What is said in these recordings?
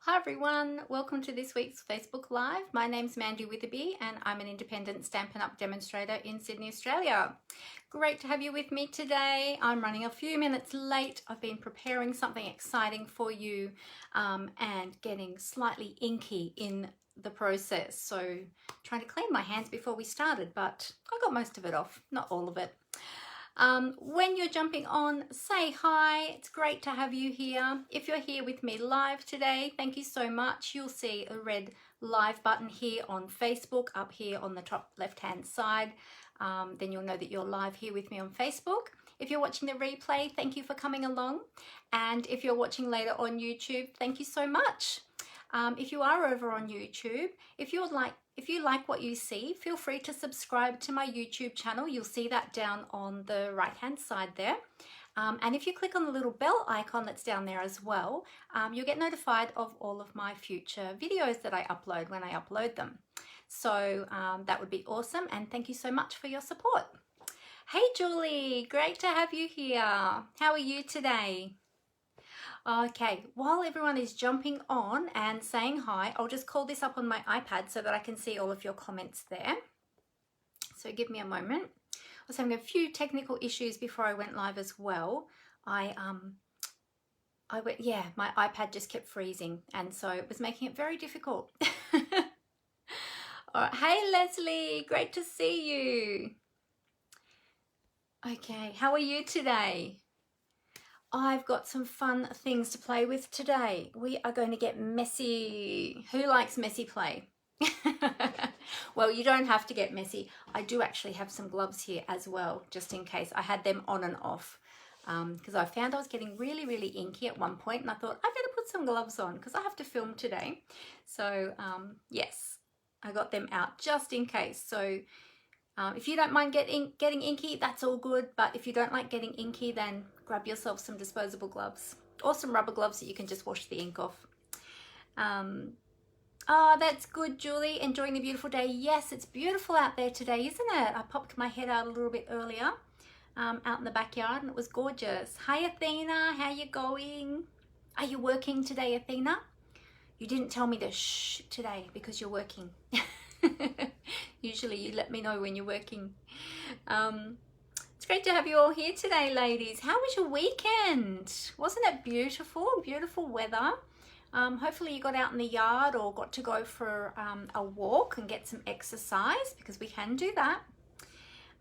Hi everyone, welcome to this week's Facebook Live. My name's Mandy Witherby and I'm an independent Stampin' Up! Demonstrator in Sydney, Australia. Great to have you with me today. I'm running a few minutes late. I've been preparing something exciting for you and getting slightly inky in the process. So trying to clean my hands before we started, but I got most of it off, not all of it. When you're jumping on, say hi. It's great to have you here. If you're here with me live today, thank you so much. You'll see a red live button here on Facebook, up here on the top left hand side. Then you'll know that you're live here with me on Facebook. If you're watching the replay, thank you for coming along. And if you're watching later on YouTube, thank you so much. If you are over on YouTube, if you like what you see, feel free to subscribe to my YouTube channel. You'll see that down on the right hand side there. And if you click on the little bell icon that's down there as well, you'll get notified of all of my future videos that I upload when I upload them. So that would be awesome, and thank you so much for your support. Hey Julie, great to have you here. How are you today? Okay, while everyone is jumping on and saying hi, I'll just call this up on my iPad so that I can see all of your comments there. So give me a moment. I was having a few technical issues before I went live as well. my iPad just kept freezing, and so it was making it very difficult. All right, hey Leslie, great to see you. Okay, how are you today? I've got some fun things to play with today. We are going to get messy. Who likes messy play? Well, you don't have to get messy. I do actually have some gloves here as well, just in case. I had them on and off because I found I was getting really inky at one point, and I thought I better put some gloves on because I have to film today. So yes, I got them out just in case. So if you don't mind getting inky, that's all good. But if you don't like getting inky, then grab yourself some disposable gloves or some rubber gloves that you can just wash the ink off. Oh, that's good, Julie. Enjoying the beautiful day. Yes, it's beautiful out there today, isn't it? I popped my head out a little bit earlier out in the backyard, and it was gorgeous. Hi, Athena. How you going? Are you working today, Athena? You didn't tell me to shh today because you're working. Usually you let me know when you're working. It's great to have you all here today, ladies. How was your weekend? Wasn't it beautiful? Beautiful weather. Hopefully you got out in the yard or got to go for a walk and get some exercise, because we can do that.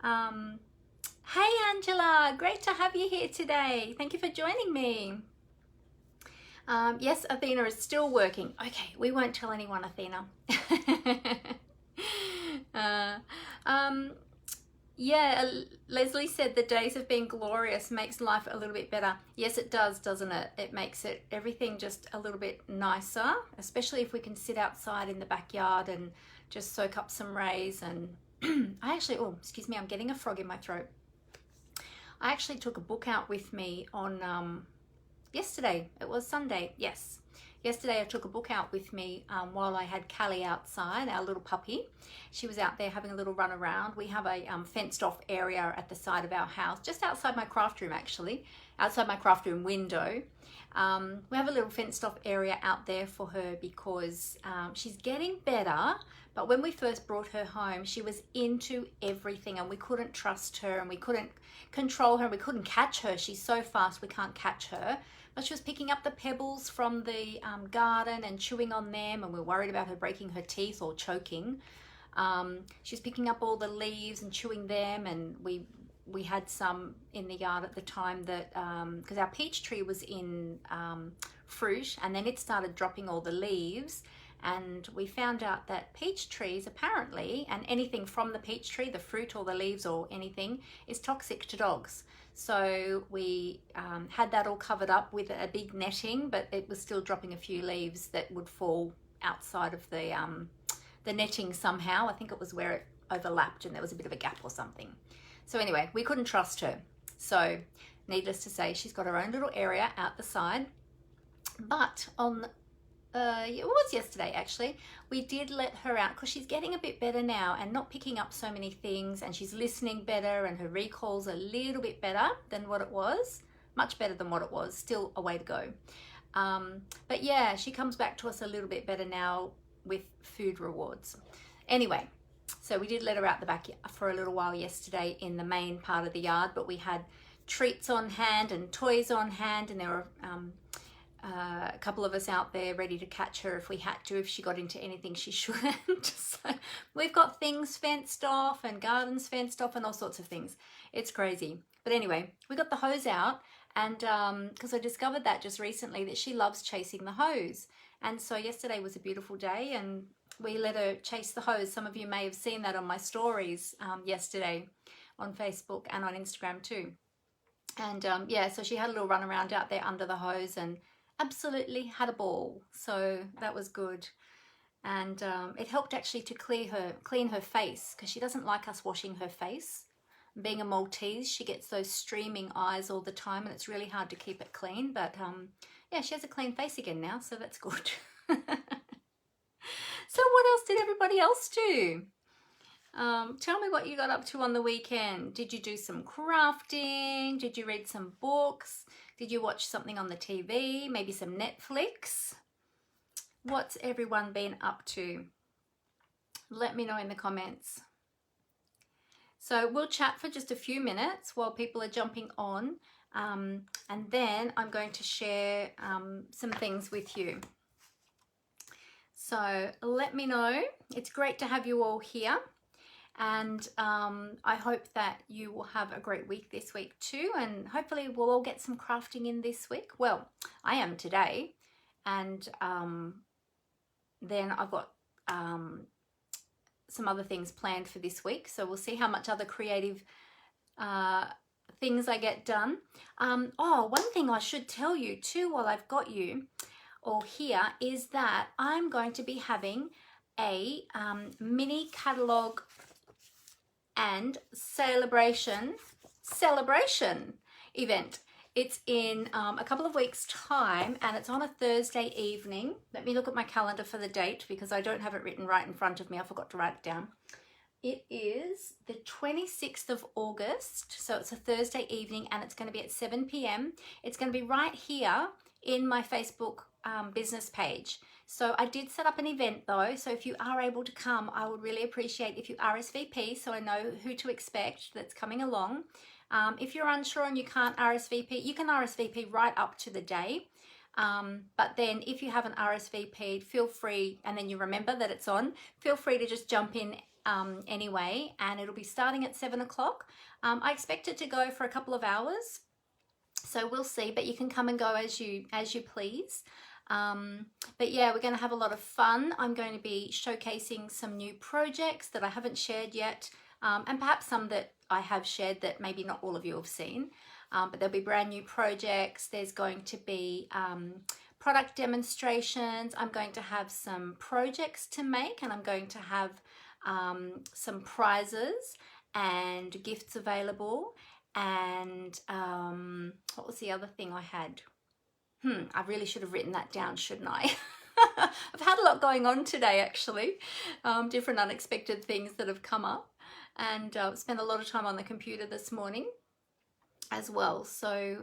Hey Angela, great to have you here today. Thank you for joining me. Yes, Athena is still working. Okay, we won't tell anyone, Athena. Yeah, Leslie said the days of being glorious makes life a little bit better. Yes, it does, doesn't it? It makes everything just a little bit nicer, especially if we can sit outside in the backyard and just soak up some rays. And I actually, oh, excuse me, I'm getting a frog in my throat. I actually took a book out with me on yesterday. It was Sunday, yes. Yesterday I took a book out with me while I had Callie outside, our little puppy. She was out there having a little run around. We have a fenced off area at the side of our house, just outside my craft room actually, outside my craft room window. We have a little fenced off area out there for her because she's getting better, but when we first brought her home, she was into everything and we couldn't trust her and we couldn't control her and we couldn't catch her. She's so fast we can't catch her. But she was picking up the pebbles from the garden and chewing on them, and we're worried about her breaking her teeth or choking. She's picking up all the leaves and chewing them, and we had some in the yard at the time that because our peach tree was in fruit, and then it started dropping all the leaves, and we found out that peach trees apparently, and anything from the peach tree, the fruit or the leaves or anything, is toxic to dogs. So we had that all covered up with a big netting, but it was still dropping a few leaves that would fall outside of the netting somehow. I think it was where it overlapped and there was a bit of a gap or something. So anyway, we couldn't trust her. So needless to say, she's got her own little area out the side. But on it was yesterday actually, we did let her out because she's getting a bit better now and not picking up so many things, and she's listening better and her recall's a little bit better than what it was, much better than what it was, still a way to go. But yeah, she comes back to us a little bit better now with food rewards. Anyway, so we did let her out the back for a little while yesterday in the main part of the yard, but we had treats on hand and toys on hand, and there were a couple of us out there ready to catch her if we had to, if she got into anything she shouldn't. So we've got things fenced off and gardens fenced off and all sorts of things. It's crazy. But anyway, we got the hose out, and because I discovered that just recently, that she loves chasing the hose. And so yesterday was a beautiful day and we let her chase the hose. Some of you may have seen that on my stories yesterday on Facebook and on Instagram too. And yeah, so she had a little run around out there under the hose and absolutely had a ball. So that was good. And it helped actually to clean her face, because she doesn't like us washing her face. Being a Maltese, she gets those streaming eyes all the time and it's really hard to keep it clean. But yeah, she has a clean face again now, so that's good. So what else did everybody else do? Tell me what you got up to on the weekend. Did you do some crafting? Did you read some books? Did you watch something on the TV? Maybe some Netflix? What's everyone been up to? Let me know in the comments. So we'll chat for just a few minutes while people are jumping on, and then I'm going to share some things with you. So let me know. It's great to have you all here, and I hope that you will have a great week this week too, and hopefully we'll all get some crafting in this week. Well, I am today, and then I've got some other things planned for this week, so we'll see how much other creative things I get done. Oh, one thing I should tell you too while I've got you all here is that I'm going to be having a mini catalogue and Sale-A-Bration celebration event. It's in a couple of weeks' time, and it's on a Thursday evening. Let me look at my calendar for the date because I don't have it written right in front of me. I forgot to write it down. It is the 26th of August, so it's a Thursday evening, and it's going to be at 7 p.m. It's going to be right here in my Facebook business page. So I did set up an event though, so if you are able to come, I would really appreciate if you RSVP so I know who to expect that's coming along. If you're unsure and you can't RSVP, you can RSVP right up to the day. But then if you haven't RSVP'd, feel free, and then you remember that it's on, feel free to just jump in anyway, and it'll be starting at 7 o'clock. I expect it to go for a couple of hours, so we'll see, but you can come and go as you please. But yeah, we're going to have a lot of fun. I'm going to be showcasing some new projects that I haven't shared yet, and perhaps some that I have shared that maybe not all of you have seen, but there'll be brand new projects. There's going to be product demonstrations. I'm going to have some projects to make, and I'm going to have some prizes and gifts available. And what was the other thing I had? I really should have written that down, shouldn't I? I've had a lot going on today, actually. Different unexpected things that have come up. And spent a lot of time on the computer this morning as well. So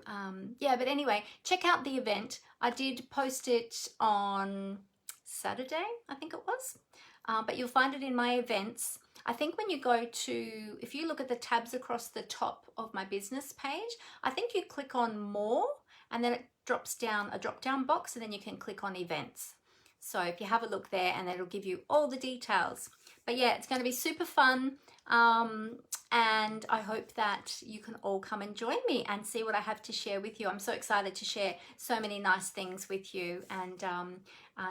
yeah, but anyway, check out the event. I did post it on Saturday, I think it was. But you'll find it in my events. I think when you go to, if you look at the tabs across the top of my business page, I think you click on more, and then it drops down a drop-down box, and then you can click on events. So if you have a look there, and it'll give you all the details. But yeah, it's going to be super fun, and I hope that you can all come and join me and see what I have to share with you. I'm so excited to share so many nice things with you, and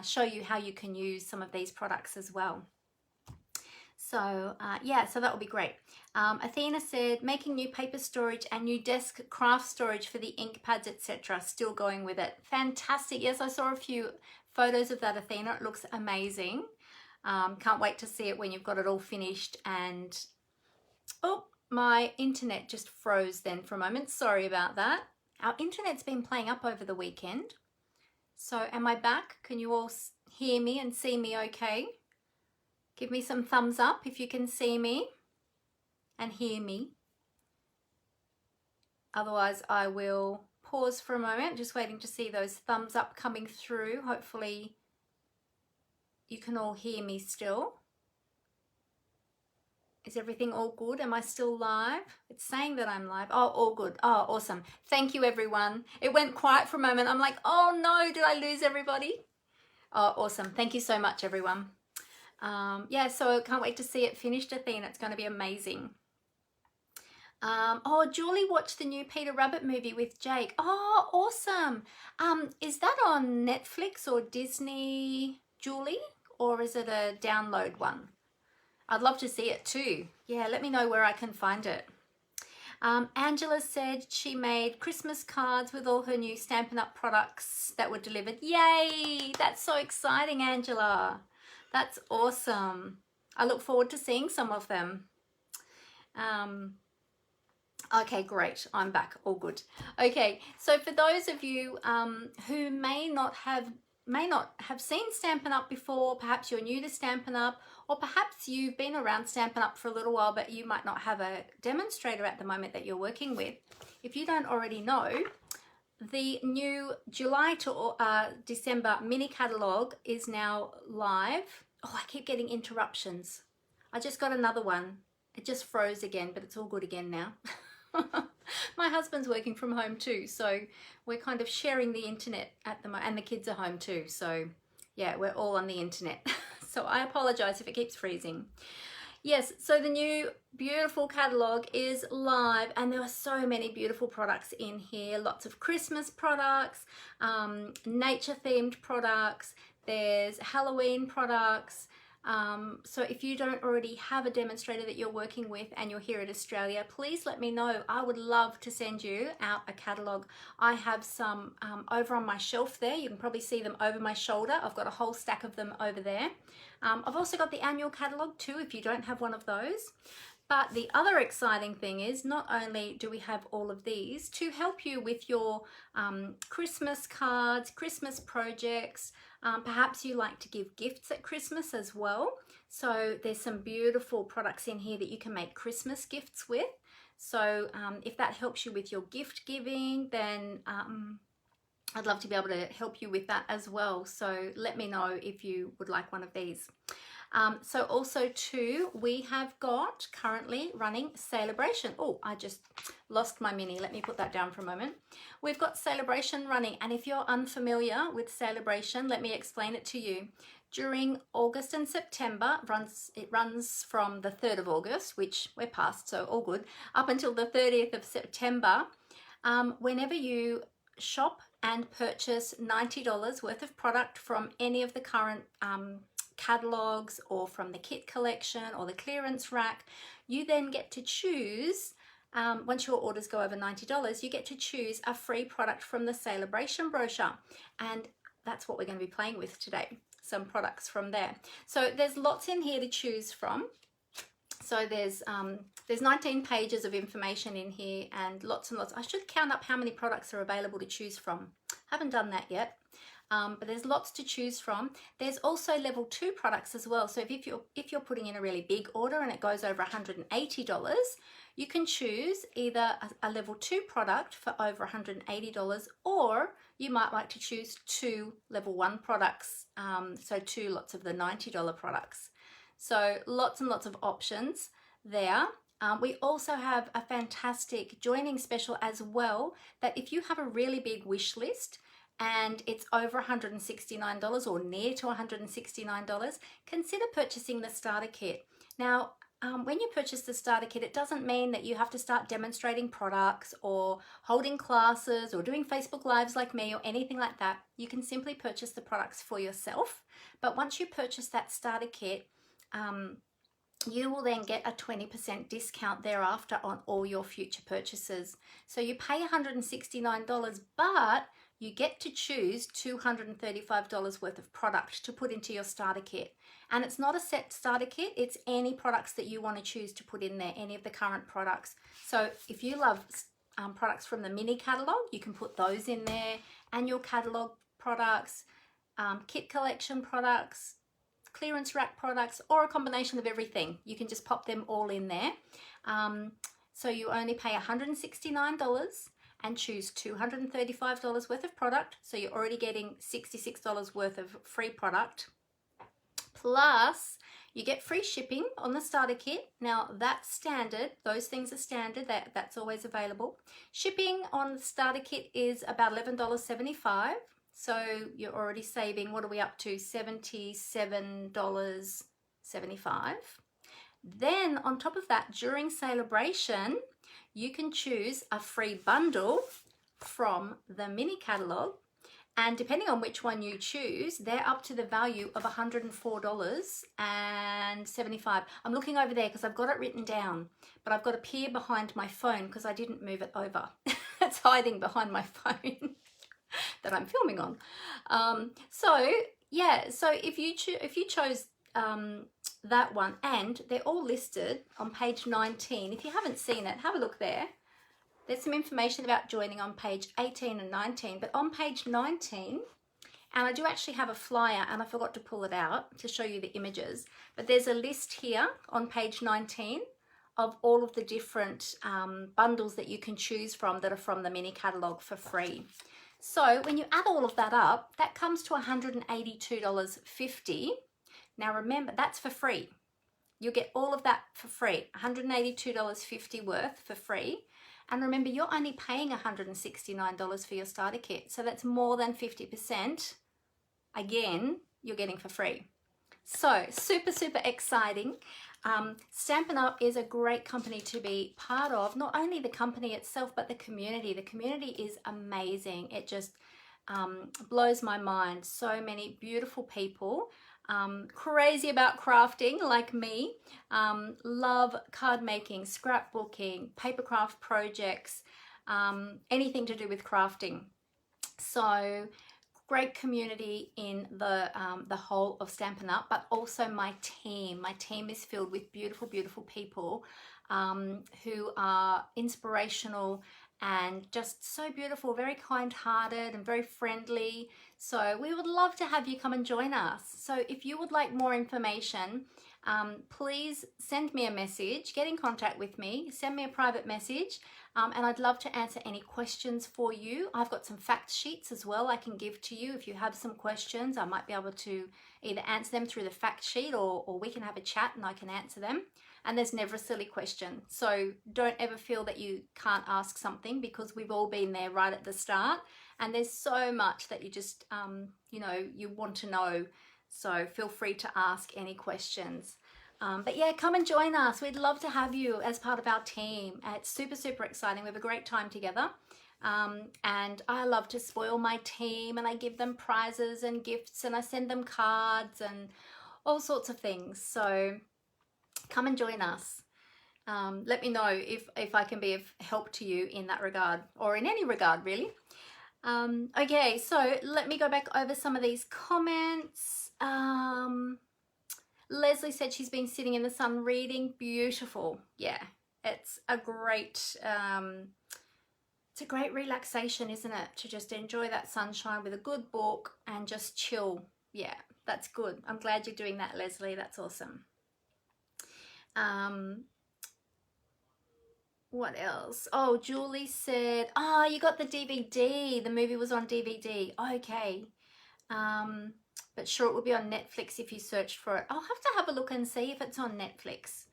show you how you can use some of these products as well. So yeah, so that will be great. Athena said, making new paper storage and new desk craft storage for the ink pads, etc. Still going with it. Fantastic. Yes, I saw a few photos of that, Athena. It looks amazing. Can't wait to see it when you've got it all finished. And oh, my internet just froze then for a moment. Sorry about that. Our internet's been playing up over the weekend. So am I back? Can you all hear me and see me okay? Give me some thumbs up if you can see me and hear me. Otherwise, I will pause for a moment, just waiting to see those thumbs up coming through. Hopefully you can all hear me still. Is everything all good? Am I still live? It's saying that I'm live. Oh, all good. Oh, awesome. Thank you, everyone. It went quiet for a moment. I'm like, oh no, did I lose everybody? Oh, awesome. Thank you so much, everyone. Yeah, so I can't wait to see it finished, Athena. It's going to be amazing. Oh, Julie watched the new Peter Rabbit movie with Jake. Oh, awesome. Is that on Netflix or Disney, Julie? Or is it a download one? I'd love to see it too. Yeah, let me know where I can find it. Angela said she made Christmas cards with all her new Stampin' Up! Products that were delivered. Yay! That's so exciting, Angela. That's awesome. I look forward to seeing some of them. Okay, great. I'm back. All good. Okay, so for those of you who may not have seen Stampin' Up! Before, perhaps you're new to Stampin' Up! Or perhaps you've been around Stampin' Up! For a little while, but you might not have a demonstrator at the moment that you're working with. If you don't already know, the new July to December mini catalogue is now live. Oh, I keep getting interruptions. I just got another one. It just froze again, but it's all good again now. My husband's working from home too, so we're kind of sharing the internet at the moment, and the kids are home too, so yeah, we're all on the internet. So I apologize if it keeps freezing. Yes, so the new beautiful catalogue is live, and there are so many beautiful products in here. Lots of Christmas products, nature themed products, there's Halloween products. So if you don't already have a demonstrator that you're working with and you're here in Australia, please let me know. I would love to send you out a catalogue. I have some over on my shelf there. You can probably see them over my shoulder. I've got a whole stack of them over there. I've also got the annual catalogue too, if you don't have one of those. But the other exciting thing is, not only do we have all of these to help you with your Christmas cards, Christmas projects, perhaps you like to give gifts at Christmas as well. So there's some beautiful products in here that you can make Christmas gifts with. So if that helps you with your gift giving, then I'd love to be able to help you with that as well. So let me know if you would like one of these. So also too, we have got currently running Sale-A-Bration. Oh, I just lost my mini. Let me put that down for a moment. We've got Sale-A-Bration running, and if you're unfamiliar with Sale-A-Bration, let me explain it to you. During August and September, it runs from the 3rd of August, which we're past, so all good, up until the 30th of September. Whenever you shop and purchase $90 worth of product from any of the current catalogs or from the kit collection or the clearance rack, you then get to choose, once your orders go over $90, you get to choose a free product from the Sale-A-Bration brochure, and that's what we're going to be playing with today, some products from there. So there's lots in here to choose from. So there's 19 pages of information in here, and lots. I should count up how many products are available to choose from. Haven't done that yet. But there's lots to choose from. There's also level 2 products as well. So if you're putting in a really big order and it goes over $180, you can choose either a level 2 product for over $180, or you might like to choose 2 level 1 products. So 2 lots of the $90 products. So lots and lots of options there. We also have a fantastic joining special as well, that if you have a really big wish list and it's over $169 or near to $169, consider purchasing the starter kit. Now, when you purchase the starter kit, it doesn't mean that you have to start demonstrating products or holding classes or doing Facebook Lives like me or anything like that. You can simply purchase the products for yourself. But once you purchase that starter kit, you will then get a 20% discount thereafter on all your future purchases. So you pay $169, but you get to choose $235 worth of product to put into your starter kit. And it's not a set starter kit, it's any products that you want to choose to put in there, any of the current products. So if you love products from the mini catalogue, you can put those in there, annual catalogue products, kit collection products, clearance rack products, or a combination of everything. You can just pop them all in there. So you only pay $169, and choose $235 worth of product. So you're already getting $66 worth of free product. Plus, you get free shipping on the starter kit. Now that's standard, those things are standard, that's always available. Shipping on the starter kit is about $11.75. So you're already saving, what are we up to? $77.75. Then on top of that, during Sale-A-Bration, you can choose a free bundle from the mini catalog. And depending on which one you choose, they're up to the value of $104.75. I'm looking over there because I've got it written down, but I've got a peer behind my phone because I didn't move it over. It's hiding behind my phone that I'm filming on. So yeah, so if you chose that one, and they're all listed on page 19. If you haven't seen it, have a look there. There's some information about joining on page 18 and 19, but on page 19, and I do actually have a flyer and I forgot to pull it out to show you the images, but there's a list here on page 19 of all of the different bundles that you can choose from that are from the mini catalog for free. So when you add all of that up, that comes to $182.50. Now remember, that's for free. You'll get all of that for free, $182.50 worth for free. And remember, you're only paying $169 for your starter kit. So that's more than 50%. Again, you're getting for free. So super, super exciting. Stampin' Up! Is a great company to be part of. Not only the company itself, but the community. The community is amazing. It just blows my mind. So many beautiful people. Crazy about crafting like me, love card making, scrapbooking, paper craft projects, anything to do with crafting. So great community in the whole of Stampin' Up, but also my team. My team is filled with beautiful, beautiful people who are inspirational and just so beautiful, very kind-hearted and very friendly. So we would love to have you come and join us. So if you would like more information, please send me a message, get in contact with me, send me a private message, and I'd love to answer any questions for you. I've got some fact sheets as well I can give to you. If you have some questions, I might be able to either answer them through the fact sheet or we can have a chat and I can answer them. And there's never a silly question. So don't ever feel that you can't ask something, because we've all been there right at the start. And there's so much that you just, you know, you want to know. So feel free to ask any questions. But yeah, come and join us. We'd love to have you as part of our team. It's super, super exciting. We have a great time together. And I love to spoil my team, and I give them prizes and gifts, and I send them cards and all sorts of things. So come and join us. Let me know if I can be of help to you in that regard, or in any regard really. Okay, so let me go back over some of these comments. Leslie said she's been sitting in the sun reading. Beautiful. Yeah, it's a great relaxation, isn't it? To just enjoy that sunshine with a good book and just chill. Yeah, that's good. I'm glad you're doing that, Leslie. That's awesome. What else? Oh, Julie said, oh, you got the DVD. The movie was on DVD. Okay. But sure, it will be on Netflix if you searched for it. I'll have to have a look and see if it's on Netflix.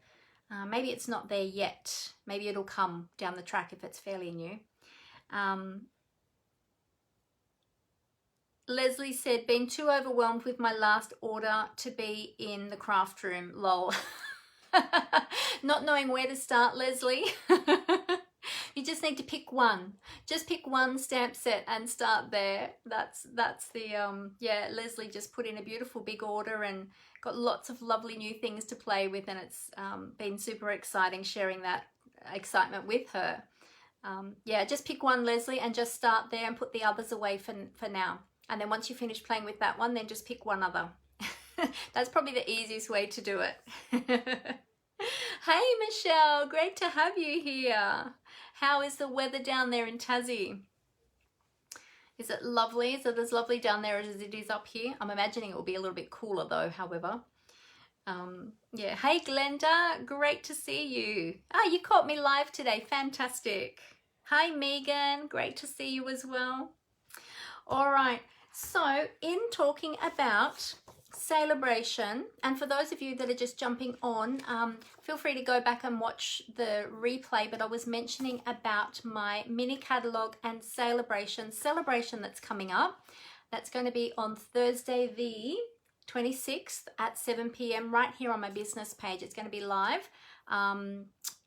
Maybe it's not there yet. Maybe it'll come down the track if it's fairly new. Leslie said, been too overwhelmed with my last order to be in the craft room. Lol. Not knowing where to start, Leslie. You just need to pick one. Just pick one stamp set and start there. That's the yeah, Leslie just put in a beautiful big order and got lots of lovely new things to play with, and it's been super exciting sharing that excitement with her. Yeah, just pick one, Leslie, and just start there and put the others away for now. And then once you finish playing with that one, then just pick one other. That's probably the easiest way to do it. Hey Michelle, great to have you here. How is the weather down there in Tassie? Is it lovely? Is it as lovely down there as it is up here? I'm imagining it will be a little bit cooler though, however. Yeah, hey Glenda, great to see you. Ah, you caught me live today, fantastic. Hi Megan, great to see you as well. All right, so in talking about Sale-A-Bration, and for those of you that are just jumping on, feel free to go back and watch the replay, but I was mentioning about my mini catalogue and Sale-A-Bration that's coming up. That's going to be on Thursday the 26th at 7 p.m. right here on my business page. It's going to be live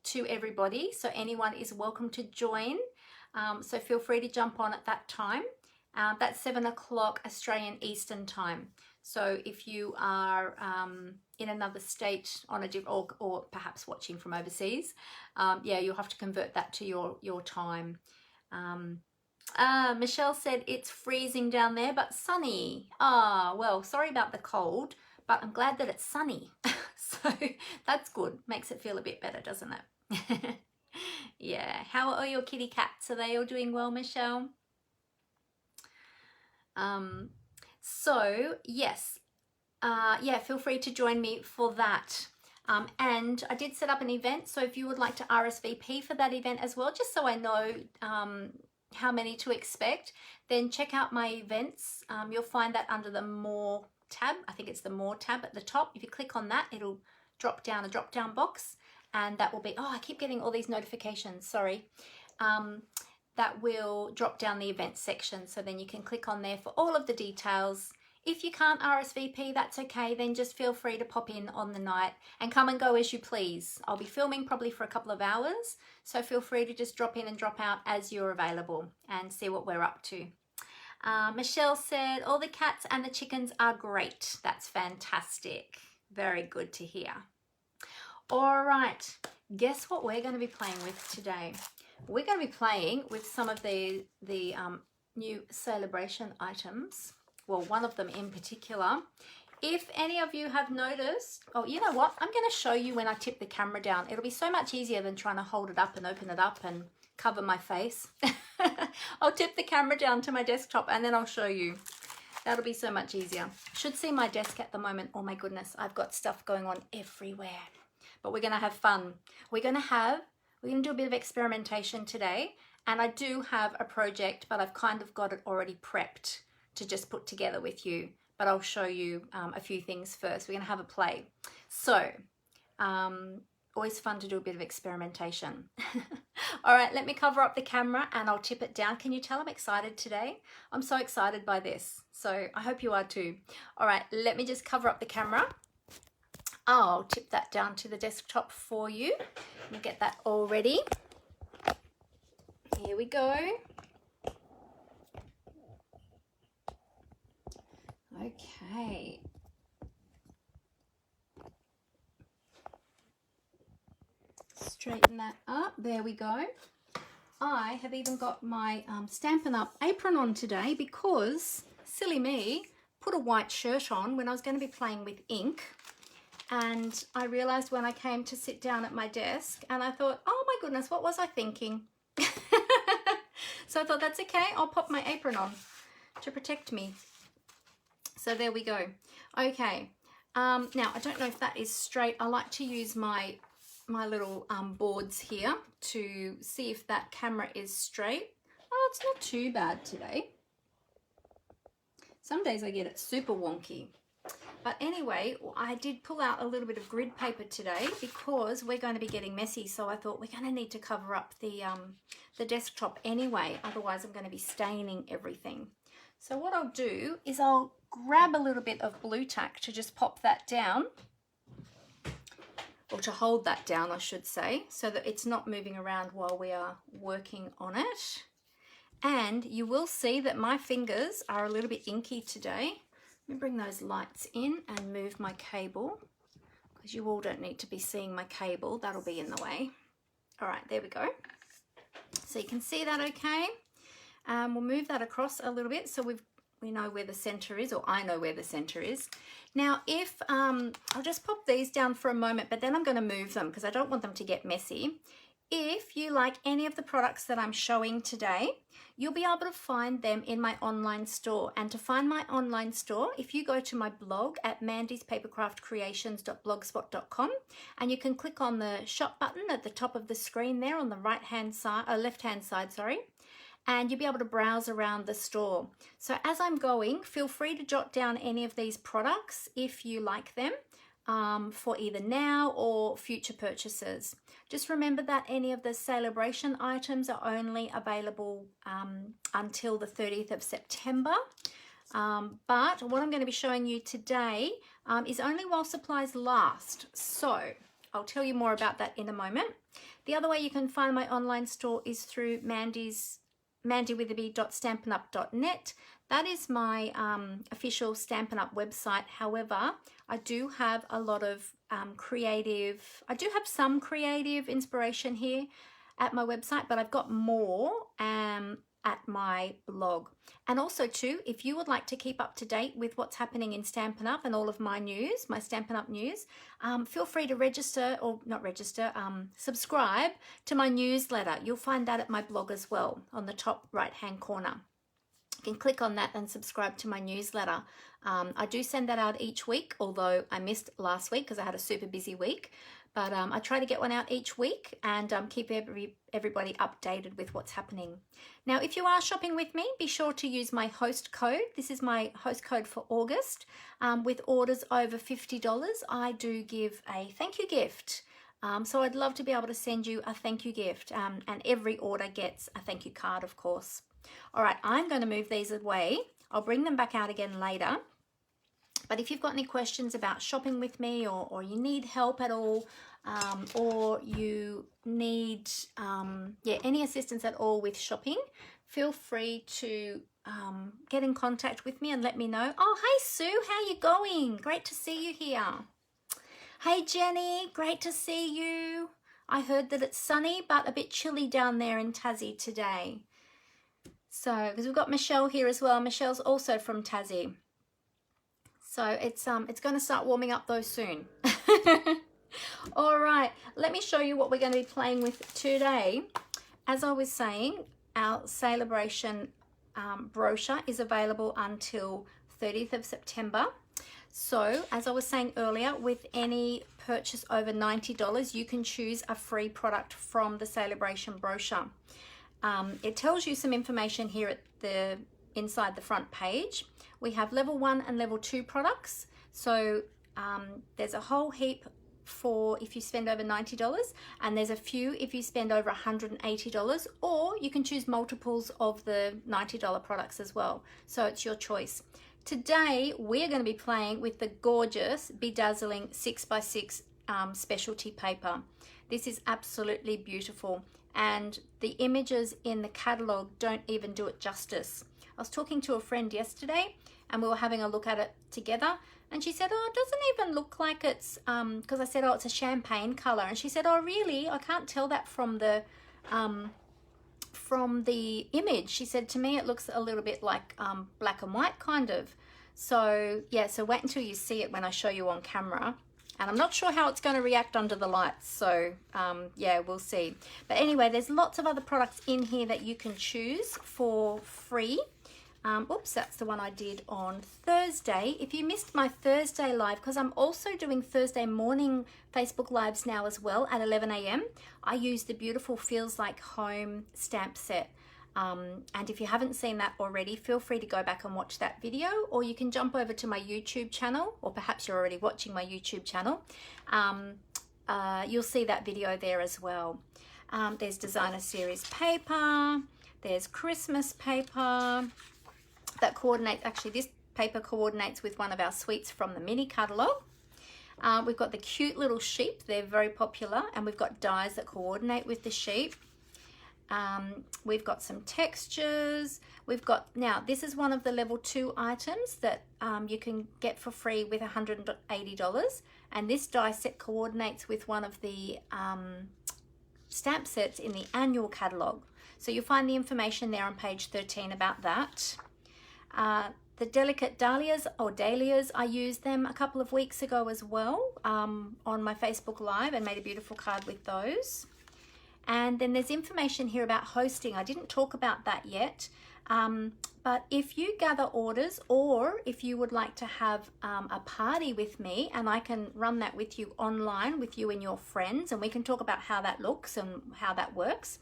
to everybody, so anyone is welcome to join. So feel free to jump on at that time. That's 7 o'clock Australian Eastern Time. So if you are in another state on a different, or perhaps watching from overseas, yeah, you'll have to convert that to your time. Michelle said it's freezing down there, but sunny. Well, sorry about the cold, but I'm glad that it's sunny. So that's good. Makes it feel a bit better, doesn't it? Yeah. How are your kitty cats? Are they all doing well, Michelle? So yes, yeah, feel free to join me for that. And I did set up an event, so if you would like to RSVP for that event as well, just so I know how many to expect, then check out my events. You'll find that under the More tab. I think it's the More tab at the top. If you click on that, it'll drop down a drop down box, and that will be, oh, I keep getting all these notifications, sorry. That will drop down the events section, so then you can click on there for all of the details. If you can't RSVP, that's okay, then just feel free to pop in on the night and come and go as you please. I'll be filming probably for a couple of hours, so feel free to just drop in and drop out as you're available and see what we're up to. Michelle said, all the cats and the chickens are great. That's fantastic. Very good to hear. All right, guess what we're going to be playing with today? We're going to be playing with some of the new Sale-A-Bration items. Well, one of them in particular. If any of you have noticed, oh, you know what? I'm going to show you when I tip the camera down. It'll be so much easier than trying to hold it up and open it up and cover my face. I'll tip the camera down to my desktop and then I'll show you. That'll be so much easier. Should see my desk at the moment. Oh my goodness, I've got stuff going on everywhere. But we're going to have fun. We're going to do a bit of experimentation today. And I do have a project, but I've kind of got it already prepped to just put together with you. But I'll show you a few things first. We're going to have a play. So, always fun to do a bit of experimentation. All right, let me cover up the camera and I'll tip it down. Can you tell I'm excited today? I'm so excited by this. So I hope you are too. All right, let me just cover up the camera. I'll tip that down to the desktop for you. We'll get that all ready. Here we go. Okay. Straighten that up. There we go. I have even got my Stampin' Up apron on today because, silly me, put a white shirt on when I was going to be playing with ink. And I realized when I came to sit down at my desk and I thought, oh my goodness, what was I thinking? So I thought, that's okay. I'll pop my apron on to protect me. So there we go. Okay. Now, I don't know if that is straight. I like to use my little boards here to see if that camera is straight. Oh, it's not too bad today. Some days I get it super wonky. But anyway, I did pull out a little bit of grid paper today because we're going to be getting messy. So I thought we're going to need to cover up the desktop anyway. Otherwise, I'm going to be staining everything. So what I'll do is I'll grab a little bit of blue tack to just pop that down. Or to hold that down, I should say, so that it's not moving around while we are working on it. And you will see that my fingers are a little bit inky today. Let me bring those lights in and move my cable, because you all don't need to be seeing my cable. That'll be in the way. All right, there we go. So you can see that okay. We'll move that across a little bit so we know where the center is, or I know where the center is. Now, if I'll just pop these down for a moment, but then I'm going to move them because I don't want them to get messy. If you like any of the products that I'm showing today, you'll be able to find them in my online store. And to find my online store, if you go to my blog at mandyspapercraftcreations.blogspot.com, and you can click on the shop button at the top of the screen there on the left-hand side, sorry, and you'll be able to browse around the store. So as I'm going, feel free to jot down any of these products if you like them, for either now or future purchases. Just remember that any of the Sale-A-Bration items are only available until the 30th of September. But what I'm going to be showing you today is only while supplies last. So I'll tell you more about that in a moment. The other way you can find my online store is through mandywitherby.stampinup.net. That is my official Stampin' Up website. However, I do have a lot of some creative inspiration here at my website, but I've got more at my blog. And also too, if you would like to keep up to date with what's happening in Stampin' Up and all of my news, my Stampin' Up news, feel free to subscribe to my newsletter. You'll find that at my blog as well on the top right-hand corner. You can click on that and subscribe to my newsletter. I do send that out each week, although I missed last week because I had a super busy week. But I try to get one out each week and keep everybody updated with what's happening. Now, if you are shopping with me, be sure to use my host code. This is my host code for August. With orders over $50, I do give a thank you gift. So I'd love to be able to send you a thank you gift, and every order gets a thank you card, of course. All right, I'm going to move these away. I'll bring them back out again later. But if you've got any questions about shopping with me, or you need help at all, or you need any assistance at all with shopping, feel free to get in contact with me and let me know. Oh, hey Sue, how you going? Great to see you here. Hey Jenny, great to see you. I heard that it's sunny but a bit chilly down there in Tassie today. So, because we've got Michelle here as well. Michelle's also from Tassie. So it's going to start warming up though soon. All right, let me show you what we're going to be playing with today. As I was saying, our Sale-A-Bration brochure is available until 30th of September. So as I was saying earlier, with any purchase over $90, you can choose a free product from the Sale-A-Bration brochure. It tells you some information here at the inside the front page. We have level 1 and level 2 products. So there's a whole heap for if you spend over $90, and there's a few if you spend over $180, or you can choose multiples of the $90 products as well. So it's your choice. Today we're going to be playing with the gorgeous Be Dazzling 6x6 specialty paper. This is absolutely beautiful, and the images in the catalogue don't even do it justice. I was talking to a friend yesterday and we were having a look at it together, and she said, oh, it doesn't even look like it's because I said, oh, it's a champagne color, and she said, oh really, I can't tell that from the image. She said, to me it looks a little bit like black and white kind of. So yeah, so wait until you see it when I show you on camera, and I'm not sure how it's going to react under the lights, so yeah, we'll see. But anyway, there's lots of other products in here that you can choose for free. Oops, that's the one I did on Thursday. If you missed my Thursday live, because I'm also doing Thursday morning Facebook Lives now as well at 11 a.m. I use the beautiful Feels Like Home stamp set. And if you haven't seen that already, feel free to go back and watch that video, or you can jump over to my YouTube channel, or perhaps you're already watching my YouTube channel. You'll see that video there as well. There's designer series paper, there's Christmas paper that coordinates, actually this paper coordinates with one of our suites from the mini catalogue. We've got the cute little sheep, they're very popular, and we've got dies that coordinate with the sheep. We've got some textures. We've got, now this is one of the level 2 items that you can get for free with $180, and this die set coordinates with one of the stamp sets in the annual catalogue. So you'll find the information there on page 13 about that. The delicate dahlias, or dahlias, I used them a couple of weeks ago as well on my Facebook Live and made a beautiful card with those. And then there's information here about hosting. I didn't talk about that yet. But if you gather orders, or if you would like to have a party with me, and I can run that with you online with you and your friends, and we can talk about how that looks and how that works.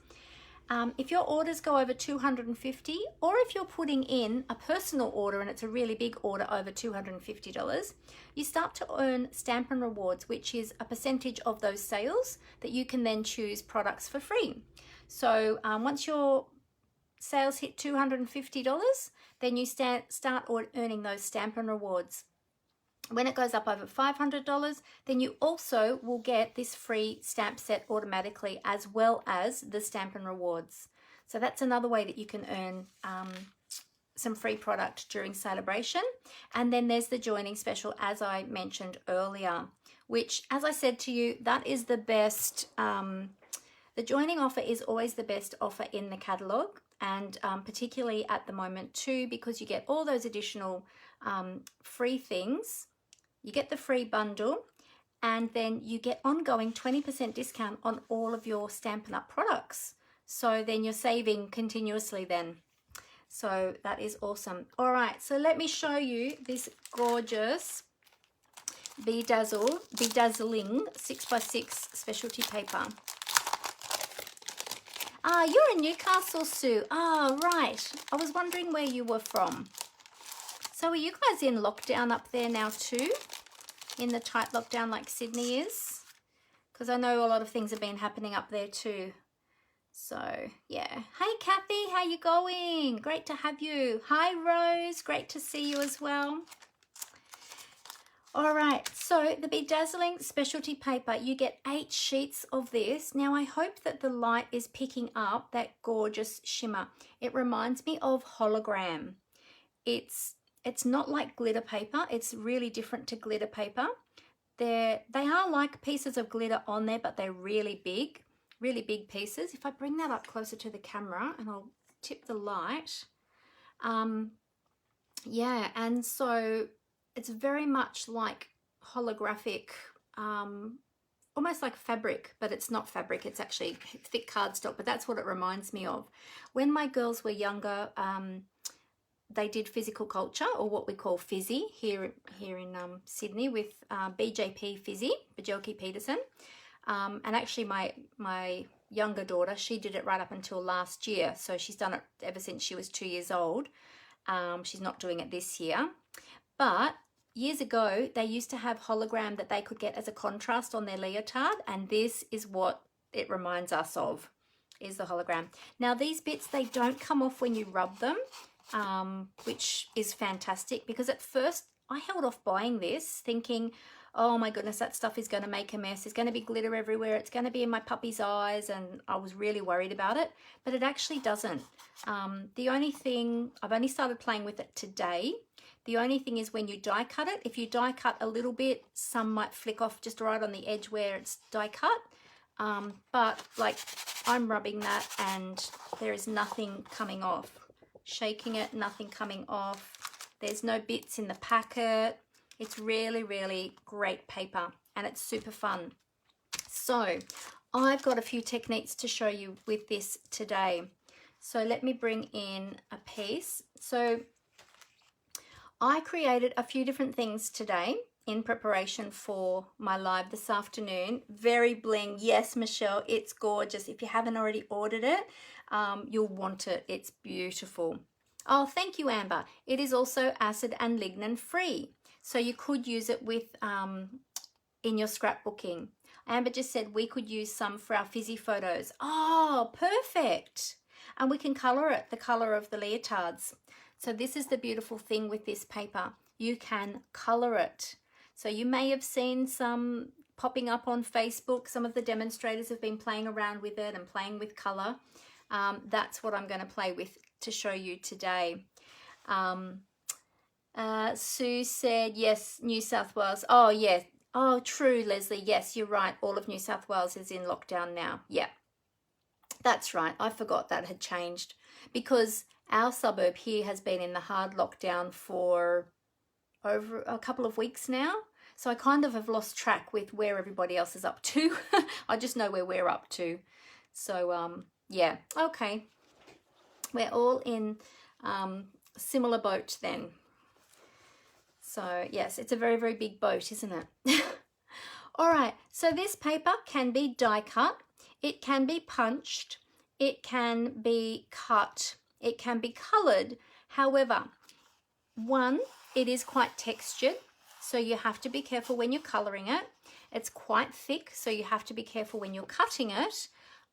If your orders go over 250, or if you're putting in a personal order and it's a really big order over $250, you start to earn Stampin' Rewards, which is a percentage of those sales that you can then choose products for free. So once your sales hit $250, then you start earning those Stampin' Rewards. When it goes up over $500, then you also will get this free stamp set automatically, as well as the Stampin' Rewards. So that's another way that you can earn some free product during Sale-A-Bration. And then there's the joining special, as I mentioned earlier, which, as I said to you, that is the best. The joining offer is always the best offer in the catalogue, and particularly at the moment too, because you get all those additional free things. You get the free bundle, and then you get ongoing 20% discount on all of your Stampin' Up products. So then you're saving continuously then. So that is awesome. All right, so let me show you this gorgeous Be Dazzling 6x6 specialty paper. Ah, you're in Newcastle, Sue. Ah, right. I was wondering where you were from. So are you guys in lockdown up there now too? In the tight lockdown like Sydney is? Because I know a lot of things have been happening up there too. So, yeah. Hey, Kathy, how you going? Great to have you. Hi, Rose. Great to see you as well. All right, so the Be Dazzling Specialty Paper, you get 8 sheets of this. Now, I hope that the light is picking up that gorgeous shimmer. It reminds me of hologram. It's not like glitter paper. It's really different to glitter paper. They are like pieces of glitter on there, but they're really big pieces. If I bring that up closer to the camera, and I'll tip the light. Yeah, and so it's very much like holographic, almost like fabric, but it's not fabric. It's actually thick cardstock, but that's what it reminds me of. When my girls were younger, they did physical culture, or what we call Fizzy here in Sydney with BJP Fizzy, Bajelki Peterson. And actually my younger daughter, she did it right up until last year. So she's done it ever since she was 2 years old. She's not doing it this year. But years ago, they used to have hologram that they could get as a contrast on their leotard. And this is what it reminds us of, is the hologram. Now these bits, they don't come off when you rub them. Which is fantastic, because at first I held off buying this thinking, oh my goodness, that stuff is going to make a mess. There's going to be glitter everywhere. It's going to be in my puppy's eyes, and I was really worried about it, but it actually doesn't. The only thing, I've only started playing with it today. The only thing is when you die cut it, if you die cut a little bit, some might flick off just right on the edge where it's die cut. But like I'm rubbing that and there is nothing coming off. Shaking it, nothing coming off. There's no bits in the packet. It's really, really great paper, and it's super fun. So I've got a few techniques to show you with this today. So let me bring in a piece. So I created a few different things today in preparation for my live this afternoon. Very bling. Yes, Michelle, it's gorgeous. If you haven't already ordered it, you'll want it. It's beautiful. Oh, thank you, Amber. It is also acid and lignin free, so you could use it with in your scrapbooking. Amber just said we could use some for our Fizzy photos. Oh, perfect. And we can color it the color of the leotards. So this is the beautiful thing with this paper. You can color it. So you may have seen some popping up on Facebook. Some of the demonstrators have been playing around with it and playing with color. That's what I'm going to play with to show you today. Sue said, yes, New South Wales. Oh, yeah. Oh, true, Leslie. Yes, you're right. All of New South Wales is in lockdown now. Yeah, that's right. I forgot that had changed, because our suburb here has been in the hard lockdown for over a couple of weeks now. So I kind of have lost track with where everybody else is up to. I just know where we're up to. So yeah, okay, we're all in similar boat then. So yes, it's a very, very big boat, isn't it? All right, so this paper can be die cut, it can be punched, it can be cut, it can be colored. However, one, it is quite textured, so you have to be careful when you're coloring it. It's quite thick, so you have to be careful when you're cutting it.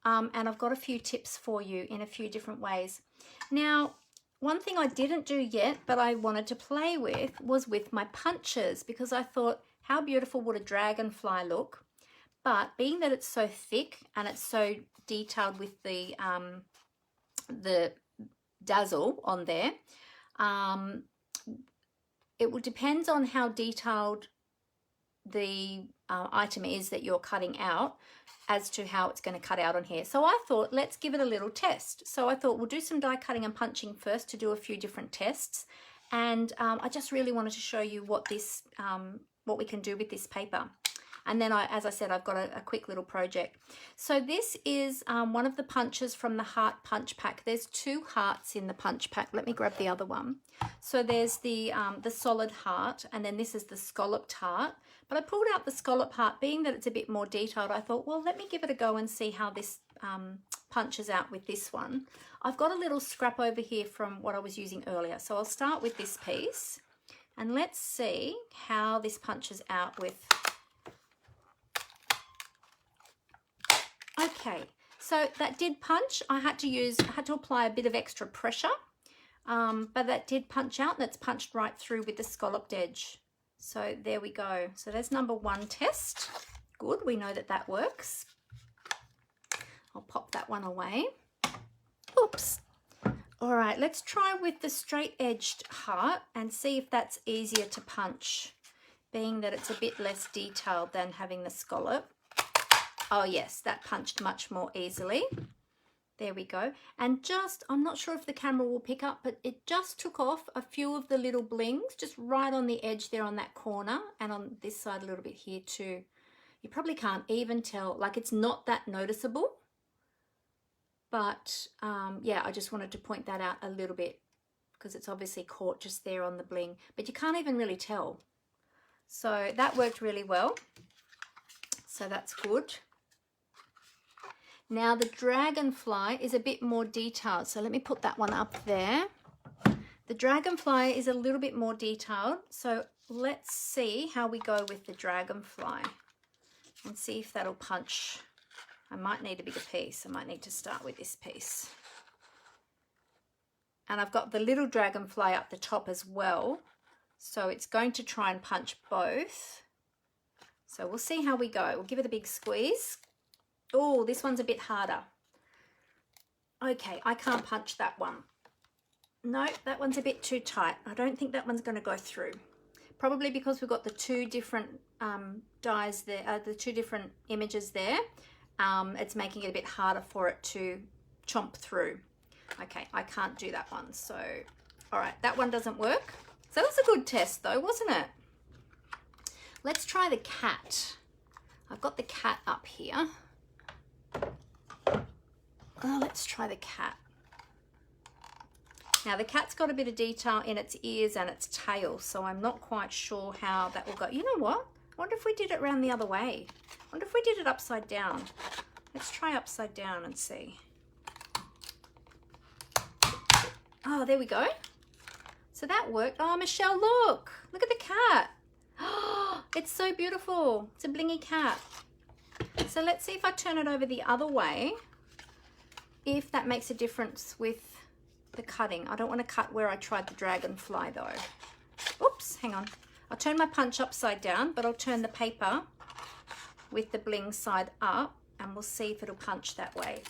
And I've got a few tips for you in a few different ways. Now, one thing I didn't do yet, but I wanted to play with, was with my punches, because I thought, how beautiful would a dragonfly look? But being that it's so thick and it's so detailed with the dazzle on there, it will depend on how detailed the item is that you're cutting out as to how it's going to cut out on here. So I thought, let's give it a little test. So I thought we'll do some die cutting and punching first to do a few different tests. And I just really wanted to show you what this, what we can do with this paper. And then, as I said, I've got a quick little project. So this is one of the punches from the heart punch pack. There's 2 hearts in the punch pack. Let me grab the other one. So there's the solid heart, and then this is the scalloped heart. But I pulled out the scallop heart, being that it's a bit more detailed. I thought, well, let me give it a go and see how this punches out with this one. I've got a little scrap over here from what I was using earlier. So I'll start with this piece, and let's see how this punches out with. Okay, so that did punch. I had to apply a bit of extra pressure, but that did punch out, and it's punched right through with the scalloped edge. So there we go. So there's number 1 test. Good, we know that that works. I'll pop that one away. Oops. All right, let's try with the straight edged heart and see if that's easier to punch, being that it's a bit less detailed than having the scallop. Oh yes, that punched much more easily. There we go. And just, I'm not sure if the camera will pick up, but it just took off a few of the little blings, just right on the edge there on that corner, and on this side a little bit here too. You probably can't even tell, like it's not that noticeable. But yeah, I just wanted to point that out a little bit because it's obviously caught just there on the bling, but you can't even really tell. So that worked really well. So that's good. Now the dragonfly is a bit more detailed. So let me put that one up there. The dragonfly is a little bit more detailed. So let's see how we go with the dragonfly and see if that'll punch. I might need a bigger piece. I might need to start with this piece. And I've got the little dragonfly up the top as well. So it's going to try and punch both. So we'll see how we go. We'll give it a big squeeze. Oh, this one's a bit harder. Okay, I can't punch that one. No, that one's a bit too tight. I don't think that one's going to go through. Probably because we've got the 2 different dies there, the 2 different images there. It's making it a bit harder for it to chomp through. Okay, I can't do that one. So, all right, that one doesn't work. So that was a good test though, wasn't it? Let's try the cat. I've got the cat up here. Oh, let's try the cat. Now the cat's got a bit of detail in its ears and its tail, so I'm not quite sure how that will go. You know what? I wonder if we did it round the other way. I wonder if we did it upside down. Let's try upside down and see. Oh, there we go. So that worked. Oh, Michelle, look. Look at the cat. Oh, it's so beautiful. It's a blingy cat. So let's see if I turn it over the other way, if that makes a difference with the cutting. I don't want to cut where I tried the dragonfly though. Oops, hang on. I'll turn my punch upside down, but I'll turn the paper with the bling side up, and we'll see if it'll punch that way.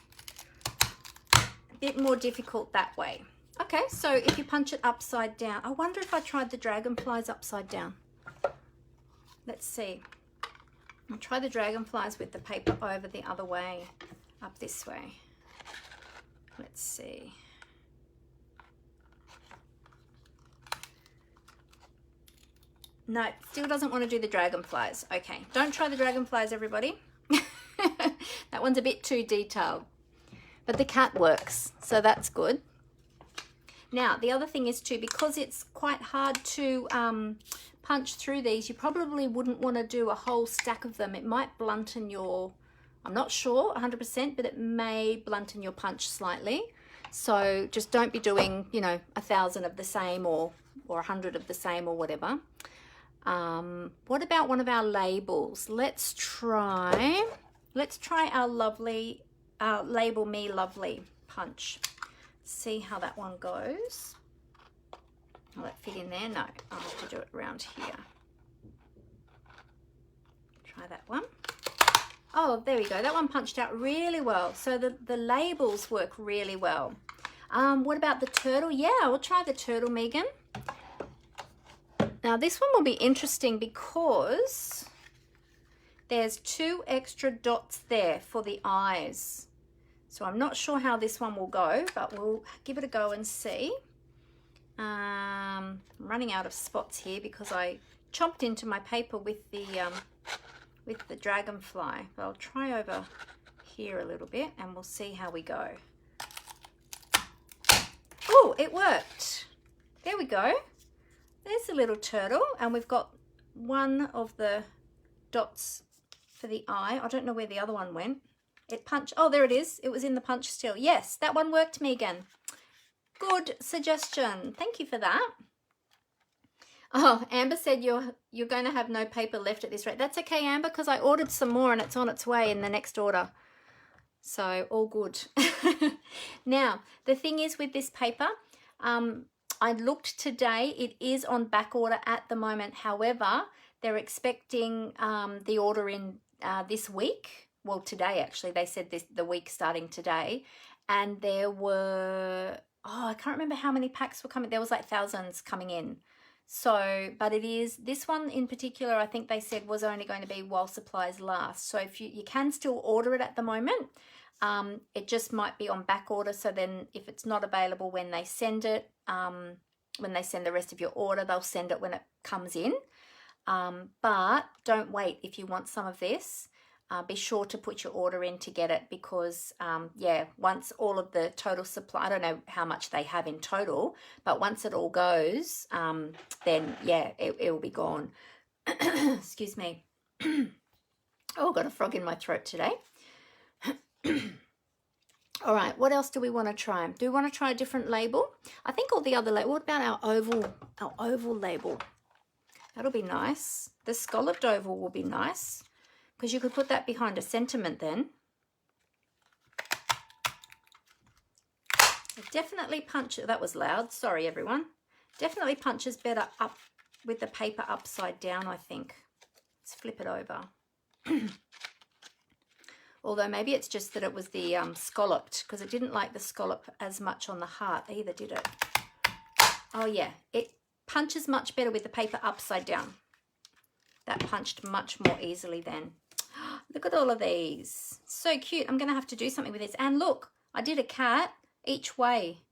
A bit more difficult that way. Okay, so if you punch it upside down, I wonder if I tried the dragonflies upside down. Let's see. I'll try the dragonflies with the paper over the other way, up this way. Let's see. No, it still doesn't want to do the dragonflies. Okay, don't try the dragonflies, everybody. That one's a bit too detailed. But the cat works, so that's good. Now, the other thing is too, because it's quite hard to punch through these, you probably wouldn't want to do a whole stack of them. It might blunten your, I'm not sure 100%, but it may blunten your punch slightly. So just don't be doing, you know, 1,000 of the same or 100 of the same or whatever. What about one of our labels? Let's try our lovely Label Me Lovely punch. See how that one goes. Will that fit in there? No, I'll have to do it around here. Try that one. Oh, there we go. That one punched out really well. So the labels work really well. What about the turtle? Yeah, we'll try the turtle, Megan. Now this one will be interesting because there's 2 extra dots there for the eyes. So I'm not sure how this one will go, but we'll give it a go and see. I'm running out of spots here because I chomped into my paper with the Dragonfly. But I'll try over here a little bit and we'll see how we go. Oh, it worked. There we go. There's a little turtle, and we've got one of the dots for the eye. I don't know where the other one went. It punched. Oh, there it is. It was in the punch still. Yes, that one worked, Megan. Good suggestion. Thank you for that. Oh, Amber said you're going to have no paper left at this rate. That's okay, Amber, because I ordered some more and it's on its way in the next order. So all good. Now, the thing is with this paper, I looked today. It is on back order at the moment. However, they're expecting the order in this week. Well, today actually, they said the week starting today, and there were, oh, I can't remember how many packs were coming. There was like thousands coming in. So, but it is, this one in particular, I think they said was only going to be while supplies last. So if you can still order it at the moment, it just might be on back order. So then if it's not available when they send it, when they send the rest of your order, they'll send it when it comes in. But don't wait if you want some of this. Be sure to put your order in to get it because, yeah, once all of the total supply, I don't know how much they have in total, but once it all goes, then, yeah, it will be gone. Excuse me. Oh, got a frog in my throat today. All right, what else do we want to try? Do we want to try a different label? I think all the other label, what about our oval label? That'll be nice. The scalloped oval will be nice. Because you could put that behind a sentiment then. It definitely punches, that was loud, sorry everyone. Definitely punches better up with the paper upside down, I think. Let's flip it over. Although maybe it's just that it was the scalloped, because it didn't like the scallop as much on the heart either, did it? Oh yeah, it punches much better with the paper upside down. That punched much more easily then. Look at all of these. So cute. I'm going to have to do something with this. And look, I did a cat each way.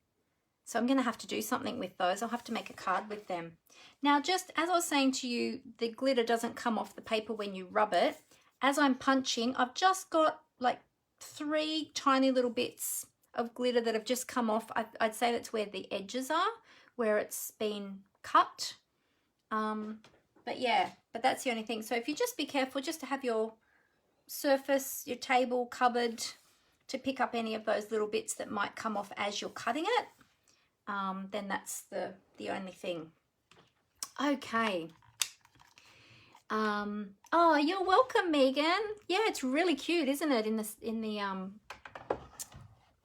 So I'm going to have to do something with those. I'll have to make a card with them. Now, just as I was saying to you, the glitter doesn't come off the paper when you rub it. As I'm punching, I've just got like 3 tiny little bits of glitter that have just come off. I'd say that's where the edges are, where it's been cut. But yeah, but that's the only thing. So if you just be careful just to have your surface, your table covered to pick up any of those little bits that might come off as you're cutting it, then that's the only thing. Okay. Oh, you're welcome, Megan. Yeah, it's really cute, isn't it? In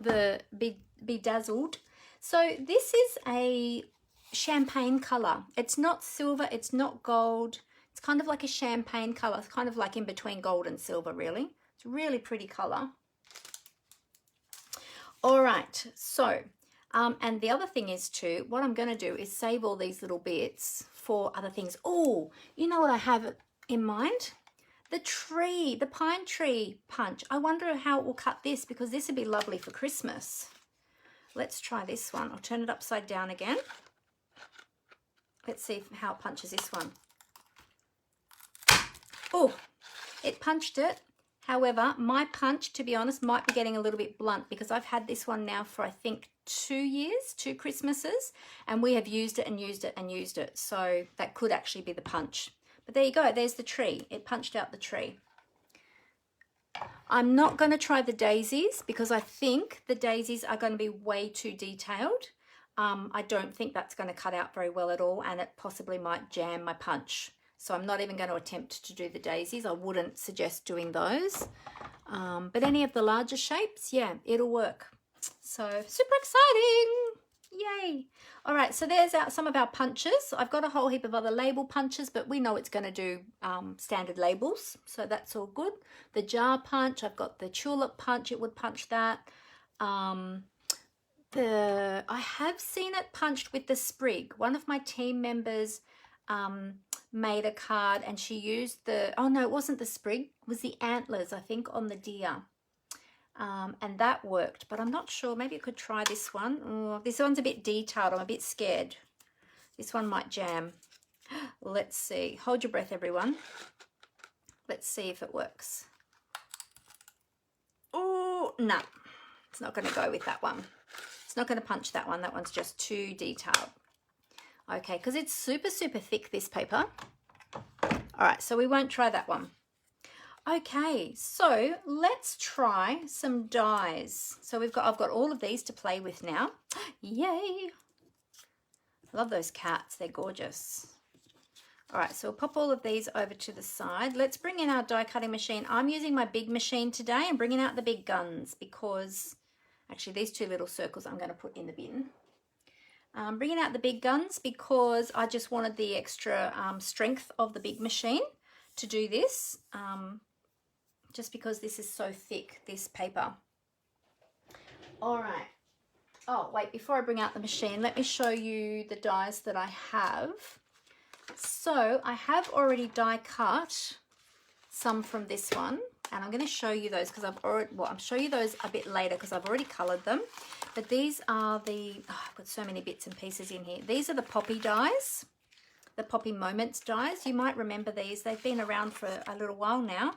the Be Dazzled. So this is a champagne color. It's not silver, it's not gold. It's kind of like a champagne color. It's kind of like in between gold and silver, really. It's a really pretty color. All right, so and the other thing is too, what I'm going to do is save all these little bits for other things. Oh, you know what I have in mind? The tree, the pine tree punch. I wonder how it will cut this, because this would be lovely for Christmas. Let's try this one. I'll turn it upside down again. Let's see how it punches this one. Oh, it punched it. However, my punch, to be honest, might be getting a little bit blunt because I've had this one now for I think 2 years, 2 Christmases, and we have used it and used it and used it. So that could actually be the punch. But there you go, there's the tree. It punched out the tree. I'm not going to try the daisies because I think the daisies are going to be way too detailed. I don't think that's going to cut out very well at all, and it possibly might jam my punch. So I'm not even going to attempt to do the daisies. I wouldn't suggest doing those. But any of the larger shapes, yeah, it'll work. So super exciting. Yay. All right, so there's some of our punches. I've got a whole heap of other label punches, but we know it's going to do standard labels. So that's all good. The jar punch, I've got the tulip punch. It would punch that. I have seen it punched with the sprig. One of my team members made a card and she used the, oh no, it wasn't the sprig, it was the antlers, I think, on the deer. And that worked, but I'm not sure. Maybe I could try this one. Oh, this one's a bit detailed. I'm a bit scared. This one might jam. Let's see. Hold your breath, everyone. Let's see if it works. Oh, no. It's not going to go with that one. It's not going to punch that one. That one's just too detailed. Okay, because it's super, super thick, this paper. All right, so we won't try that one. Okay, so let's try some dies. So I've got all of these to play with now. Yay! Love those cats, they're gorgeous. All right, so we'll pop all of these over to the side. Let's bring in our die cutting machine. I'm using my big machine today and bringing out the big guns because actually these 2 little circles I'm going to put in the bin. Bringing out the big guns because I just wanted the extra strength of the big machine to do this. Just because this is so thick, this paper. All right. Oh, wait, before I bring out the machine, let me show you the dies that I have. So I have already die cut some from this one, and I'm going to show you those because I'll show you those a bit later because I've already colored them. But these are I've got so many bits and pieces in here. These are the poppy dies, the Poppy Moments dies. You might remember these. They've been around for a little while now.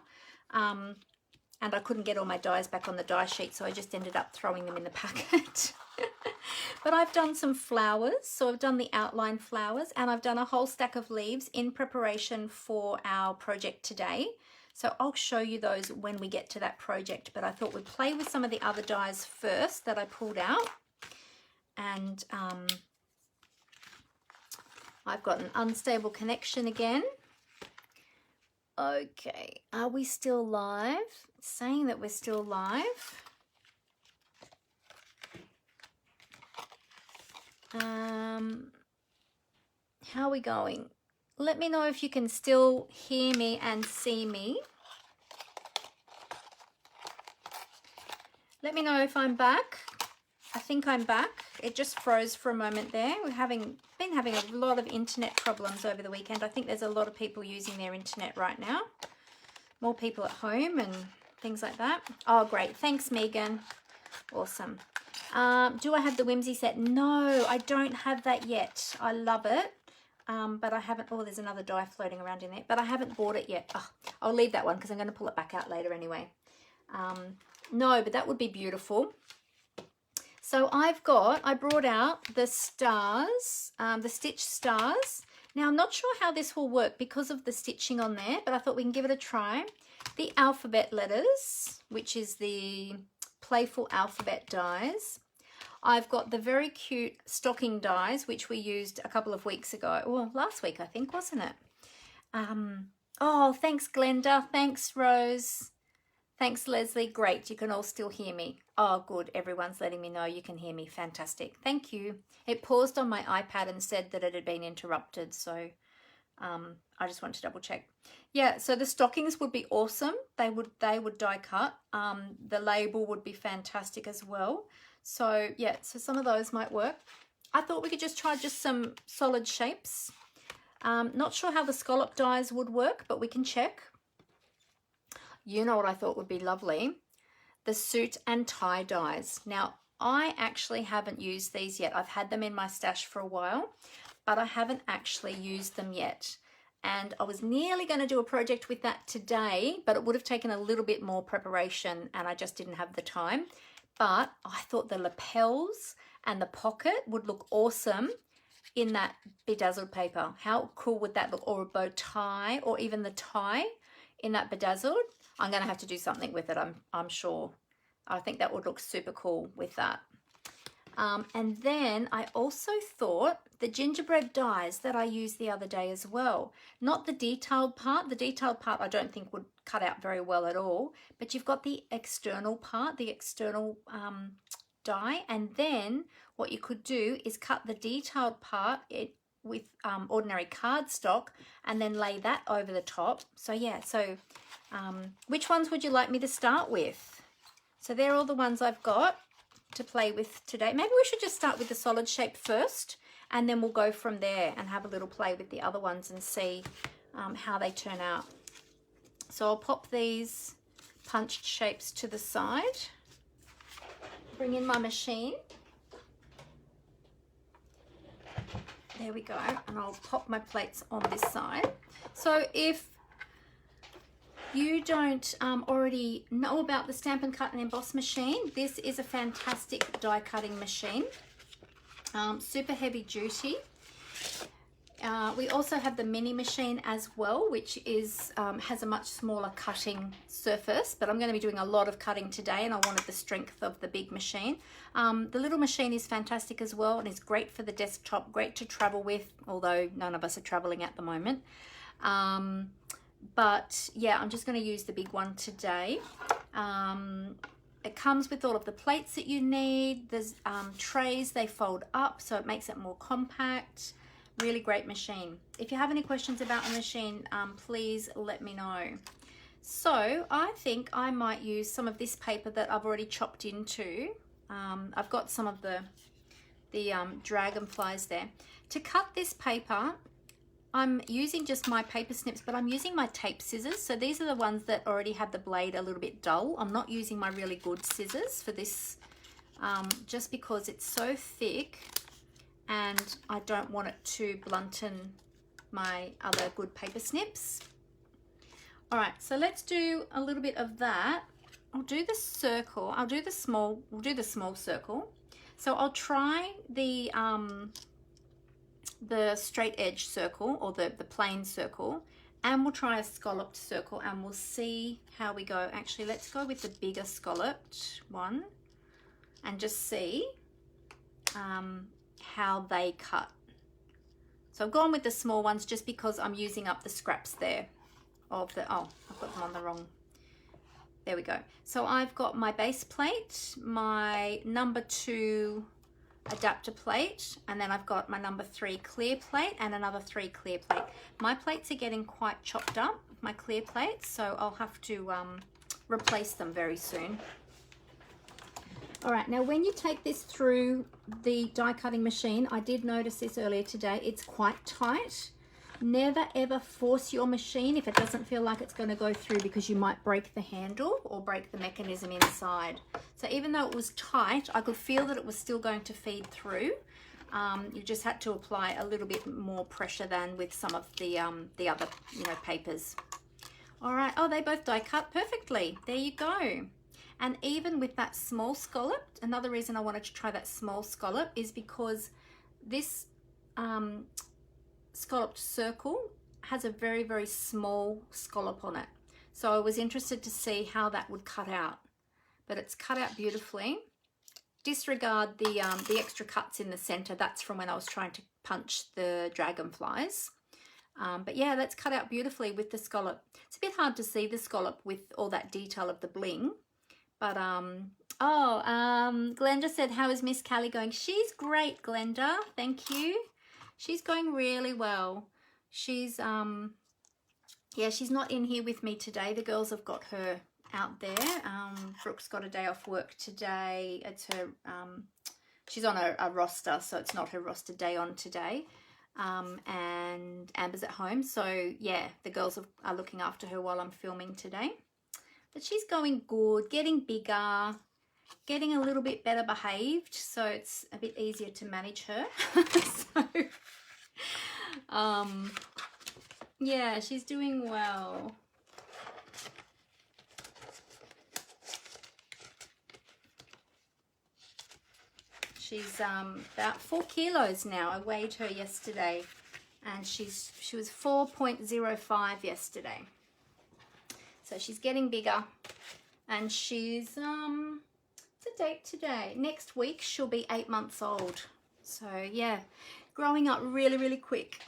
And I couldn't get all my dies back on the die sheet, so I just ended up throwing them in the packet. But I've done some flowers, so I've done the outline flowers, and I've done a whole stack of leaves in preparation for our project today. So I'll show you those when we get to that project, but I thought we'd play with some of the other dies first that I pulled out. And I've got an unstable connection again. Okay, are we still live? It's saying that we're still live. How are we going? Let me know if you can still hear me and see me. Let me know if I'm back. I think I'm back. It just froze for a moment there. We've been having a lot of internet problems over the weekend. I think there's a lot of people using their internet right now. More people at home and things like that. Oh, great. Thanks, Megan. Awesome. Do I have the Whimsy set? No, I don't have that yet. I love it. But I haven't, oh, there's another die floating around in there, but I haven't bought it yet. Oh, I'll leave that one because I'm going to pull it back out later anyway. No, but that would be beautiful. So I brought out the stars, the stitch stars. Now I'm not sure how this will work because of the stitching on there, but I thought we can give it a try. The alphabet letters, which is the playful alphabet dies. I've got the very cute stocking dies, which we used a couple of weeks ago. Well, last week, I think, wasn't it? Oh, thanks, Glenda. Thanks, Rose. Thanks, Leslie. Great. You can all still hear me. Oh, good. Everyone's letting me know you can hear me. Fantastic. Thank you. It paused on my iPad and said that it had been interrupted. So I just wanted to double check. Yeah, so the stockings would be awesome. They would die cut. The label would be fantastic as well. So yeah, so some of those might work. I thought we could just try some solid shapes. Not sure how the scallop dies would work, but we can check. You know what I thought would be lovely? The suit and tie dies. Now, I actually haven't used these yet. I've had them in my stash for a while, but I haven't actually used them yet. and I was nearly going to do a project with that today, but it would have taken a little bit more preparation and I just didn't have the time. But I thought the lapels and the pocket would look awesome in that bedazzled paper. How cool would that look? Or a bow tie, or even the tie in that bedazzled. I'm going to have to do something with it, I'm sure. I think that would look super cool with that. And then I also thought the gingerbread dies that I used the other day as well. Not the detailed part. The detailed part I don't think would cut out very well at all. But you've got the external part, the external die. And then what you could do is cut the detailed part with ordinary cardstock and then lay that over the top. So yeah, so which ones would you like me to start with? So they're all the ones I've got to play with today. Maybe we should just start with the solid shape first, and then we'll go from there and have a little play with the other ones and see how they turn out. So I'll pop these punched shapes to the side, bring in my machine. There we go, and I'll pop my plates on this side. So if you don't already know about the Stampin' Cut and Emboss machine, this is a fantastic die cutting machine. Super heavy duty. We also have the mini machine as well, which is has a much smaller cutting surface, but I'm going to be doing a lot of cutting today and I wanted the strength of the big machine. The little machine is fantastic as well and is great for the desktop, great to travel with, although none of us are traveling at the moment. But yeah, I'm just going to use the big one today. It comes with all of the plates that you need. There's trays, they fold up, so it makes it more compact. Really great machine. If you have any questions about the machine, please let me know. So I think I might use some of this paper that I've already chopped into. I've got some of the dragonflies there. To cut this paper, I'm using just my paper snips, but I'm using my tape scissors. So these are the ones that already have the blade a little bit dull. I'm not using my really good scissors for this, just because it's so thick and I don't want it to blunten my other good paper snips. All right, so let's do a little bit of that. I'll do the circle. I'll do the small, we'll do the small circle. So I'll try the straight edge circle, or the plain circle, and we'll try a scalloped circle and we'll see how we go. Actually, let's go with the bigger scalloped one and just see how they cut. So I've gone with the small ones just because I'm using up the scraps there of the, oh, I've got them on the wrong, there we go. So I've got my base plate, my number 2 adapter plate, and then I've got my number 3 clear plate and another 3 clear plate. My plates are getting quite chopped up, my clear plates, so I'll have to replace them very soon. All right, now when you take this through the die cutting machine, I did notice this earlier today, it's quite tight. Never ever force your machine if it doesn't feel like it's going to go through, because you might break the handle or break the mechanism inside. So even though it was tight, I could feel that it was still going to feed through. You just had to apply a little bit more pressure than with some of the other, papers. All right, oh, they both die cut perfectly. There you go. And even with that small scallop, another reason I wanted to try that small scallop is because this scalloped circle has a very, very small scallop on it. So I was interested to see how that would cut out, but it's cut out beautifully. Disregard the extra cuts in the center. That's from when I was trying to punch the dragonflies. But yeah, that's cut out beautifully with the scallop. It's a bit hard to see the scallop with all that detail of the bling. But, Glenda said, how is Miss Callie going? She's great, Glenda. Thank you. She's going really well. She's, yeah, she's not in here with me today. The girls have got her out there. Brooke's got a day off work today. It's her, she's on a roster, so it's not her roster day on today. And Amber's at home. So, yeah, the girls are looking after her while I'm filming today. But she's going good, getting bigger, getting a little bit better behaved, so it's a bit easier to manage her. So, Yeah, she's doing well. She's about 4 kilos now. I weighed her yesterday, and she was 4.05 yesterday. So she's getting bigger, and she's it's a date today. Next week she'll be 8 months old. So yeah, growing up really, really quick.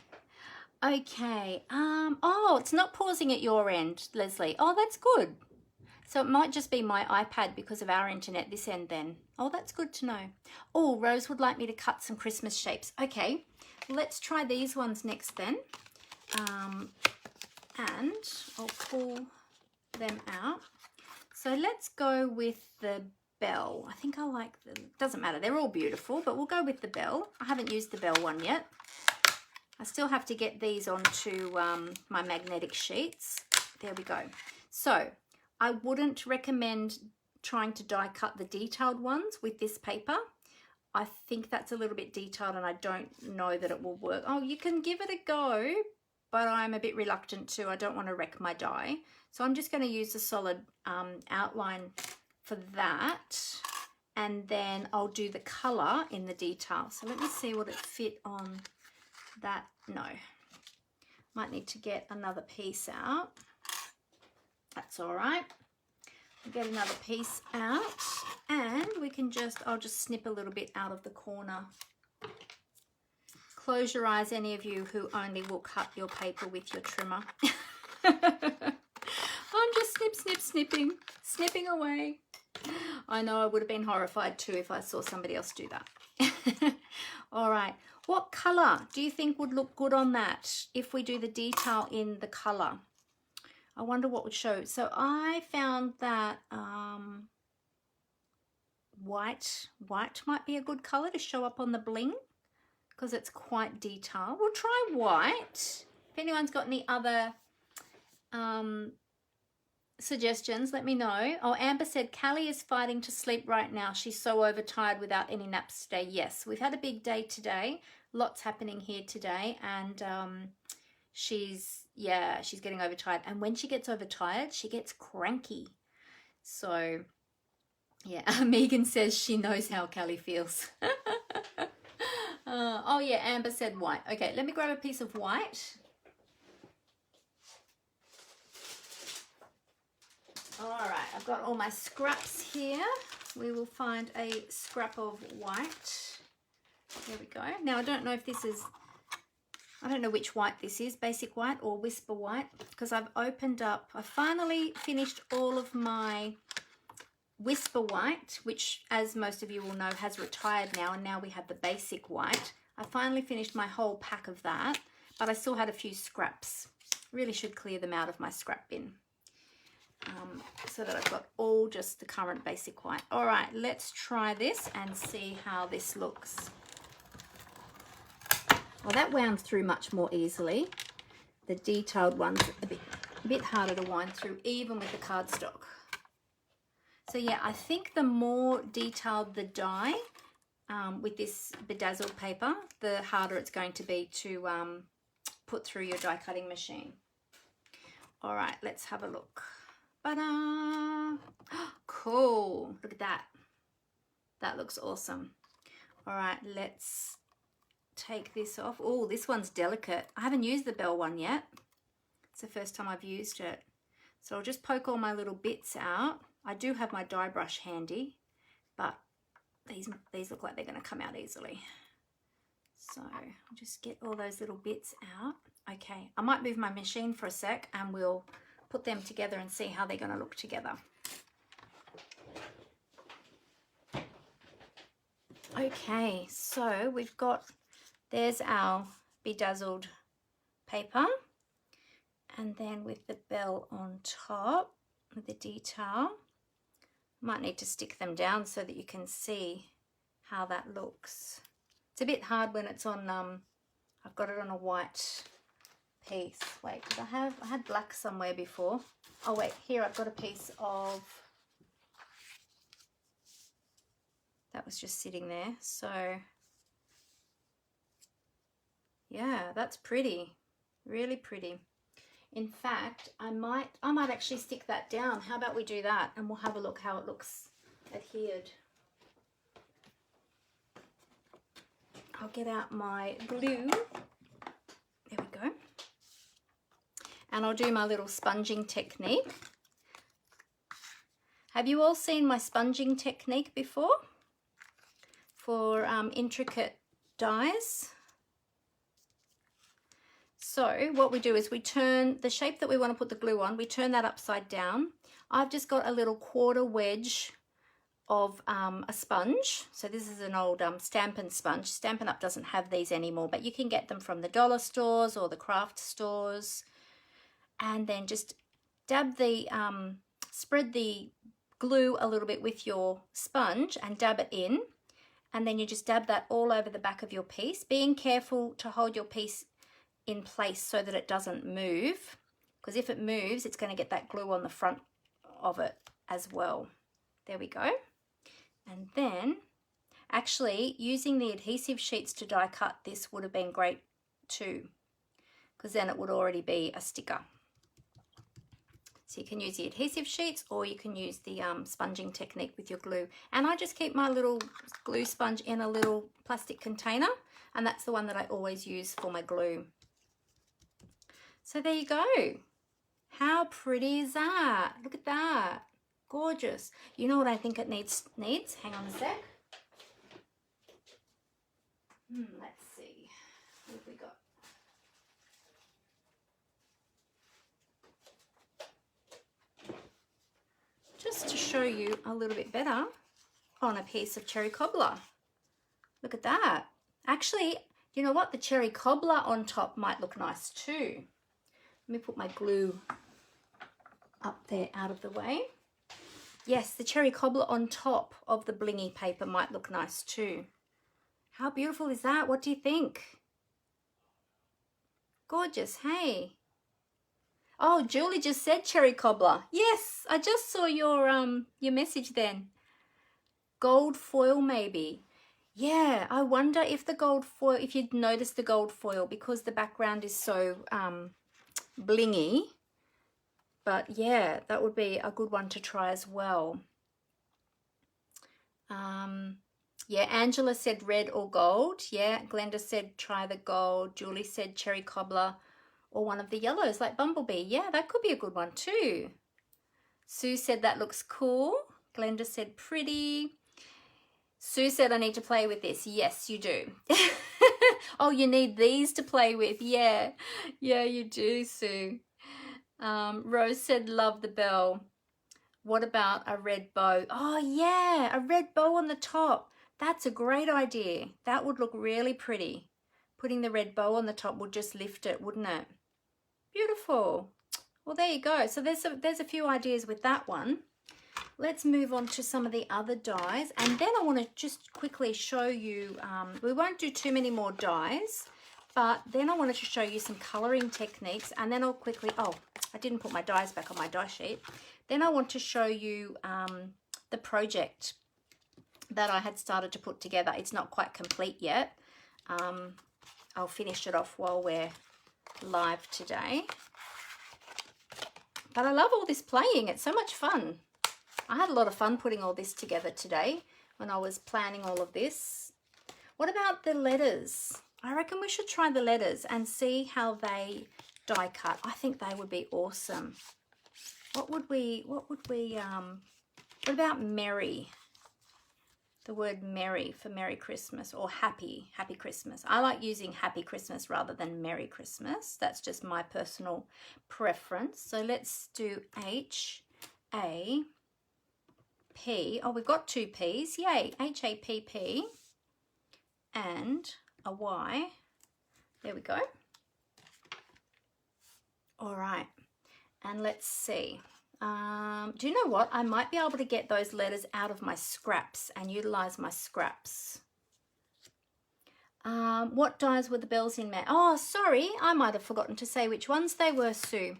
Okay. Oh, it's not pausing at your end, Leslie. Oh, that's good. So it might just be my iPad because of our internet this end then. Oh, that's good to know. Oh, Rose would like me to cut some Christmas shapes. Okay, let's try these ones next then. And I'll pull them out. So let's go with the bell. I think I like them. Doesn't matter, they're all beautiful, but we'll go with the bell. I haven't used the bell one yet. I still have to get these onto my magnetic sheets. There we go. So I wouldn't recommend trying to die cut the detailed ones with this paper. I think that's a little bit detailed and I don't know that it will work. Oh, you can give it a go, but I'm a bit reluctant to. I don't want to wreck my die. So I'm just going to use a solid outline for that. And then I'll do the colour in the detail. So let me see what it fit on that. No. Might need to get another piece out. That's all right. We'll get another piece out and we can I'll just snip a little bit out of the corner. Close your eyes, any of you who only will cut your paper with your trimmer. I'm just snipping away. I know I would have been horrified too if I saw somebody else do that. All right, what colour do you think would look good on that if we do the detail in the colour? I wonder what would show. So I found that white might be a good colour to show up on the bling because it's quite detailed. We'll try white. If anyone's got any other suggestions, let me know. Oh, Amber said Callie is fighting to sleep right now. She's so overtired without any naps today. Yes, we've had a big day today. Lots happening here today, and she's getting overtired. And when she gets overtired, she gets cranky. So yeah, Megan says she knows how Callie feels. Oh yeah, Amber said white. Okay, let me grab a piece of white. All right, I've got all my scraps here. We will find a scrap of white. There we go. Now I don't know if this is, I don't know which white this is, basic white or whisper white, because I've opened up, I finally finished all of my whisper white, which as most of you will know has retired now, and now we have the basic white. I finally finished my whole pack of that, but I still had a few scraps. Really should clear them out of my scrap bin. So that I've got all just the current basic white. All right, let's try this and see how this looks. Well, that wound through much more easily. The detailed one's a bit harder to wind through, even with the cardstock. So yeah, I think the more detailed the die with this bedazzled paper, the harder it's going to be to put through your die cutting machine. All right, let's have a look. Ta-da! Cool, look at that. That looks awesome. All right, let's take this off. Oh, this one's delicate. I haven't used the bell one yet. It's the first time I've used it. So I'll just poke all my little bits out. I do have my die brush handy, but these look like they're going to come out easily. So I'll just get all those little bits out. Okay, I might move my machine for a sec and we'll put them together and see how they're going to look together. Okay, so we've got, there's our bedazzled paper, and then with the bell on top with the detail. Might need to stick them down so that you can see how that looks. It's a bit hard when it's on, I've got it on a white piece. Wait, because I had black somewhere before. Oh wait, here I've got a piece of, that was just sitting there. So yeah, that's pretty, really pretty. In fact, I might actually stick that down. How about we do that and we'll have a look how it looks adhered. I'll get out my glue. There we go. And I'll do my little sponging technique. Have you all seen my sponging technique before? For intricate dies. So what we do is we turn the shape that we want to put the glue on, we turn that upside down. I've just got a little quarter wedge of a sponge. So this is an old Stampin sponge. Stampin' Up doesn't have these anymore, but you can get them from the dollar stores or the craft stores. And then just dab the, spread the glue a little bit with your sponge and dab it in. And then you just dab that all over the back of your piece, being careful to hold your piece in place so that it doesn't move. Because if it moves, it's going to get that glue on the front of it as well. There we go. And then, actually, using the adhesive sheets to die cut this would have been great too, because then it would already be a sticker. So you can use the adhesive sheets or you can use the sponging technique with your glue. And I just keep my little glue sponge in a little plastic container, and that's the one that I always use for my glue. So there you go. How pretty is that? Look at that. Gorgeous. You know what I think it needs? Hang on a sec. Let's see. What have we got? Just to show you a little bit better on a piece of cherry cobbler. Look at that. Actually, you know what? The cherry cobbler on top might look nice too. Let me put my glue up there out of the way. Yes, the cherry cobbler on top of the blingy paper might look nice too. How beautiful is that? What do you think? Gorgeous, hey? Oh, Julie just said cherry cobbler. Yes, I just saw your message then. Gold foil maybe. Yeah, I wonder if the gold foil, if you'd notice the gold foil, because the background is so blingy. But yeah, that would be a good one to try as well. Yeah, Angela said red or gold. Yeah, Glenda said try the gold. Julie said cherry cobbler or one of the yellows like Bumblebee. Yeah, that could be a good one too. Sue said that looks cool. Glenda said pretty. Sue said I need to play with this. Yes, you do. Oh, you need these to play with. Yeah, yeah, you do, Sue. Rose said love the bell. What about a red bow? Oh yeah, a red bow on the top. That's a great idea. That would look really pretty. Putting the red bow on the top would just lift it, wouldn't it? Beautiful. Well, there you go. So there's a few ideas with that one. Let's move on to some of the other dies, and then I want to just quickly show you, we won't do too many more dies, but then I wanted to show you some colouring techniques, and then I'll quickly, oh, I didn't put my dies back on my die sheet. Then I want to show you the project that I had started to put together. It's not quite complete yet. I'll finish it off while we're live today. But I love all this playing. It's so much fun. I had a lot of fun putting all this together today when I was planning all of this. What about the letters? I reckon we should try the letters and see how they die cut. I think they would be awesome. What about merry? The word merry for Merry Christmas, or happy Christmas. I like using Happy Christmas rather than Merry Christmas. That's just my personal preference. So let's do H-A-P. Oh, we've got two P's. Yay. H-A-P-P and a Y. There we go. All right. And let's see. Do you know what? I might be able to get those letters out of my scraps and utilize my scraps. What dies were the bells in, Matt? Oh, sorry. I might have forgotten to say which ones they were, Sue.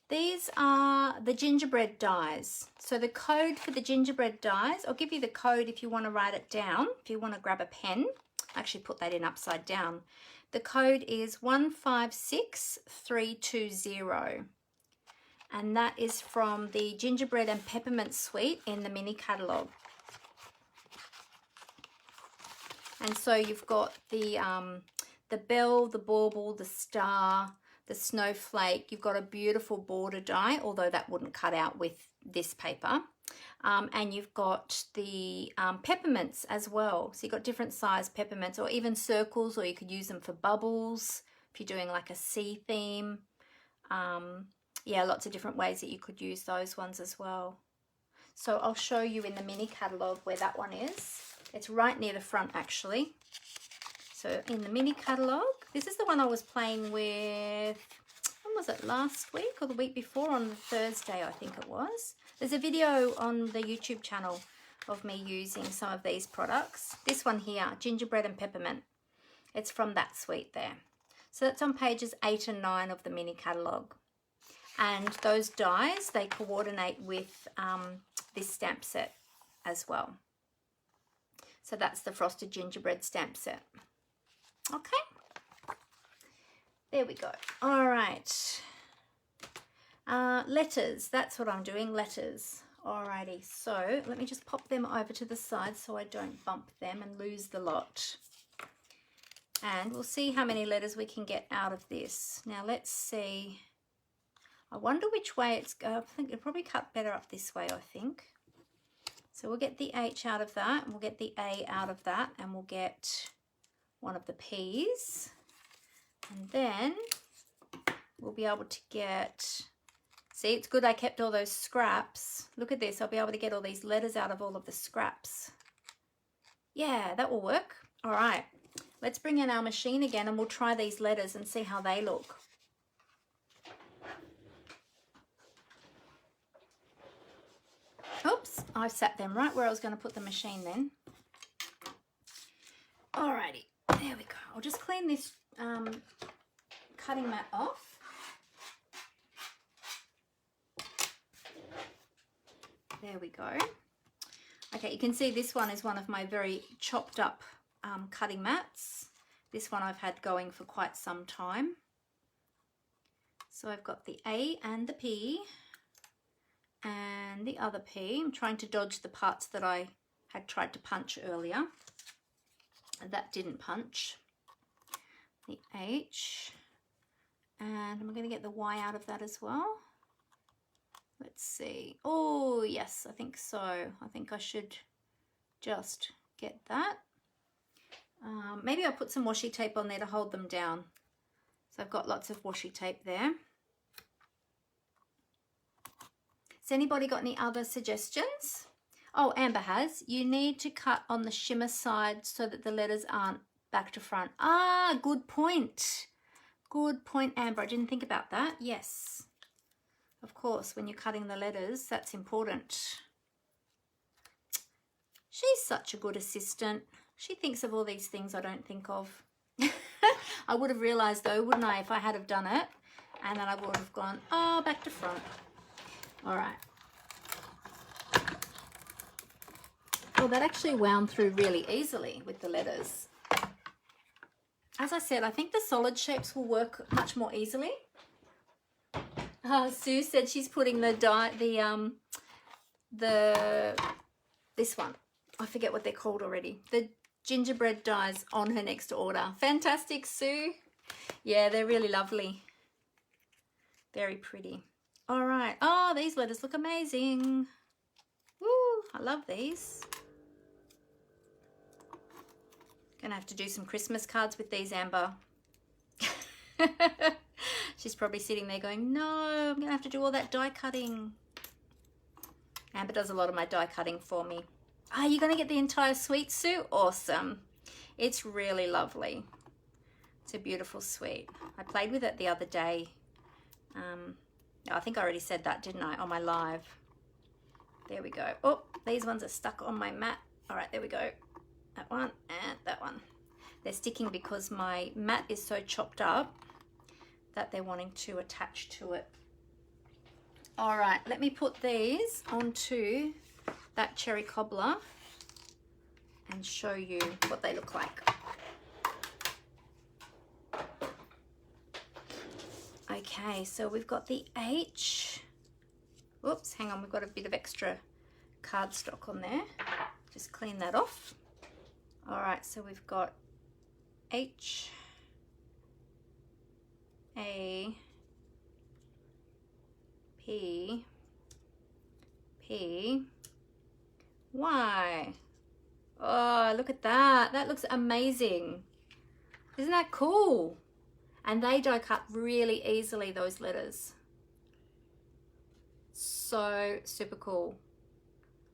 These are the gingerbread dies. So the code for the gingerbread dies, I'll give you the code if you want to write it down, if you want to grab a pen. actually put that in upside down. The code is 156320. And that is from the Gingerbread and Peppermint Suite in the mini catalogue. And so you've got the bell, the bauble, the star, the snowflake. You've got a beautiful border die, although that wouldn't cut out with this paper. And you've got the peppermints as well. So you've got different size peppermints, or even circles, or you could use them for bubbles if you're doing like a sea theme. Yeah, lots of different ways that you could use those ones as well. So I'll show you in the mini catalogue where that one is. It's right near the front actually. So in the mini catalogue, this is the one I was playing with, when was it, last week or the week before, on Thursday I think it was. There's a video on the YouTube channel of me using some of these products. This one here, Gingerbread and Peppermint. It's from that suite there. So that's on pages 8 and 9 of the mini catalogue. And those dies, they coordinate with this stamp set as well. So that's the Frosted Gingerbread stamp set. Okay. There we go. All right. Letters. That's what I'm doing, letters. Alrighty. So let me just pop them over to the side so I don't bump them and lose the lot. And we'll see how many letters we can get out of this. Now let's see. I wonder which way it's going. I think it'll probably cut better up this way, I think. So we'll get the H out of that, we'll get the A out of that, and we'll get one of the P's. And then we'll be able to get, see, it's good I kept all those scraps. Look at this, I'll be able to get all these letters out of all of the scraps. Yeah, that will work. All right, let's bring in our machine again and we'll try these letters and see how they look. Oops, I sat them right where I was going to put the machine then. Alrighty, there we go. I'll just clean this cutting mat off. There we go. Okay, you can see this one is one of my very chopped up cutting mats. This one I've had going for quite some time. So I've got the A and the P. And the other P. I'm trying to dodge the parts that I had tried to punch earlier. And that didn't punch. The H. And I'm going to get the Y out of that as well. Let's see. Oh, yes, I think so. I think I should just get that. Maybe I'll put some washi tape on there to hold them down. So I've got lots of washi tape there. Has anybody got any other suggestions? Oh, Amber has. You need to cut on the shimmer side so that the letters aren't back to front. Ah, good point. Good point, Amber. I didn't think about that. Yes. Of course, when you're cutting the letters, that's important. She's such a good assistant. She thinks of all these things I don't think of. I would have realised though, wouldn't I, if I had have done it? And then I would have gone, oh, back to front. All right. Well, that actually wound through really easily with the letters. As I said, I think the solid shapes will work much more easily. Sue said she's putting the this one. I forget what they're called already. The gingerbread dies on her next order. Fantastic, Sue. Yeah, they're really lovely. Very pretty. All right. Oh, these letters look amazing. Woo, I love these. Gonna have to do some Christmas cards with these, Amber. She's probably sitting there going, no, I'm gonna have to do all that die cutting. Amber does a lot of my die cutting for me. Are you gonna get the entire suite, Sue? Awesome. It's really lovely. It's a beautiful suite. I played with it the other day. I think I already said that, didn't I, on my live? There we go. Oh, these ones are stuck on my mat. All right, there we go. That one and that one. They're sticking because my mat is so chopped up that they're wanting to attach to it. All right, let me put these onto that cherry cobbler and show you what they look like. Okay, so we've got the H. Oops, hang on, we've got a bit of extra cardstock on there. Just clean that off. All right, so we've got H, A, P, P, Y. Oh, look at that. That looks amazing. Isn't that cool? And they die cut really easily, those letters. So super cool.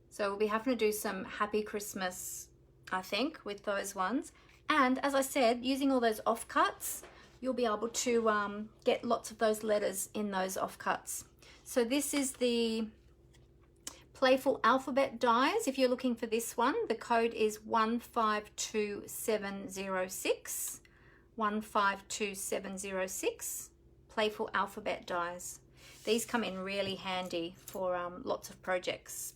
So we'll be having to do some Happy Christmas, I think, with those ones. And as I said, using all those offcuts, you'll be able to get lots of those letters in those offcuts. So this is the Playful Alphabet Dies. If you're looking for this one, the code is 152706. 152706. Playful Alphabet Dies. These come in really handy for lots of projects.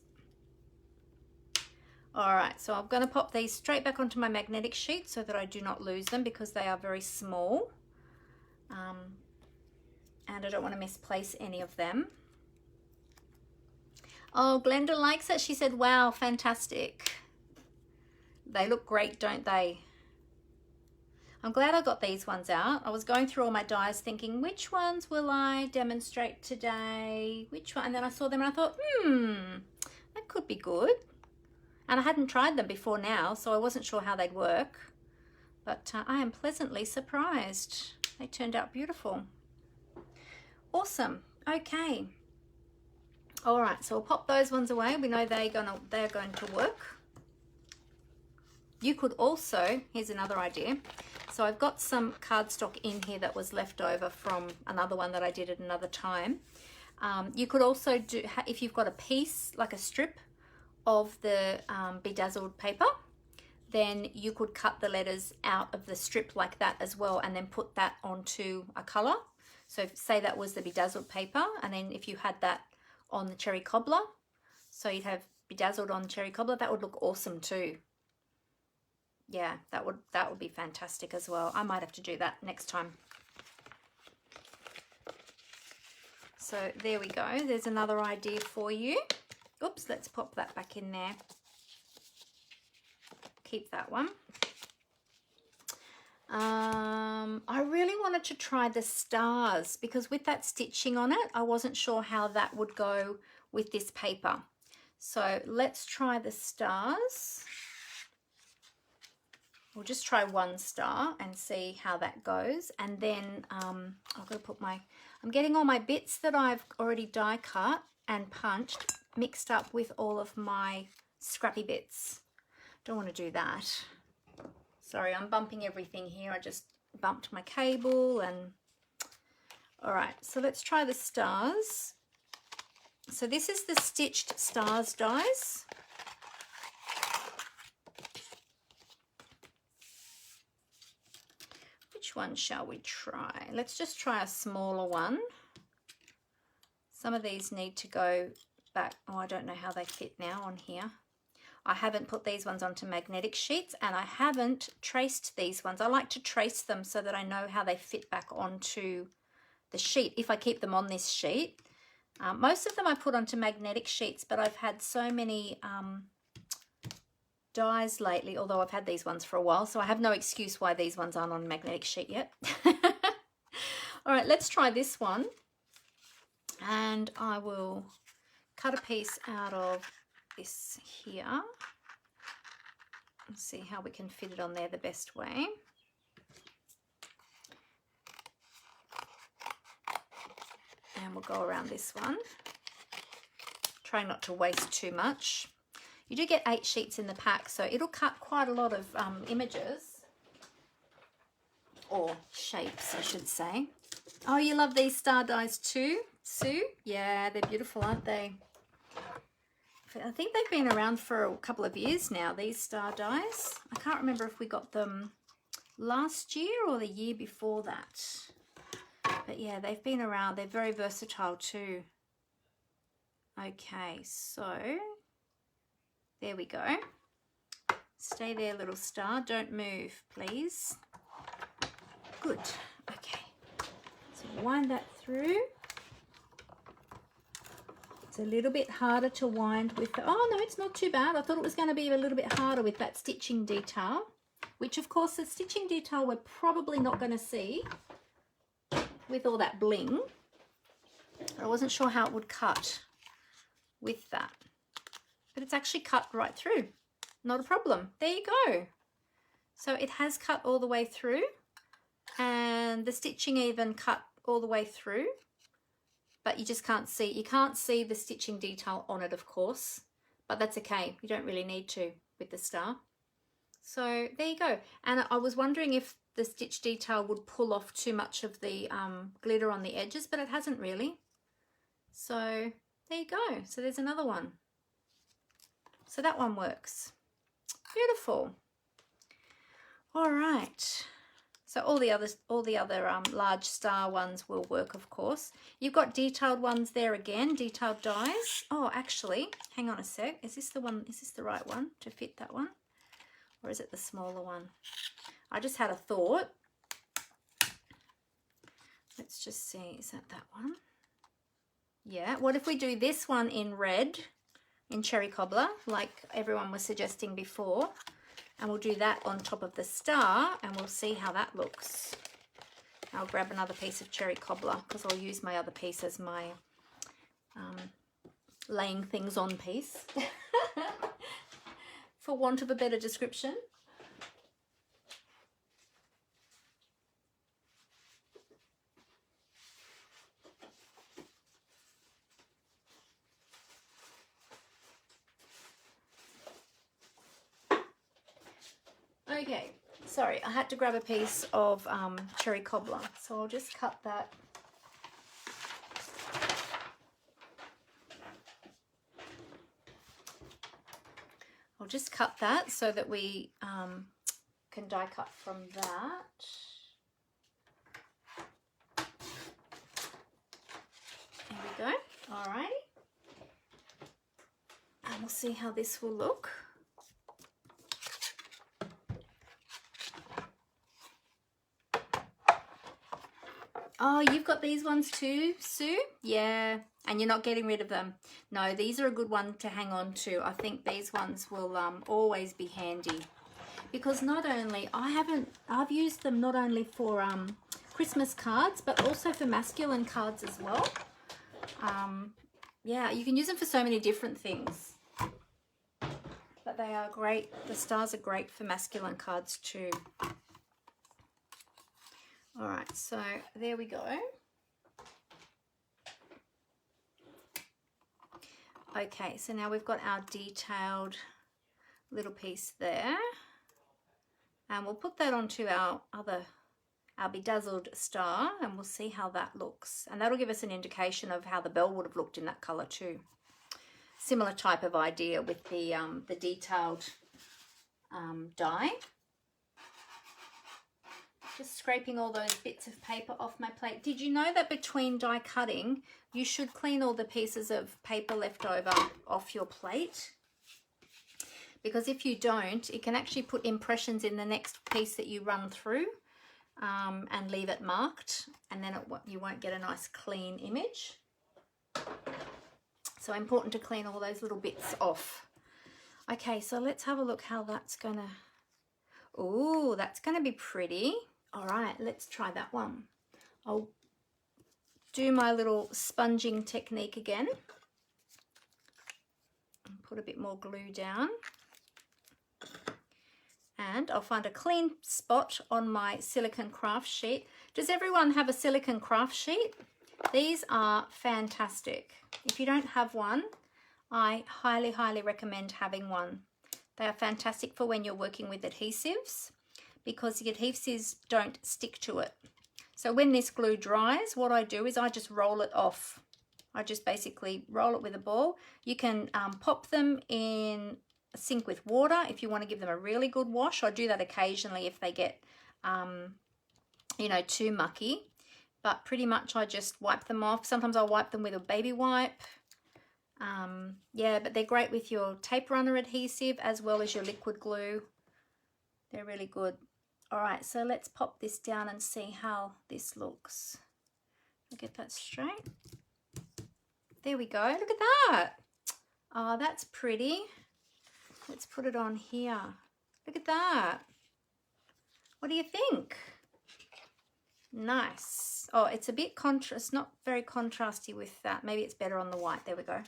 All right, so I'm going to pop these straight back onto my magnetic sheet so that I do not lose them because they are very small. And I don't want to misplace any of them. Oh, Glenda likes it. She said, wow, fantastic. They look great, don't they? I'm glad I got these ones out. I was going through all my dies thinking, which ones will I demonstrate today? Which one? And then I saw them and I thought, that could be good. And I hadn't tried them before now, so I wasn't sure how they'd work. But I am pleasantly surprised. They turned out beautiful. Awesome. Okay. All right, so we'll pop those ones away. We know they're going to work. You could also, here's another idea. So I've got some cardstock in here that was left over from another one that I did at another time. You could also do, if you've got a piece, like a strip of the bedazzled paper, then you could cut the letters out of the strip like that as well and then put that onto a color. So say that was the bedazzled paper, and then if you had that on the cherry cobbler, so you'd have bedazzled on cherry cobbler, that would look awesome too. Yeah, that would be fantastic as well. I might have to do that next time. So there we go. There's another idea for you. Oops, let's pop that back in there. Keep that one. I really wanted to try the stars because with that stitching on it, I wasn't sure how that would go with this paper. So let's try the stars. We'll just try one star and see how that goes. And then I'm going to put I'm getting all my bits that I've already die cut and punched mixed up with all of my scrappy bits. Don't want to do that. Sorry, I'm bumping everything here. I just bumped my cable and... All right, so let's try the stars. So this is the stitched stars dies. Which one shall we try? Let's just try a smaller one. Some of these need to go back. Oh, I don't know how they fit now on here. I haven't put these ones onto magnetic sheets and I haven't traced these ones. I like to trace them so that I know how they fit back onto the sheet if I keep them on this sheet. Most of them I put onto magnetic sheets, but I've had so many dies lately, although I've had these ones for a while, so I have no excuse why these ones aren't on magnetic sheet yet. All right, let's try this one. And I will cut a piece out of this here and see how we can fit it on there the best way. And we'll go around this one. Try not to waste too much. You do get 8 sheets in the pack, so it'll cut quite a lot of images, or shapes, I should say. Oh, you love these star dies too, Sue? Yeah, they're beautiful, aren't they? I think they've been around for a couple of years now, these star dies. I can't remember if we got them last year or the year before that. But yeah, they've been around. They're very versatile too. Okay, so there we go. Stay there, little star. Don't move, please. Good. Okay. So So wind that through. It's a little bit harder to wind with the, oh no, it's not too bad. I thought it was going to be a little bit harder with that stitching detail, which of course the stitching detail we're probably not going to see with all that bling. I wasn't sure how it would cut with that, but it's actually cut right through. Not a problem. There you go. So it has cut all the way through, and the stitching even cut all the way through, but you just can't see. You can't see the stitching detail on it, of course, but that's okay. You don't really need to with the star. So there you go. And I was wondering if the stitch detail would pull off too much of the glitter on the edges, but it hasn't really. So there you go. So there's another one. So that one works. Beautiful. All right. So all the other large star ones will work, of course. You've got detailed ones there again, detailed dies. Oh, actually, hang on a sec. Is this the one? Is this the right one to fit that one? Or is it the smaller one? I just had a thought. Let's just see. Is that one? Yeah. What if we do this one in red, in cherry cobbler, like everyone was suggesting before? And we'll do that on top of the star, and we'll see how that looks. I'll grab another piece of cherry cobbler because I'll use my other piece as my laying things on piece, for want of a better description. Okay, sorry, I had to grab a piece of cherry cobbler, so I'll just cut that. I'll just cut that so that we can die cut from that. There we go, alrighty. And we'll see how this will look. Oh, you've got these ones too, Sue? Yeah, and you're not getting rid of them. No, these are a good one to hang on to. I think these ones will always be handy, because not only I've used them not only for Christmas cards, but also for masculine cards as well. Yeah, you can use them for so many different things, but they are great. The stars are great for masculine cards too. All right, so there we go. Okay, so now we've got our detailed little piece there, and we'll put that onto our bedazzled star, and we'll see how that looks, and that'll give us an indication of how the bell would have looked in that color too. Similar type of idea with the detailed die. Just scraping all those bits of paper off my plate. Did you know that between die cutting, you should clean all the pieces of paper left over off your plate? Because if you don't, it can actually put impressions in the next piece that you run through, and leave it marked, and then you won't get a nice clean image. So important to clean all those little bits off. Okay, so let's have a look how that's gonna, ooh, that's gonna be pretty. All right, let's try that one. I'll do my little sponging technique again and put a bit more glue down. And I'll find a clean spot on my silicone craft sheet. Does everyone have a silicone craft sheet? These are fantastic. If you don't have one, I highly, highly recommend having one. They are fantastic for when you're working with adhesives, because the adhesives don't stick to it. So when this glue dries, what I do is I just roll it off. I just basically roll it with a ball. You can pop them in a sink with water if you want to give them a really good wash. I do that occasionally if they get, you know, too mucky. But pretty much I just wipe them off. Sometimes I'll wipe them with a baby wipe. Yeah, but they're great with your tape runner adhesive as well as your liquid glue. They're really good. All right, so let's pop this down and see how this looks. get that straight. There we go. Look at that. Oh, that's pretty. Let's put it on here. Look at that. What do you think? Nice. Oh, it's a bit contrast, not very contrasty with that. Maybe it's better on the white. There we go.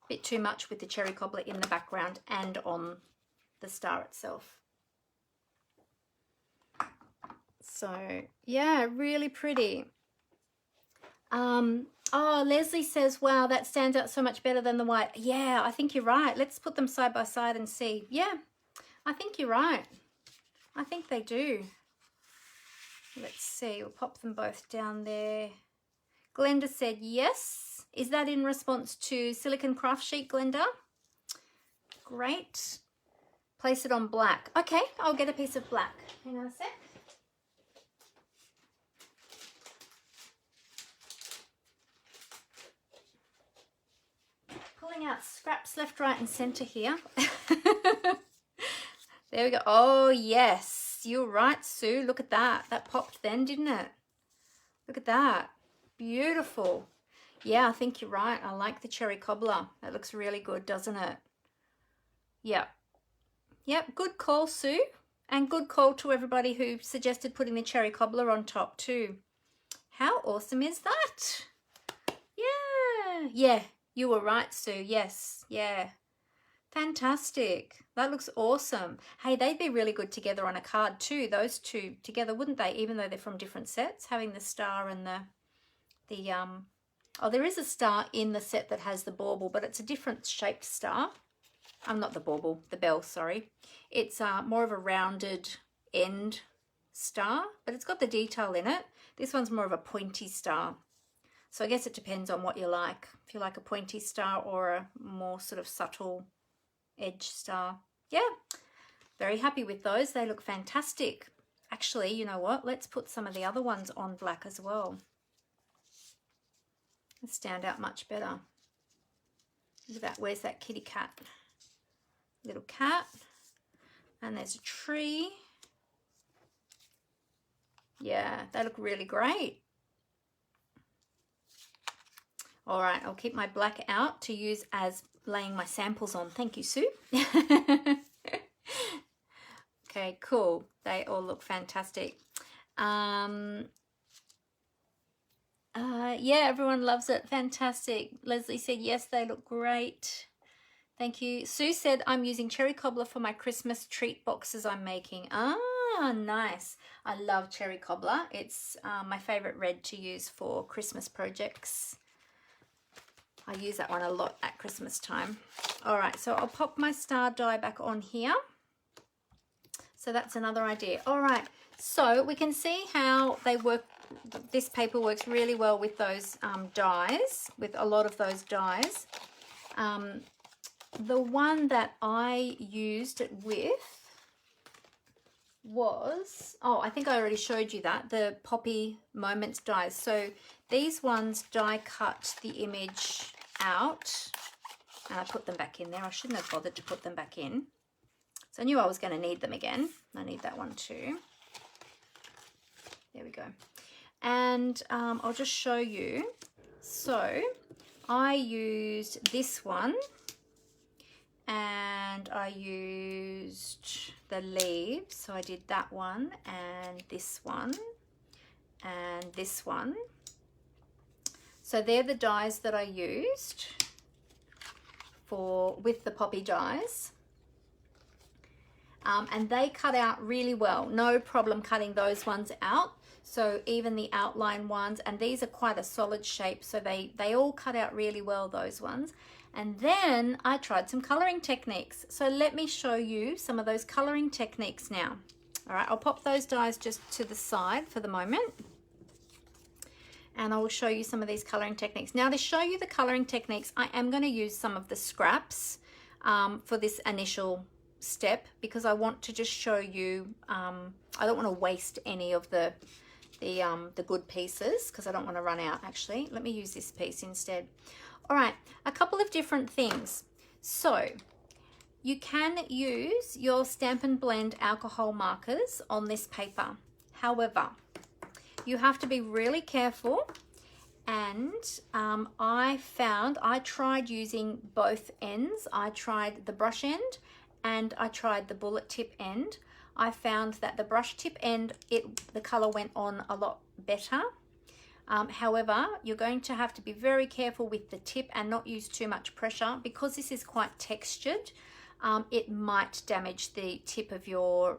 Bit too much with the cherry cobbler in the background and on the star itself. So yeah, really pretty. Oh, Leslie says, wow, that stands out so much better than the white. Yeah, I think you're right. Let's put them side by side and see. Yeah, I think you're right. I think they do. Let's see, we'll pop them both down there. Glenda said yes. Is that in response to silicone craft sheet, Glenda? Great. Place it on black. Okay, I'll get a piece of black. Hang on a sec. Pulling out scraps left, right and centre here. There we go. Oh, yes. You're right, Sue. Look at that. That popped then, didn't it? Look at that. Beautiful. Yeah, I think you're right. I like the cherry cobbler. That looks really good, doesn't it? Yep. Yep, good call, Sue. And good call to everybody who suggested putting the cherry cobbler on top too. How awesome is that? Yeah. Yeah, you were right, Sue. Yes. Yeah. Fantastic. That looks awesome. Hey, they'd be really good together on a card too, those two together, wouldn't they? Even though they're from different sets, having the star and the oh, there is a star in the set that has the bauble, but it's a different shaped star. Not the bauble, the bell, sorry. It's more of a rounded end star, but it's got the detail in it. This one's more of a pointy star. So I guess it depends on what you like. If you like a pointy star or a more sort of subtle edge star. Yeah, very happy with those. They look fantastic. Actually, you know what? Let's put some of the other ones on black as well. They stand out much better. Look at that. Where's that kitty cat? Little cat. And there's a tree. Yeah, they look really great. All right, I'll keep my black out to use as laying my samples on. Thank you, Sue. Okay, cool. They all look fantastic. Yeah, everyone loves it. Fantastic. Leslie said, yes, they look great. Thank you. Sue said, I'm using cherry cobbler for my Christmas treat boxes I'm making. Ah, nice. I love cherry cobbler. It's my favorite red to use for Christmas projects. I use that one a lot at Christmas time. All right, so I'll pop my star die back on here. So that's another idea. All right, so we can see how they work. This paper works really well with those dies, with a lot of those dies. The one that I used it with was, oh, I think I already showed you that, the Poppy Moments dies. So these ones die cut the image out and I put them back in there. I shouldn't have bothered to put them back in. So I knew I was going to need them again. I need that one too. There we go. And I'll just show you. So I used this one and I used the leaves. So I did that one and this one and this one. So they're the dies that I used with the poppy dies. And they cut out really well. No problem cutting those ones out. So even the outline ones, and these are quite a solid shape, so they all cut out really well, those ones. And then I tried some coloring techniques. So let me show you some of those coloring techniques now. All right, I'll pop those dies just to the side for the moment. And I will show you some of these coloring techniques. Now, to show you the coloring techniques, I am going to use some of the scraps for this initial step because I want to just show you, I don't want to waste any of the good pieces because I don't want to run out. Actually, let me use this piece instead. All right, a couple of different things. So you can use your Stampin' Blend alcohol markers on this paper. However, you have to be really careful And I tried using both ends. I tried the brush end and I tried the bullet tip end. I found that the brush tip end, the color went on a lot better. However, you're going to have to be very careful with the tip and not use too much pressure because this is quite textured. It might damage the tip of your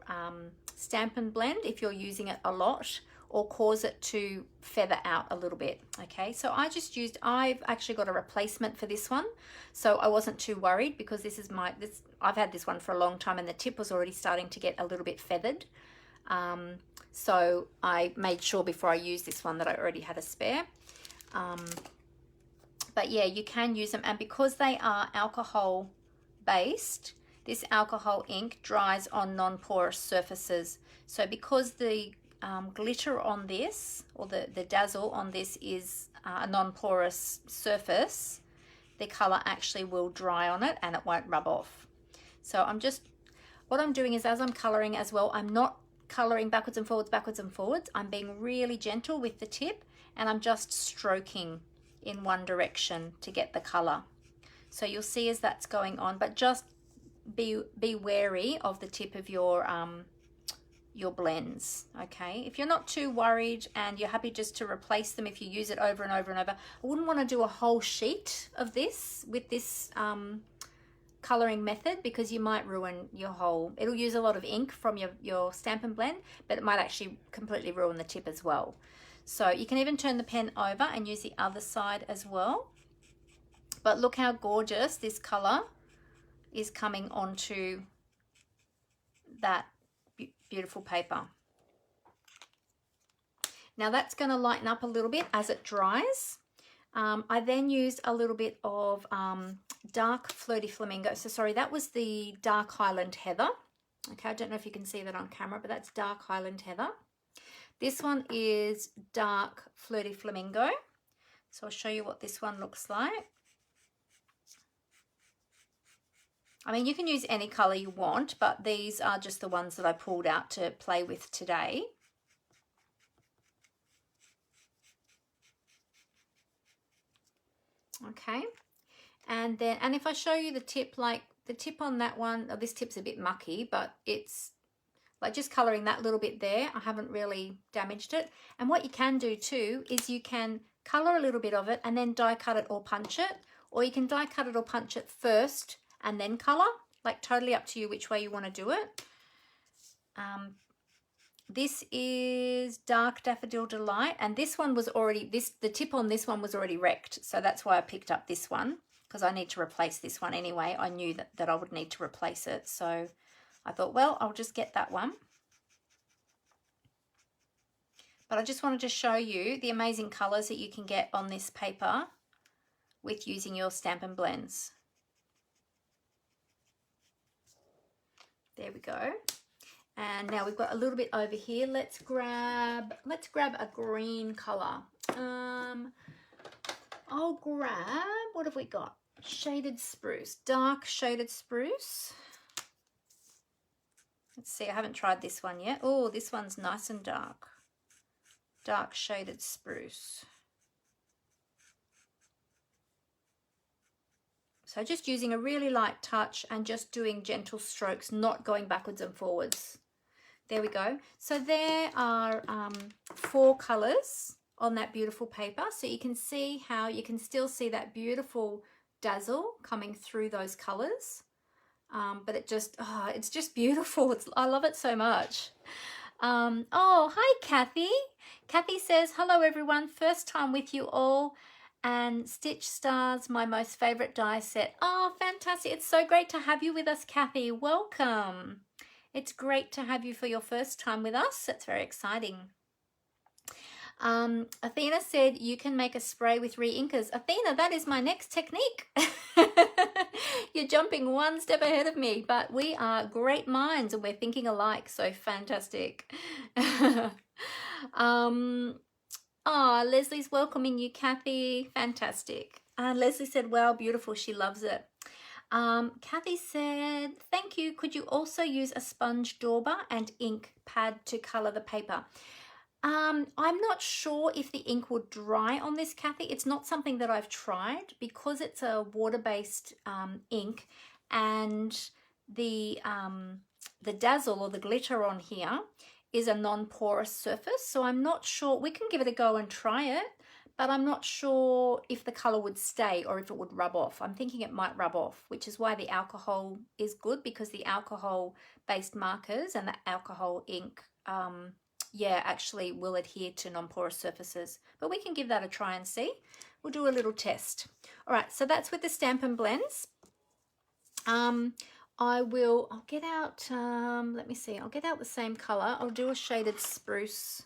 Stampin' Blend if you're using it a lot, or cause it to feather out a little bit. Okay, so I've actually got a replacement for this one, so I wasn't too worried because I've had this one for a long time and the tip was already starting to get a little bit feathered. So I made sure before I used this one that I already had a spare. But yeah, you can use them, and because they are alcohol based, this alcohol ink dries on non-porous surfaces. So because the glitter on this, or the dazzle on this, is a non-porous surface, the color actually will dry on it and it won't rub off. So what I'm doing is, as I'm coloring as well, I'm not coloring backwards and forwards. I'm being really gentle with the tip and I'm just stroking in one direction to get the color. So you'll see as that's going on, but just be wary of the tip of your blends. Okay, if you're not too worried and you're happy just to replace them if you use it over and over and over, I wouldn't want to do a whole sheet of this with this coloring method, because you might ruin your whole, it'll use a lot of ink from your Stampin' Blend, but it might actually completely ruin the tip as well. So you can even turn the pen over and use the other side as well. But look how gorgeous this color is coming onto that beautiful paper. Now that's going to lighten up a little bit as it dries. I then used a little bit of dark Flirty Flamingo. So sorry, that was the dark Highland Heather. Okay, I don't know if you can see that on camera, but that's dark Highland Heather. This one is dark Flirty Flamingo. So I'll show you what this one looks like. I mean, you can use any color you want, but these are just the ones that I pulled out to play with today. Okay, and if I show you the tip, like the tip on that one, oh, this tip's a bit mucky, but it's like just coloring that little bit there, I haven't really damaged it. And what you can do too is you can color a little bit of it and then die cut it or punch it, or you can die cut it or punch it first and then color, like totally up to you which way you want to do it. This is Dark Daffodil Delight, and this one was already, the tip on this one was already wrecked, so that's why I picked up this one, because I need to replace this one anyway. I knew that I would need to replace it, so I thought, well, I'll just get that one. But I just wanted to show you the amazing colours that you can get on this paper with using your Stampin' Blends. There we go. And now we've got a little bit over here. Let's grab a green color. I'll grab, what have we got? Shaded Spruce, dark Shaded Spruce. Let's see, I haven't tried this one yet. Oh, this one's nice and dark. Dark Shaded Spruce. So just using a really light touch and just doing gentle strokes, not going backwards and forwards. There we go. So there are 4 colours on that beautiful paper. So you can see how you can still see that beautiful dazzle coming through those colours. But it's just beautiful. I love it so much. Oh, hi, Kathy. Kathy says, hello, everyone. First time with you all. And Stitch Stars, my most favourite die set. Oh, fantastic. It's so great to have you with us, Kathy. Welcome. It's great to have you for your first time with us. That's very exciting. Athena said you can make a spray with re-inkers. Athena, that is my next technique. You're jumping one step ahead of me, but we are great minds and we're thinking alike, so fantastic. Leslie's welcoming you, Kathy. Fantastic. Leslie said, wow, beautiful. She loves it. Kathy said, thank you. Could you also use a sponge dauber and ink pad to colour the paper? I'm not sure if the ink will dry on this, Kathy. It's not something that I've tried because it's a water-based ink, and the dazzle or the glitter on here is a non-porous surface. So I'm not sure. We can give it a go and try it, but I'm not sure if the color would stay or if it would rub off. I'm thinking it might rub off, which is why the alcohol is good, because the alcohol-based markers and the alcohol ink yeah, actually will adhere to non-porous surfaces. But we can give that a try and see. We'll do a little test. All right, so that's with the Stampin' Blends. I'll get out, let me see, I'll get out the same color. I'll do a shaded spruce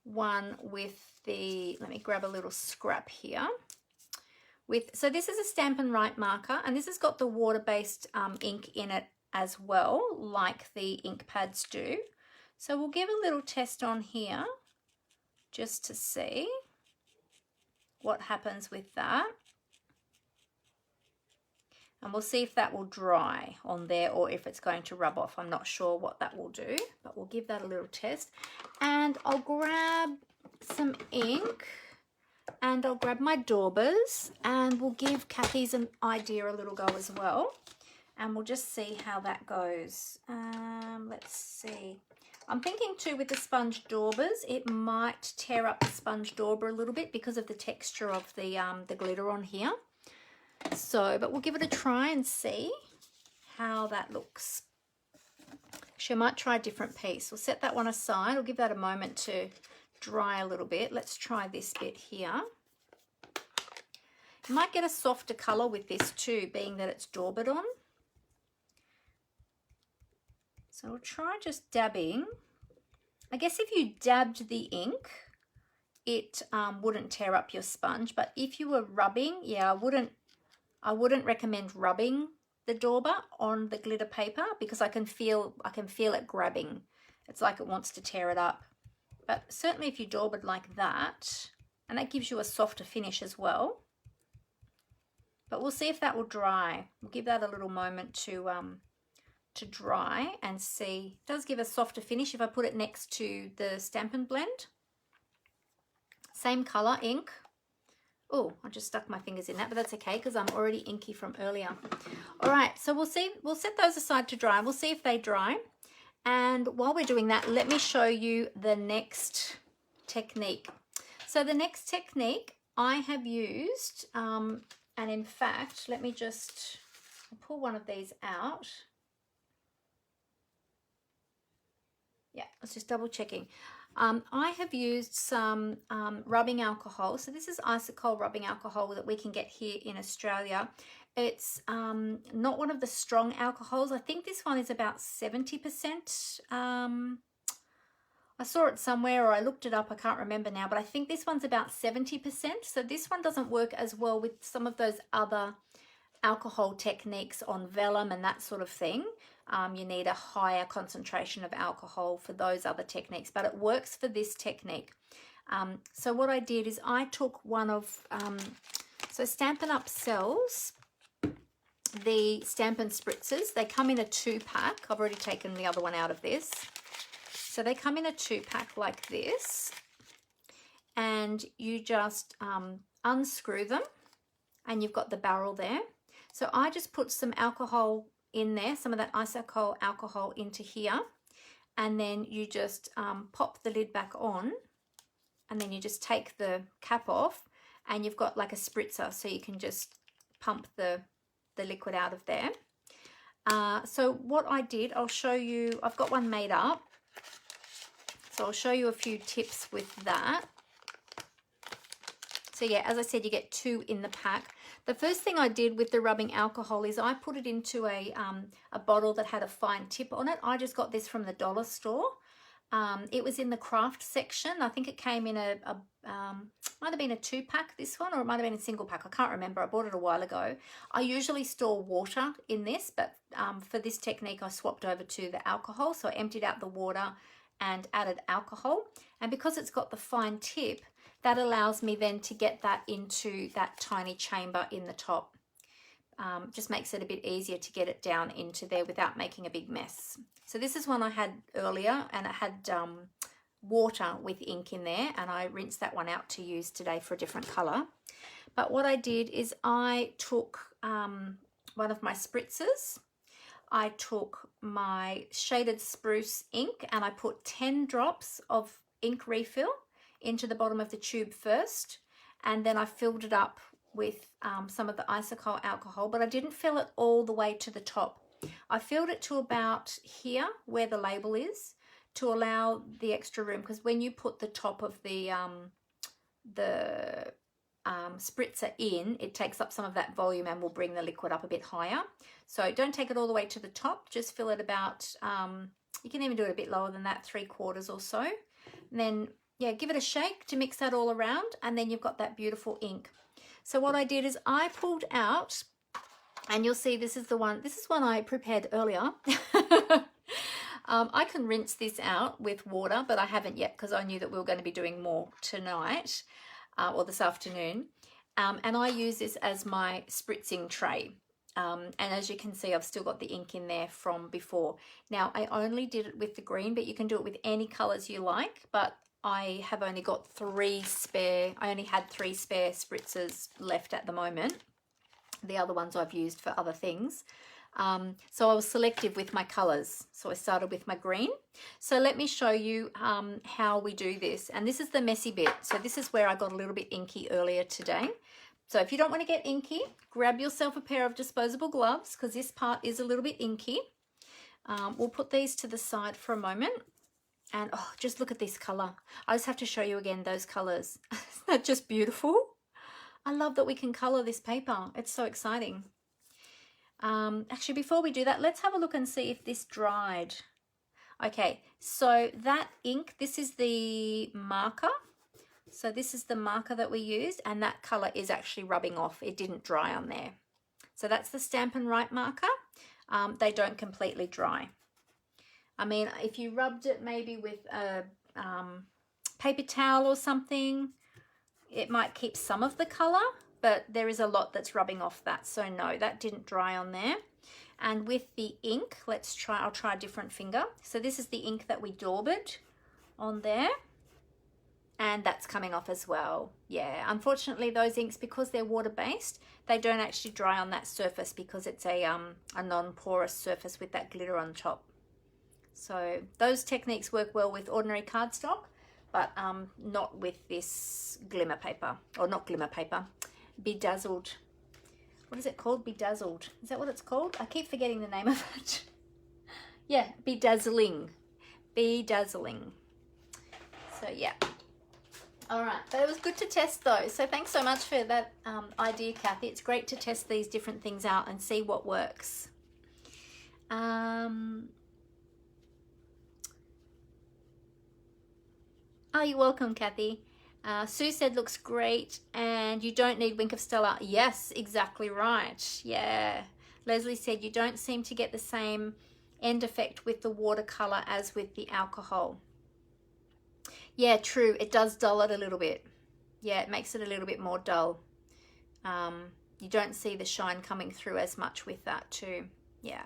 one with the, let me grab a little scrap here. So this is a Stampin' Right marker, and this has got the water-based ink in it as well, like the ink pads do. So we'll give a little test on here just to see what happens with that. And we'll see if that will dry on there or if it's going to rub off. I'm not sure what that will do, but we'll give that a little test. And I'll grab some ink and I'll grab my daubers and we'll give Kathy's an idea a little go as well. And we'll just see how that goes. Let's see. I'm thinking too with the sponge daubers, it might tear up the sponge dauber a little bit because of the texture of the glitter on here. So, but we'll give it a try and see how that looks. Actually, I might try a different piece. We'll set that one aside. I'll give that a moment to dry a little bit. Let's try this bit here. You might get a softer colour with this too, being that it's daubered on. So we'll try just dabbing. I guess if you dabbed the ink, it wouldn't tear up your sponge. But if you were rubbing, yeah, I wouldn't recommend rubbing the dauber on the glitter paper because I can feel it grabbing. It's like it wants to tear it up. But certainly if you daubered like that, and that gives you a softer finish as well. But we'll see if that will dry. We'll give that a little moment to dry and see. It does give a softer finish if I put it next to the Stampin' Blend. Same color ink. Oh, I just stuck my fingers in that, but that's okay because I'm already inky from earlier. All right, so we'll see. We'll set those aside to dry. We'll see if they dry. And while we're doing that, let me show you the next technique. So the next technique I have used, and in fact, let me just pull one of these out. Yeah, I was just double checking. I have used some rubbing alcohol. So this is Isocol rubbing alcohol that we can get here in Australia. It's not one of the strong alcohols. I think this one is about 70%. I saw it somewhere or I looked it up. I can't remember now, but I think this one's about 70%. So this one doesn't work as well with some of those other alcohol techniques on vellum and that sort of thing. You need a higher concentration of alcohol for those other techniques, but it works for this technique. So what I did is I took one of, so Stampin' Up sells the Stampin Spritzers. They come in a 2-pack. I've already taken the other one out of this. So they come in a 2-pack like this, and you just unscrew them, and you've got the barrel there. So I just put some alcohol in there, some of that Isocol alcohol into here, and then you just pop the lid back on, and then you just take the cap off, and you've got like a spritzer, so you can just pump the liquid out of there. So what I did, I'll show you, I've got one made up, so I'll show you a few tips with that. So yeah, as I said, you get 2 in the pack. The first thing I did with the rubbing alcohol is I put it into a bottle that had a fine tip on it. I just got this from the dollar store. It was in the craft section. I think it came in might have been a 2-pack, this one, or it might have been a single pack. I can't remember. I bought it a while ago. I usually store water in this, but for this technique, I swapped over to the alcohol. So I emptied out the water and added alcohol. And because it's got the fine tip, that allows me then to get that into that tiny chamber in the top. Just makes it a bit easier to get it down into there without making a big mess. So this is one I had earlier, and it had water with ink in there, and I rinsed that one out to use today for a different color. But what I did is I took one of my spritzers. I took my shaded spruce ink and I put 10 drops of ink refill into the bottom of the tube first, and then I filled it up with some of the isocol alcohol, but I didn't fill it all the way to the top. I filled it to about here where the label is, to allow the extra room, because when you put the top of the spritzer in, it takes up some of that volume and will bring the liquid up a bit higher. So don't take it all the way to the top, just fill it about, you can even do it a bit lower than that, 3/4 or so. And then, yeah, give it a shake to mix that all around, and then you've got that beautiful ink. So what I did is I pulled out, and you'll see this is one I prepared earlier. I can rinse this out with water, but I haven't yet because I knew that we were going to be doing more tonight or this afternoon. And I use this as my spritzing tray. And as you can see, I've still got the ink in there from before. Now, I only did it with the green, but you can do it with any colors you like. But I have only got I only had 3 spare spritzers left at the moment. The other ones I've used for other things. So I was selective with my colors. So I started with my green. So let me show you how we do this. And this is the messy bit. So this is where I got a little bit inky earlier today. So if you don't want to get inky, grab yourself a pair of disposable gloves, because this part is a little bit inky. We'll put these to the side for a moment. And oh, just look at this color. I just have to show you again those colors. Isn't that just beautiful? I love that we can color this paper. It's so exciting. Actually, before we do that, let's have a look and see if this dried. Okay, so that ink, this is the marker. So this is the marker that we used, and that color is actually rubbing off. It didn't dry on there. So that's the Stampin' Right marker. They don't completely dry. I mean, if you rubbed it maybe with a paper towel or something, it might keep some of the color, but there is a lot that's rubbing off that. So no, that didn't dry on there. And with the ink, I'll try a different finger. So this is the ink that we daubed on there. And that's coming off as well. Yeah, unfortunately those inks, because they're water-based, they don't actually dry on that surface because it's a non-porous surface with that glitter on top. So those techniques work well with ordinary cardstock, but not with this glimmer paper, or not glimmer paper, bedazzled. What is it called? Bedazzled. Is that what it's called? I keep forgetting the name of it. Yeah, bedazzling. Bedazzling. So yeah. All right, but it was good to test those. So thanks so much for that idea, Kathy. It's great to test these different things out and see what works. Oh, you're welcome, Kathy. Sue said looks great, and you don't need Wink of Stella. Yes, exactly right. Yeah. Leslie said you don't seem to get the same end effect with the watercolor as with the alcohol. Yeah, true. It does dull it a little bit. Yeah, it makes it a little bit more dull. You don't see the shine coming through as much with that too. Yeah.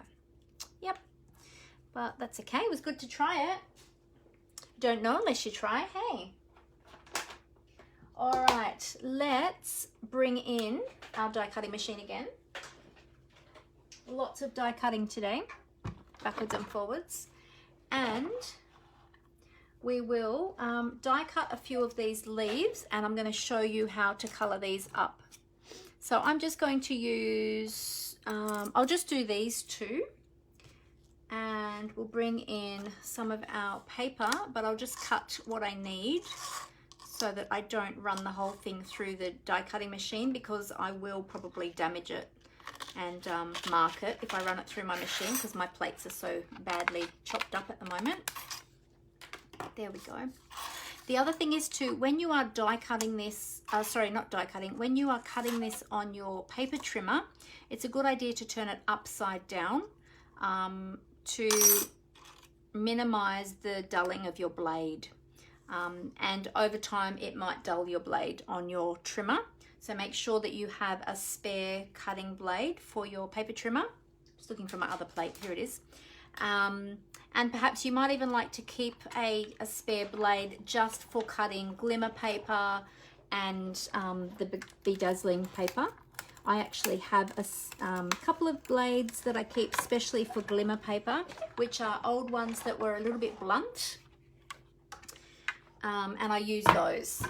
Yep. But that's okay. It was good to try it. Don't know unless you try. Hey. All right, let's bring in our die cutting machine again. Lots of die cutting today, backwards and forwards. And we will die cut a few of these leaves, and I'm going to show you how to color these up. So I'm just going to use, I'll just do these two, and we'll bring in some of our paper, but I'll just cut what I need so that I don't run the whole thing through the die cutting machine, because I will probably damage it and mark it if I run it through my machine, because my plates are so badly chopped up at the moment. There we go. The other thing is too, when you are die cutting this, sorry, not die cutting, when you are cutting this on your paper trimmer, it's a good idea to turn it upside down to minimize the dulling of your blade. And over time it might dull your blade on your trimmer. So make sure that you have a spare cutting blade for your paper trimmer. Just looking for my other plate, here it is. And perhaps you might even like to keep a spare blade just for cutting glimmer paper and the Be Dazzling paper. I actually have a couple of blades that I keep especially for glimmer paper, which are old ones that were a little bit blunt. And I use those.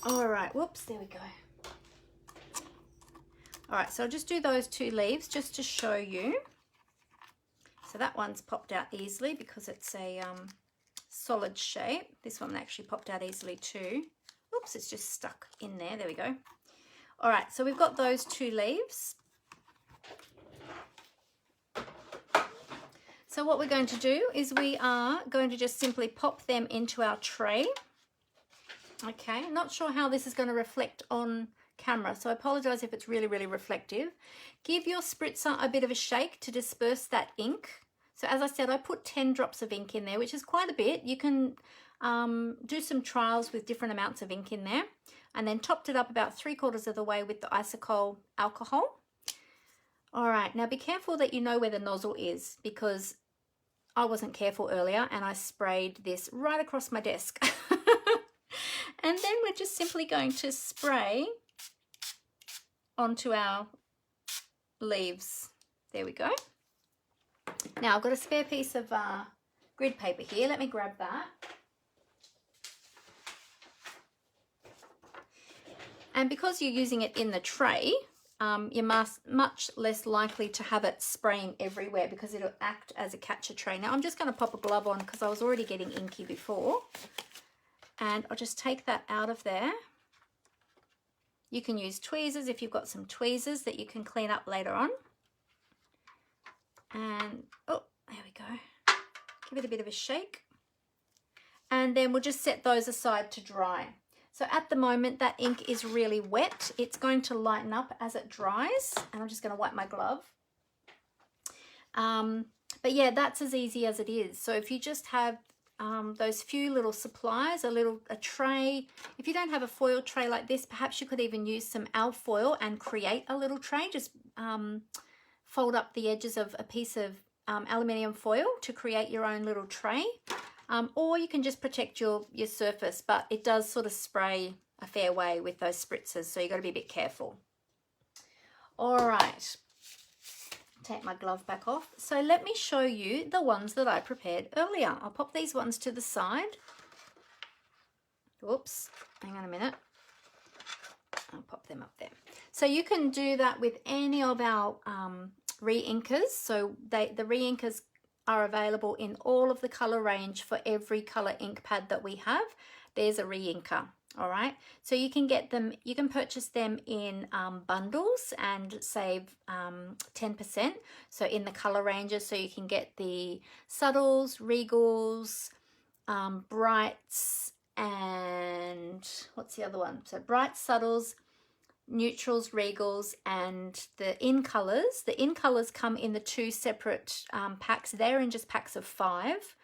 All right, whoops, there we go. All right, so I'll just do those 2 leaves just to show you. So that one's popped out easily because it's a solid shape. This one actually popped out easily too. Oops, it's just stuck in there. There we go. All right, so we've got those 2 leaves. So what we're going to do is we are going to just simply pop them into our tray. Okay, not sure how this is going to reflect on camera, so I apologize if it's really, really reflective. Give your spritzer a bit of a shake to disperse that ink. So as I said, I put 10 drops of ink in there, which is quite a bit. You can do some trials with different amounts of ink in there, and then topped it up about 3/4 of the way with the isocol alcohol. All right, now be careful that you know where the nozzle is, because I wasn't careful earlier and I sprayed this right across my desk. And then we're just simply going to spray onto our leaves. There we go. Now I've got a spare piece of grid paper here. Let me grab that. And because you're using it in the tray, you're much less likely to have it spraying everywhere because it'll act as a catcher tray. Now I'm just going to pop a glove on because I was already getting inky before. And I'll just take that out of there. You can use tweezers if you've got some tweezers that you can clean up later on. And, oh, there we go. Give it a bit of a shake. And then we'll just set those aside to dry. So at the moment, that ink is really wet. It's going to lighten up as it dries. And I'm just going to wipe my glove. But yeah, that's as easy as it is. So if you just have those few little supplies, a tray. If you don't have a foil tray like this, perhaps you could even use some alfoil and create a little tray. Just fold up the edges of a piece of aluminium foil to create your own little tray. Or you can just protect your surface, but it does sort of spray a fair way with those spritzers, so you've got to be a bit careful. All right. Take my glove back off. So let me show you the ones that I prepared earlier. I'll pop these ones to the side. Whoops, hang on a minute. I'll pop them up there. So you can do that with any of our re-inkers. So the re-inkers are available in all of the color range for every color ink pad that we have. There's a re-inker. All right, so you can get them, you can purchase them in bundles and save 10%. So in the color ranges, so you can get the subtles, regals, brights, and what's the other one? So brights, subtles, neutrals, regals, and the in colors. The in colors come in the 2 separate packs. They're in just packs of 5.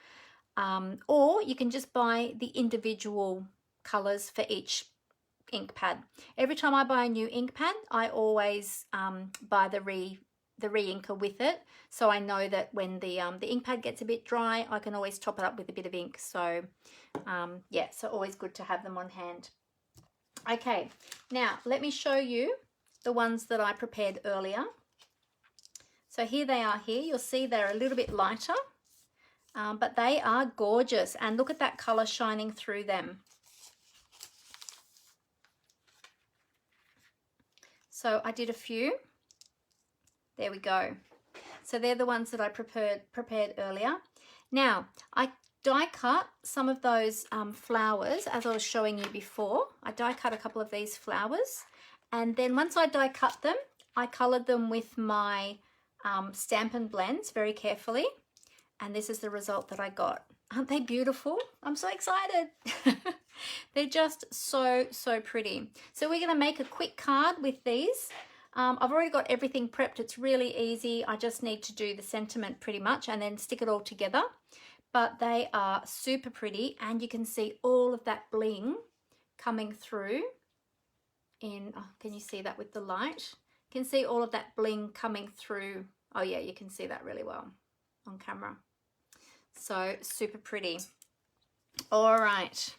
Or you can just buy the individual colors for each ink pad. Every time I buy a new ink pad, I always buy the re-inker with it, so I know that when the ink pad gets a bit dry, I can always top it up with a bit of ink. So yeah, so always good to have them on hand. Okay, now let me show you the ones that I prepared earlier. So here they are here. You'll see they're a little bit lighter, but they are gorgeous, and look at that color shining through them. So I did a few. There we go. So they're the ones that I prepared earlier. Now, I die cut some of those flowers, as I was showing you before. I die cut a couple of these flowers. And then once I die cut them, I colored them with my Stampin' blends very carefully. And this is the result that I got. Aren't they beautiful? I'm so excited. They're just so, so pretty. So we're going to make a quick card with these. I've already got everything prepped. It's really easy. I just need to do the sentiment pretty much and then stick it all together. But they are super pretty, and you can see all of that bling coming through in, oh, can you see that with the light? You can see all of that bling coming through Oh yeah, you can see that really well on camera. So super pretty. All right.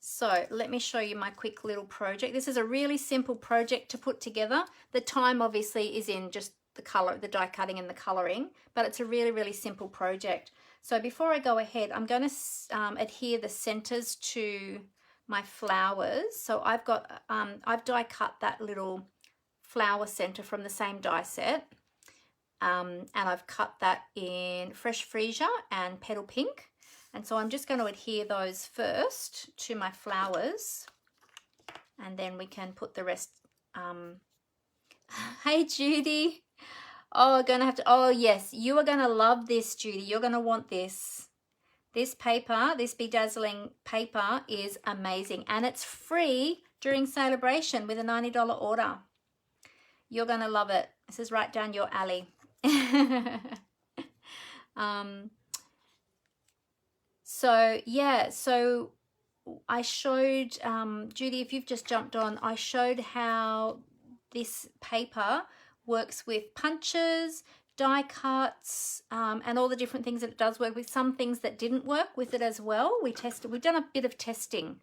So let me show you my quick little project. This is a really simple project to put together. The time obviously is in just the color, the die cutting and the coloring, but it's a really, really simple project. So before I go ahead, I'm going to adhere the centers to my flowers. So I've got, I've die cut that little flower center from the same die set. And I've cut that in Fresh Freesia and Petal Pink. And so I'm just going to adhere those first to my flowers, and then we can put the rest. Hey Judy. Oh, gonna have to, oh yes, you are gonna love this, Judy. You're gonna want this. This paper, this Be Dazzling paper is amazing, and it's free during Sale-A-Bration with a $90 order. You're gonna love it. This is right down your alley. So yeah, so I showed, Judy, if you've just jumped on, I showed how this paper works with punches, die cuts, and all the different things that it does work with. Some things that didn't work with it as well. We've done a bit of testing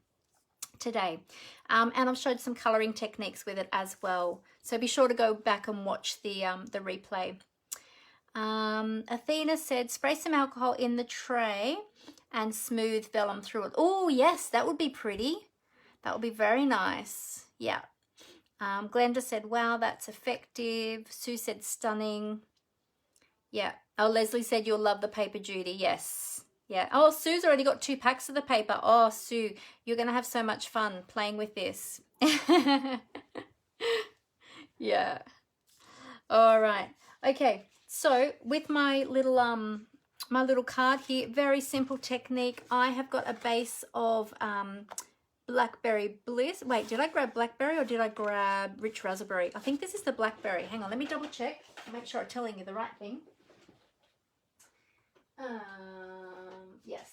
today, and I've showed some coloring techniques with it as well. So be sure to go back and watch the replay. Athena said, spray some alcohol in the tray and smooth vellum through it. Oh yes, that would be pretty. That would be very nice. Yeah. Glenda said, wow, that's effective. Sue said, stunning. Yeah. Oh, Leslie said, you'll love the paper, Judy. Yes. Yeah. Oh, Sue's already got 2 packs of the paper. Oh, Sue, you're going to have so much fun playing with this. Yeah. All right. Okay. So with my little card here, very simple technique. I have got a base of Blackberry Bliss. Wait, did I grab Blackberry or did I grab Rich Raspberry? I think this is the Blackberry. Hang on, let me double check. Make sure I'm telling you the right thing. Yes.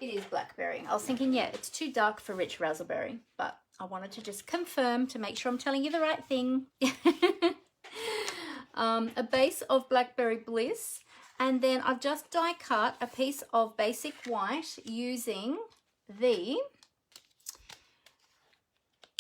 It is Blackberry. I was thinking, yeah, it's too dark for Rich Raspberry, but I wanted to just confirm to make sure I'm telling you the right thing. A base of Blackberry Bliss, and then I've just die cut a piece of basic white using the,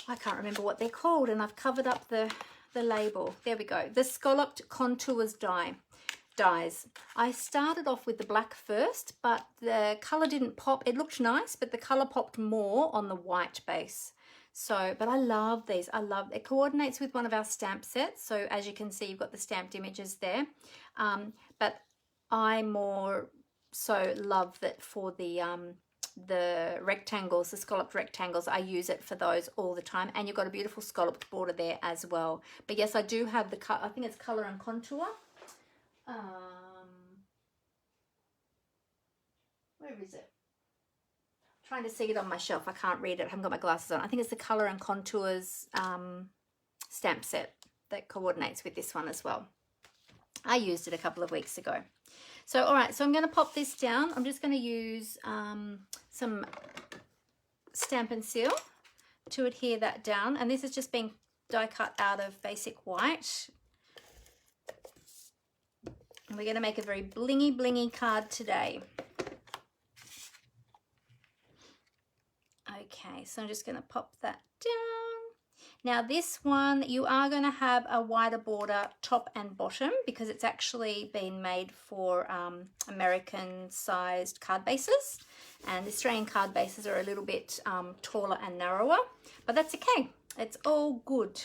I can't remember what they're called, and I've covered up the label. There we go. The Scalloped Contours dies. I started off with the black first, but the color didn't pop. It looked nice, but the color popped more on the white base. So, but I love these. I love, it coordinates with one of our stamp sets. So as you can see, you've got the stamped images there. But I more so love that for the rectangles, the scalloped rectangles, I use it for those all the time. And you've got a beautiful scalloped border there as well. But yes, I do have the, I think it's Color and Contour. Where is it? Trying to see it on my shelf. I can't read it. I haven't got my glasses on. I think it's the Color and Contours stamp set that coordinates with this one as well. I used it a couple of weeks ago. So, all right. So I'm going to pop this down. I'm just going to use some Stampin' Seal to adhere that down. And this is just being die cut out of basic white. And we're going to make a very blingy card today. Okay, so I'm just going to pop that down. Now this one, you are going to have a wider border top and bottom because it's actually been made for American sized card bases, and the Australian card bases are a little bit taller and narrower, but that's okay. It's all good.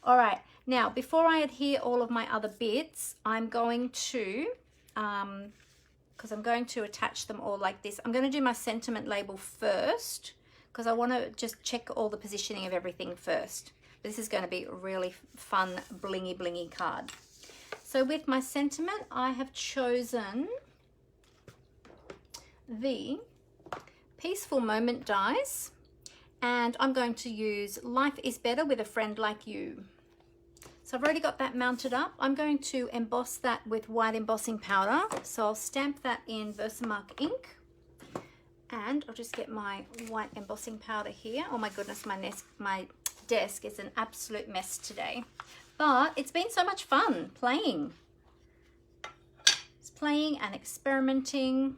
All right, now before I adhere all of my other bits, I'm going to, because I'm going to attach them all like this, I'm going to do my sentiment label first, because I want to just check all the positioning of everything first. This is going to be a really fun blingy card. So with my sentiment, I have chosen the Peaceful Moment dies, and I'm going to use Life is Better with a Friend Like You. So I've already got that mounted up. I'm going to emboss that with white embossing powder. So I'll stamp that in Versamark ink. And I'll just get my white embossing powder here. Oh my goodness, my desk is an absolute mess today. But it's been so much fun playing. It's playing and experimenting,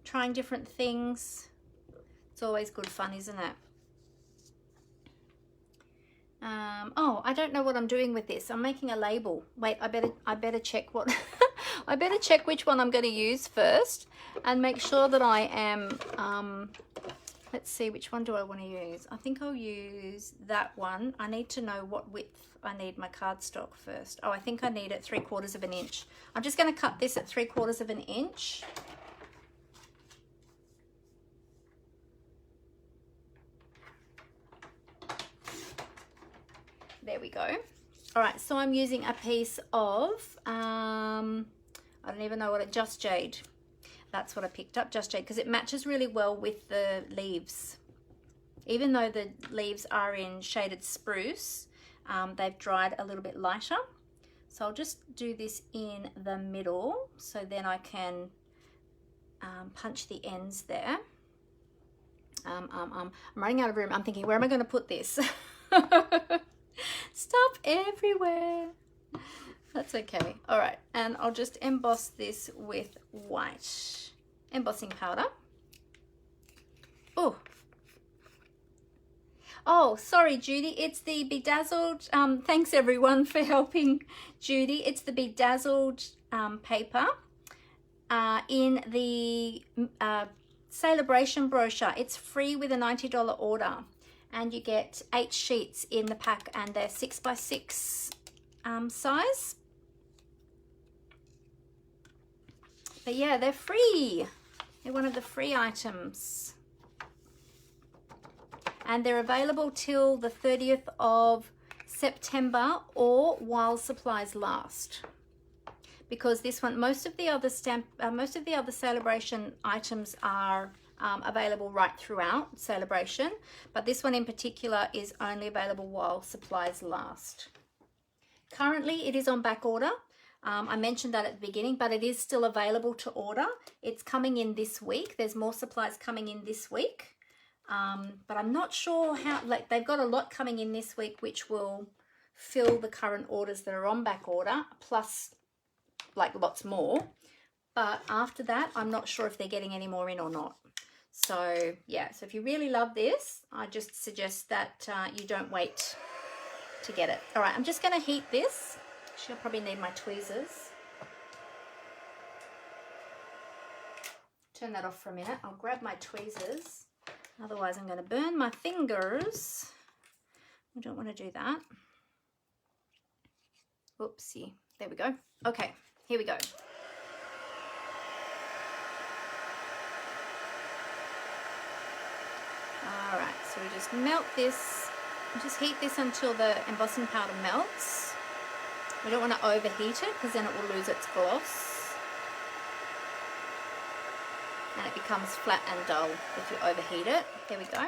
trying different things. It's always good fun, isn't it? Oh, I don't know what I'm doing with this. I'm making a label. Wait, I better check what I better check which one I'm going to use first and make sure that I am let's see, which one do I want to use? I think I'll use that one. I need to know what width I need my cardstock first. Oh, I think I need it 3/4 of an inch. I'm just going to cut this at 3/4 of an inch. There we go. All right, so I'm using a piece of, I don't even know what it, Just Jade. That's what I picked up, Just Jade, because it matches really well with the leaves. Even though the leaves are in shaded spruce, they've dried a little bit lighter. So I'll just do this in the middle, so then I can punch the ends there. I'm running out of room. I'm thinking, where am I going to put this? Stuff everywhere. That's okay. All right, and I'll just emboss this with white embossing powder. Oh, sorry, Judy. It's the Bedazzled. Thanks everyone for helping, Judy. It's the Bedazzled paper in the Sale-A-Bration brochure. It's free with a $90 order. And you get 8 sheets in the pack, and they're 6x6 size. But yeah, they're free. They're one of the free items. And they're available till the 30th of September or while supplies last. Because this one, most of the other Sale-A-Bration items are available right throughout Sale-A-Bration, but this one in particular is only available while supplies last. Currently it is on back order. I mentioned that at the beginning, but it is still available to order. It's coming in this week. There's more supplies coming in this week, but I'm not sure how, like, they've got a lot coming in this week which will fill the current orders that are on back order, plus like lots more. But after that, I'm not sure if they're getting any more in or not. So yeah, so if you really love this, I just suggest that you don't wait to get it. All right, I'm just going to heat this. Actually, I'll probably need my tweezers. Turn that off for a minute. I'll grab my tweezers. Otherwise, I'm going to burn my fingers. I don't want to do that. Oopsie. There we go. Okay, here we go. All right, so we just melt this, just heat this until the embossing powder melts. We don't want to overheat it because then it will lose its gloss. And it becomes flat and dull if you overheat it. There we go.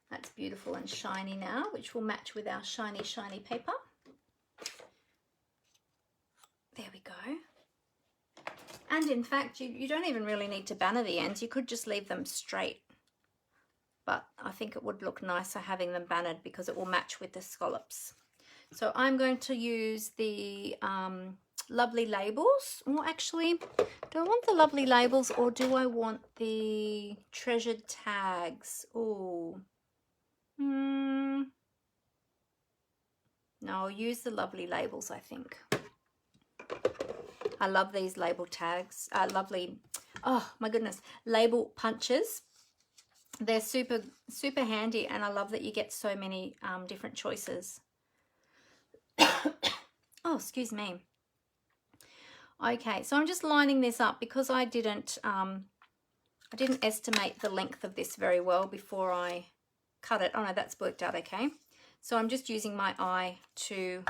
That's beautiful and shiny now, which will match with our shiny, shiny paper. There we go. And in fact, you don't even really need to banner the ends. You could just leave them straight. But I think it would look nicer having them bannered because it will match with the scallops. So I'm going to use the lovely labels. Or actually, do I want the lovely labels or do I want the treasured tags? Oh, no, I'll use the lovely labels, I think. I love these label tags. Lovely, oh my goodness, label punches. They're super, super handy, and I love that you get so many different choices. Oh, excuse me. Okay, so I'm just lining this up because I didn't estimate the length of this very well before I cut it. Oh no, that's worked out okay. So I'm just using my eye to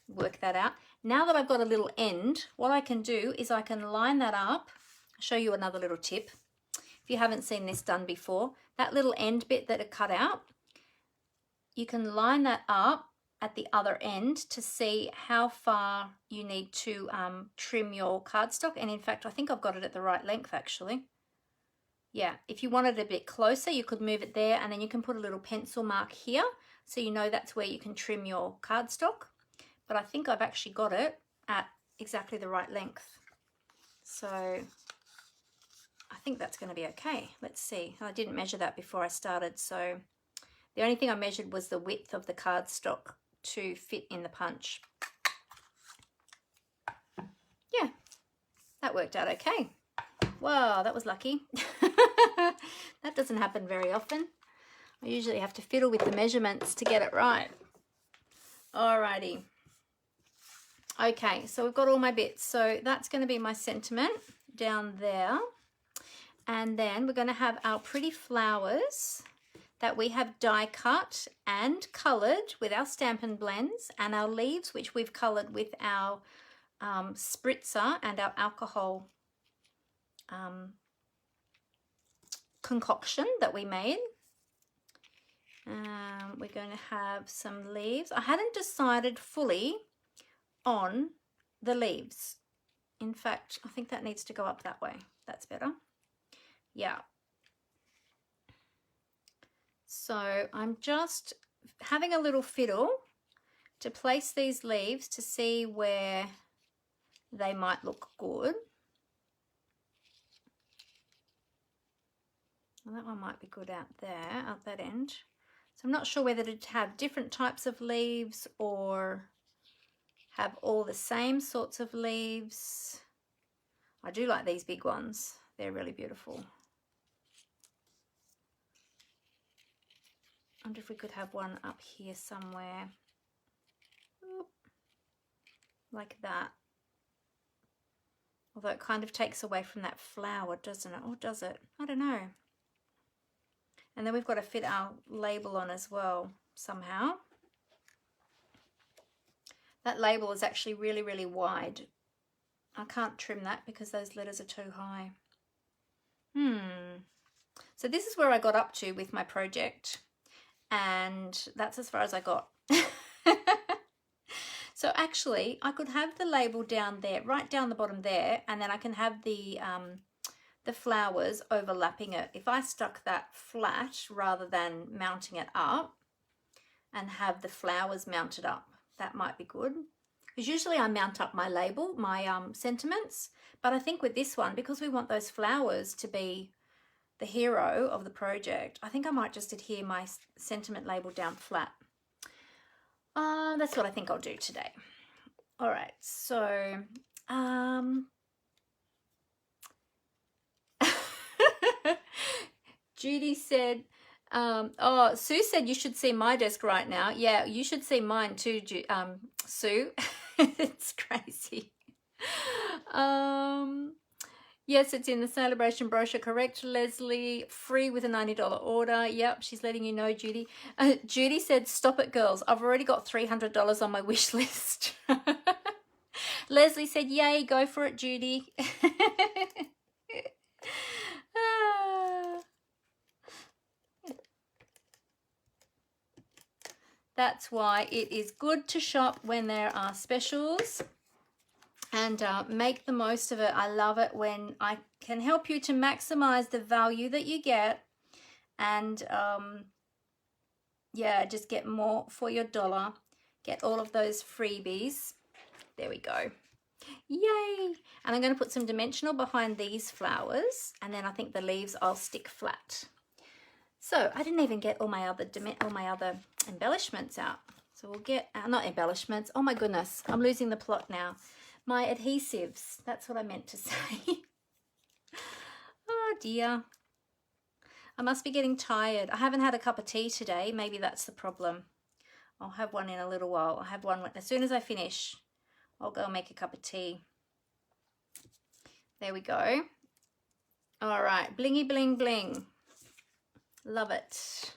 work that out. Now that I've got a little end, what I can do is I can line that up. I'll show you another little tip. If you haven't seen this done before, that little end bit that it cut out, you can line that up at the other end to see how far you need to trim your cardstock. And in fact, I think I've got it at the right length actually. Yeah, if you want it a bit closer, you could move it there, and then you can put a little pencil mark here so you know that's where you can trim your cardstock. but I think I've actually got it at exactly the right length. So I think that's going to be okay. Let's see. I didn't measure that before I started, so the only thing I measured was the width of the cardstock to fit in the punch. Yeah, that worked out okay. Wow, that was lucky. That doesn't happen very often. I usually have to fiddle with the measurements to get it right. Alrighty. Okay, so we've got all my bits. So that's going to be my sentiment down there. And then we're going to have our pretty flowers that we have die cut and coloured with our Stampin' blends, and our leaves, which we've coloured with our spritzer and our alcohol concoction that we made. We're going to have some leaves. I hadn't decided fully on the leaves. In fact, I think that needs to go up that way. That's better. Yeah. So I'm just having a little fiddle to place these leaves to see where they might look good. Well, that one might be good out there, at that end. So I'm not sure whether to have different types of leaves or have all the same sorts of leaves. I do like these big ones. They're really beautiful. I wonder if we could have one up here somewhere. Oop. Like that. Although it kind of takes away from that flower, doesn't it? Or does it? I don't know. And then we've got to fit our label on as well, somehow. That label is actually really, really wide. I can't trim that because those letters are too high. So this is where I got up to with my project. And that's as far as I got. So actually, I could have the label down there, right down the bottom there, and then I can have the flowers overlapping it. If I stuck that flat rather than mounting it up and have the flowers mounted up, that might be good. Because usually I mount up my label, my sentiments, but I think with this one, because we want those flowers to be the hero of the project, I think I might just adhere my sentiment label down flat. That's what I think I'll do today. All right, so Judy said, oh, Sue said you should see my desk right now. Yeah, you should see mine too, Sue. It's crazy. Yes, it's in the Sale-A-Bration brochure, correct, Leslie? Free with a $90 order. Yep, she's letting you know, Judy. Judy said, stop it, girls. I've already got $300 on my wish list. Leslie said, yay, go for it, Judy. That's why it is good to shop when there are specials. And make the most of it. I love it when I can help you to maximize the value that you get, and yeah, just get more for your dollar. Get all of those freebies. There we go. Yay! And I'm going to put some dimensional behind these flowers, and then I think the leaves I'll stick flat. So I didn't even get all my other embellishments out. So we'll get not embellishments. Oh my goodness, I'm losing the plot now. My adhesives, that's what I meant to say. Oh dear. I must be getting tired. I haven't had a cup of tea today. Maybe that's the problem. I'll have one in a little while. I'll have one as soon as I finish. I'll go make a cup of tea. There we go. All right, blingy bling bling. Love it.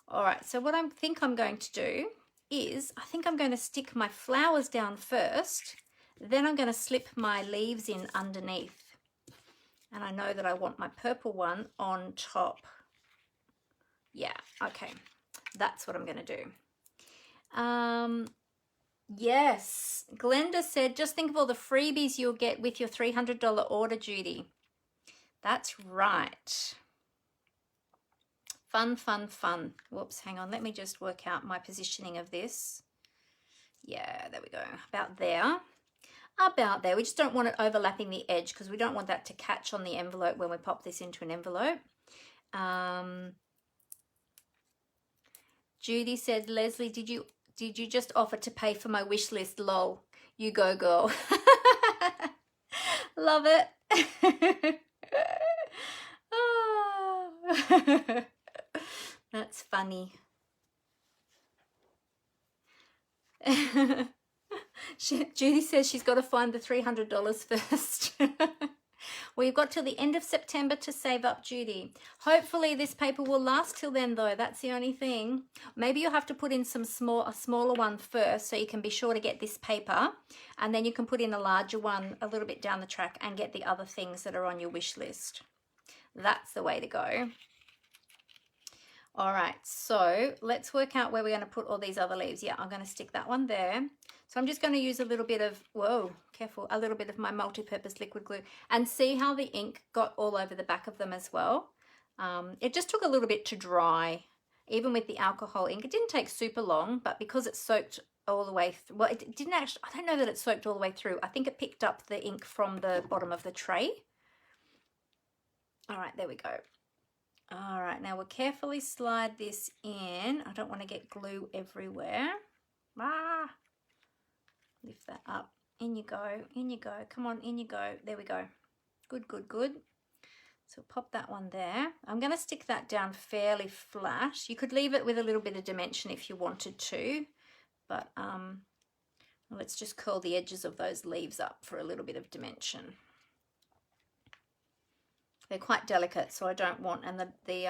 All right, so what I think I'm going to do is I think I'm going to stick my flowers down first, then I'm going to slip my leaves in underneath, and I know that I want my purple one on top. Yeah, okay, that's what I'm going to do. Yes, Glenda said, just think of all the freebies you'll get with your $300 order, Judy. That's right. Fun, fun, fun. Whoops, hang on. Let me just work out my positioning of this. Yeah, there we go. About there. About there. We just don't want it overlapping the edge because we don't want that to catch on the envelope when we pop this into an envelope. Judy said, Leslie, did you just offer to pay for my wish list? Lol. You go, girl. Love it. Oh. That's funny. Judy says she's got to find the $300 first. Well, you've got till the end of September to save up, Judy. Hopefully this paper will last till then, though. That's the only thing. Maybe you'll have to put in a smaller one first so you can be sure to get this paper, and then you can put in a larger one a little bit down the track and get the other things that are on your wish list. That's the way to go. All right, so let's work out where we're going to put all these other leaves. Yeah, I'm going to stick that one there. So I'm just going to use a little bit of, whoa, careful, a little bit of my multi-purpose liquid glue, and see how the ink got all over the back of them as well. It just took a little bit to dry, even with the alcohol ink. It didn't take super long, but because it soaked all the way through, well, it didn't actually, I don't know that it soaked all the way through. I think it picked up the ink from the bottom of the tray. All right, there we go. All right, now we'll carefully slide this in. I don't want to get glue everywhere. Lift that up. In you go, in you go. Come on, in you go. There we go. Good, good, good. So pop that one there. I'm going to stick that down fairly flat. You could leave it with a little bit of dimension if you wanted to, but let's just curl the edges of those leaves up for a little bit of dimension. They're quite delicate, so I don't want, and the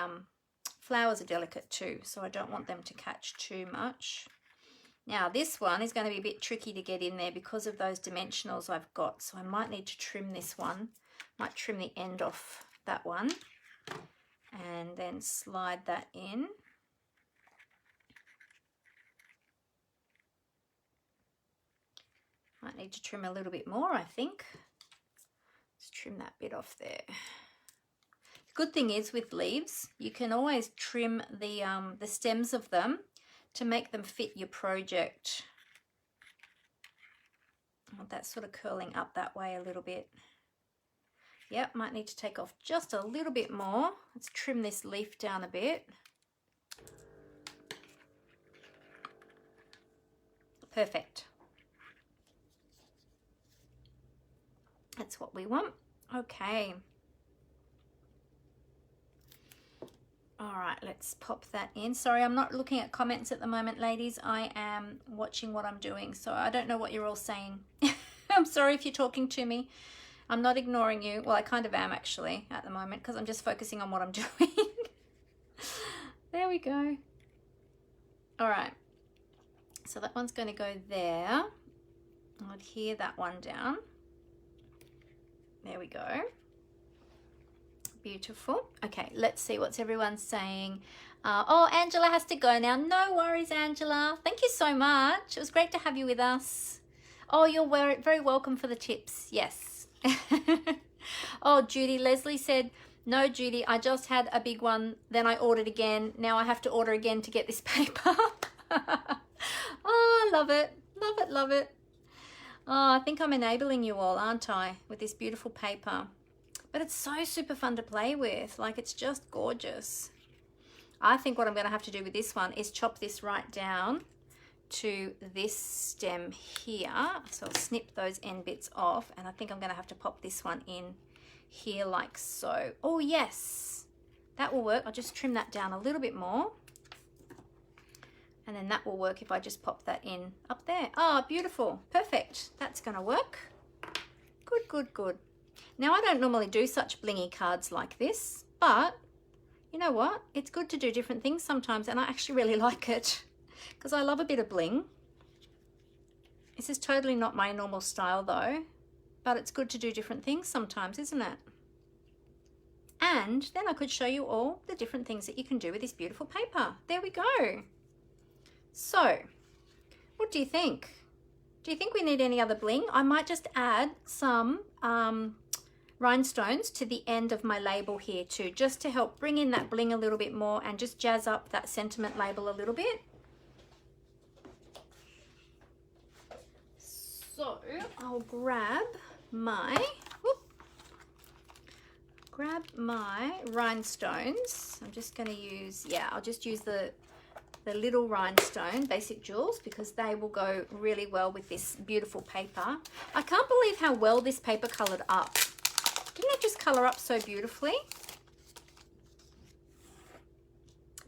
flowers are delicate too, so I don't want them to catch too much. Now this one is going to be a bit tricky to get in there because of those dimensionals I've got, so I might need to trim this one. Might trim the end off that one and then slide that in. Might need to trim a little bit more, I think. Let's trim that bit off there. Good thing is with leaves, you can always trim the stems of them to make them fit your project. Oh, that's sort of curling up that way a little bit. Yep, might need to take off just a little bit more. Let's trim this leaf down a bit. Perfect. That's what we want. Okay. All right, let's pop that in. Sorry, I'm not looking at comments at the moment, ladies. I am watching what I'm doing, so I don't know what you're all saying. I'm sorry if you're talking to me. I'm not ignoring you. Well, I kind of am actually at the moment because I'm just focusing on what I'm doing. There we go. All right, so that one's going to go there. I'll adhere that one down. There we go. Beautiful. Okay, let's see what's everyone saying. Oh, Angela has to go now. No worries, Angela. Thank you so much. It was great to have you with us. Oh, you're very welcome for the tips. Yes. Oh, Judy, Leslie said, no, Judy, I just had a big one. Then I ordered again. Now I have to order again to get this paper. Oh, I love it. Love it, love it. Oh, I think I'm enabling you all, aren't I, with this beautiful paper. But it's so super fun to play with. Like, it's just gorgeous. I think what I'm going to have to do with this one is chop this right down to this stem here. So I'll snip those end bits off, and I think I'm going to have to pop this one in here like so. Oh, yes. That will work. I'll just trim that down a little bit more. And then that will work if I just pop that in up there. Oh, beautiful. Perfect. That's going to work. Good, good, good. Now, I don't normally do such blingy cards like this, but you know what? It's good to do different things sometimes, and I actually really like it because I love a bit of bling. This is totally not my normal style though, but it's good to do different things sometimes, isn't it? And then I could show you all the different things that you can do with this beautiful paper. There we go. So, what do you think? Do you think we need any other bling? I might just add some rhinestones to the end of my label here too, just to help bring in that bling a little bit more and just jazz up that sentiment label a little bit. So I'll grab my rhinestones. I'm just going to use, yeah, I'll just use the little rhinestone basic jewels because they will go really well with this beautiful paper. I can't believe how well this paper colored up. Didn't it just color up so beautifully?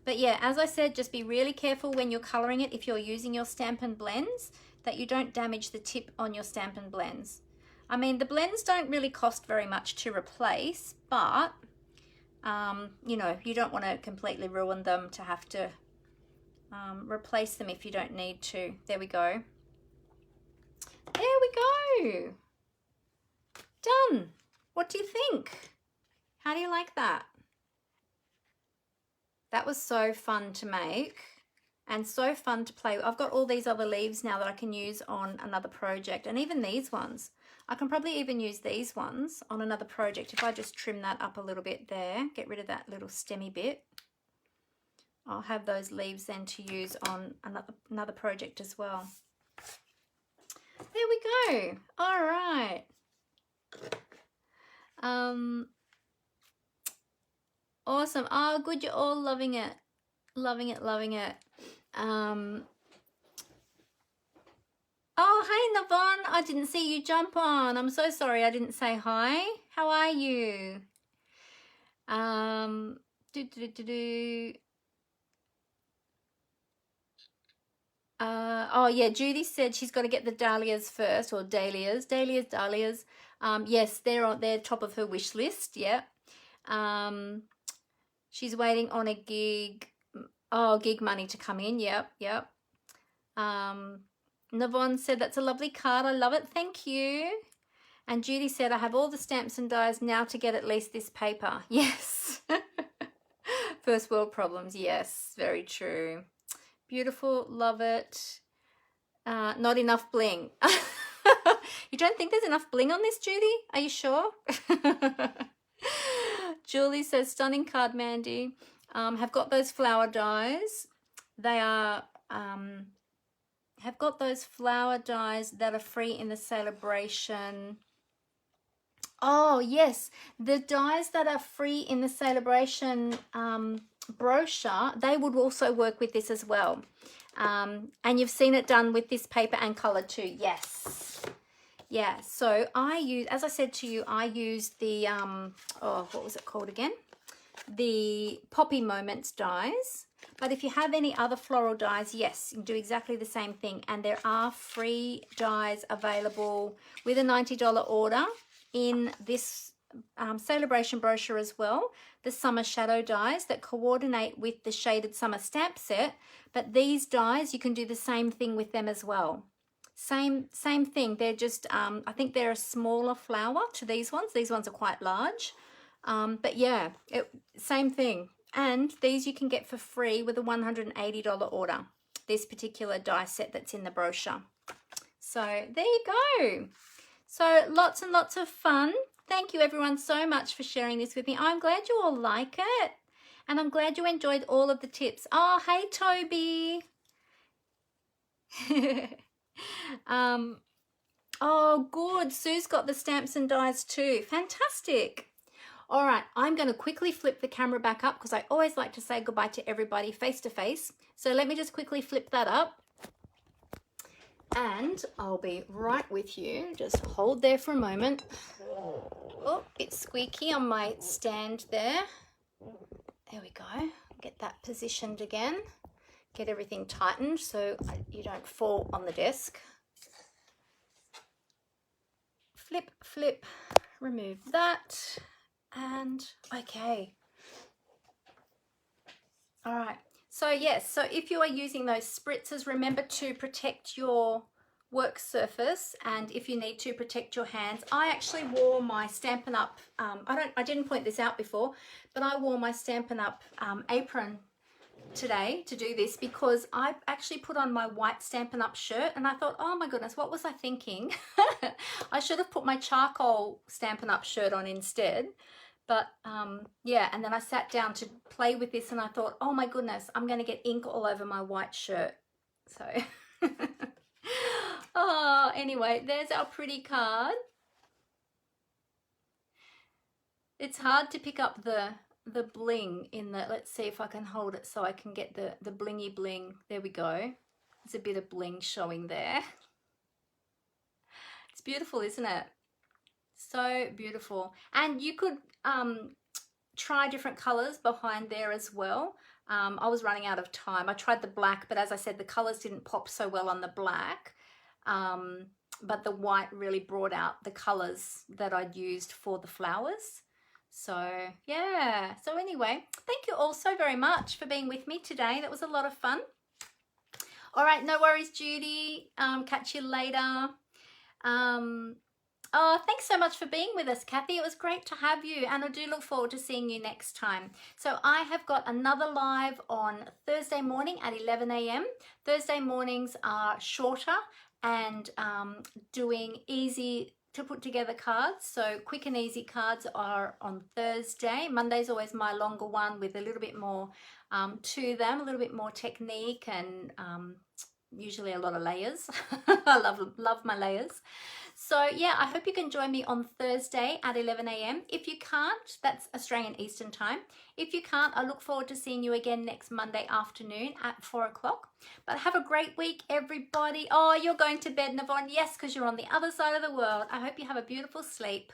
But yeah, as I said, just be really careful when you're coloring it if you're using your Stampin' Blends that you don't damage the tip on your Stampin' Blends. I mean, the blends don't really cost very much to replace, but you know, you don't want to completely ruin them to have to replace them if you don't need to. There we go. There we go. Done. What do you think? How do you like that? That was so fun to make and so fun to play with. I've got all these other leaves now that I can use on another project, and even these ones. I can probably even use these ones on another project if I just trim that up a little bit there, get rid of that little stemmy bit. I'll have those leaves then to use on another project as well. There we go. All right. Awesome. Oh, good. You're all loving it. Loving it, loving it. Oh, hey, Navon. I didn't see you jump on. I'm so sorry I didn't say hi. How are you? Oh, yeah, Judy said she's got to get the dahlias first, or dahlias. Dahlias. Yes, they're top of her wish list. Yeah. She's waiting on a gig. Oh, gig money to come in. Yep. Navon said, that's a lovely card. I love it. Thank you. And Judy said, I have all the stamps and dies now to get at least this paper. Yes. First world problems. Yes, very true. Beautiful. Love it. Not enough bling. You don't think there's enough bling on this, Judy? Are you sure? Julie says, stunning card, Mandy. Have got those flower dies. They are, have got those flower dies that are free in the Sale-A-Bration. Oh, yes. The dies that are free in the Sale-A-Bration brochure, they would also work with this as well. And you've seen it done with this paper and color too. Yes. Yeah, so I use, as I said to you, I use the, oh, what was it called again? The Poppy Moments dies. But if you have any other floral dies, yes, you can do exactly the same thing. And there are free dies available with a $90 order in this Sale-A-Bration brochure as well. The Summer Shadow dies that coordinate with the Shaded Summer stamp set. But these dies, you can do the same thing with them as well. Same thing. They're just, I think they're a smaller flower to these ones. These ones are quite large. But yeah, same thing. And these you can get for free with a $180 order. This particular die set that's in the brochure. So there you go. So lots and lots of fun. Thank you everyone so much for sharing this with me. I'm glad you all like it. And I'm glad you enjoyed all of the tips. Oh, hey, Toby. Oh, good. Sue's got the stamps and dies too. Fantastic. All right, I'm going to quickly flip the camera back up because I always like to say goodbye to everybody face to face. So let me just quickly flip that up. And I'll be right with you. Just hold there for a moment. Oh, it's squeaky on my stand there. There we go. Get that positioned again. Get everything tightened so you don't fall on the desk. Flip, flip, remove that. And okay. All right. So yes, so if you are using those spritzers, remember to protect your work surface, and if you need to, protect your hands. I actually wore my Stampin' Up, I didn't point this out before, but I wore my Stampin' Up apron today to do this because I actually put on my white Stampin' Up shirt and I thought, oh my goodness, what was I thinking? I should have put my charcoal Stampin' Up shirt on instead. But yeah, and then I sat down to play with this and I thought, oh my goodness, I'm going to get ink all over my white shirt. So, Oh, anyway, there's our pretty card. It's hard to pick up the bling in the, let's see if I can hold it so I can get the blingy bling. There we go. There's a bit of bling showing there. It's beautiful, isn't it? So beautiful. And you could try different colors behind there as well. I was running out of time. I tried the black, but as I said, the colors didn't pop so well on the black. But the white really brought out the colors that I'd used for the flowers. So yeah, so anyway, thank you all so very much for being with me today. That was a lot of fun. All right, no worries, Judy. Catch you later. Oh, thanks so much for being with us, Kathy. It was great to have you, and I do look forward to seeing you next time. So I have got another live on Thursday morning at 11 a.m. Thursday mornings are shorter and doing easy to put together cards. So quick and easy cards are on Thursday. Monday's always my longer one with a little bit more to them, a little bit more technique, and usually a lot of layers. I love my layers. So yeah, I hope you can join me on Thursday at 11 a.m. If you can't, that's Australian Eastern Time. If you can't, I look forward to seeing you again next Monday afternoon at 4 o'clock. But have a great week, everybody. Oh, you're going to bed, Navon. Yes, because you're on the other side of the world. I hope you have a beautiful sleep.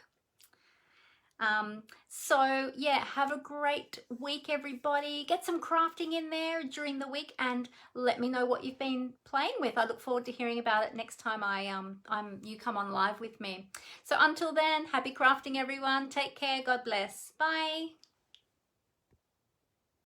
So yeah, have a great week, everybody. Get some crafting in there during the week and let me know what you've been playing with. I look forward to hearing about it next time you come on live with me. So until then, happy crafting, everyone. Take care. God bless. Bye.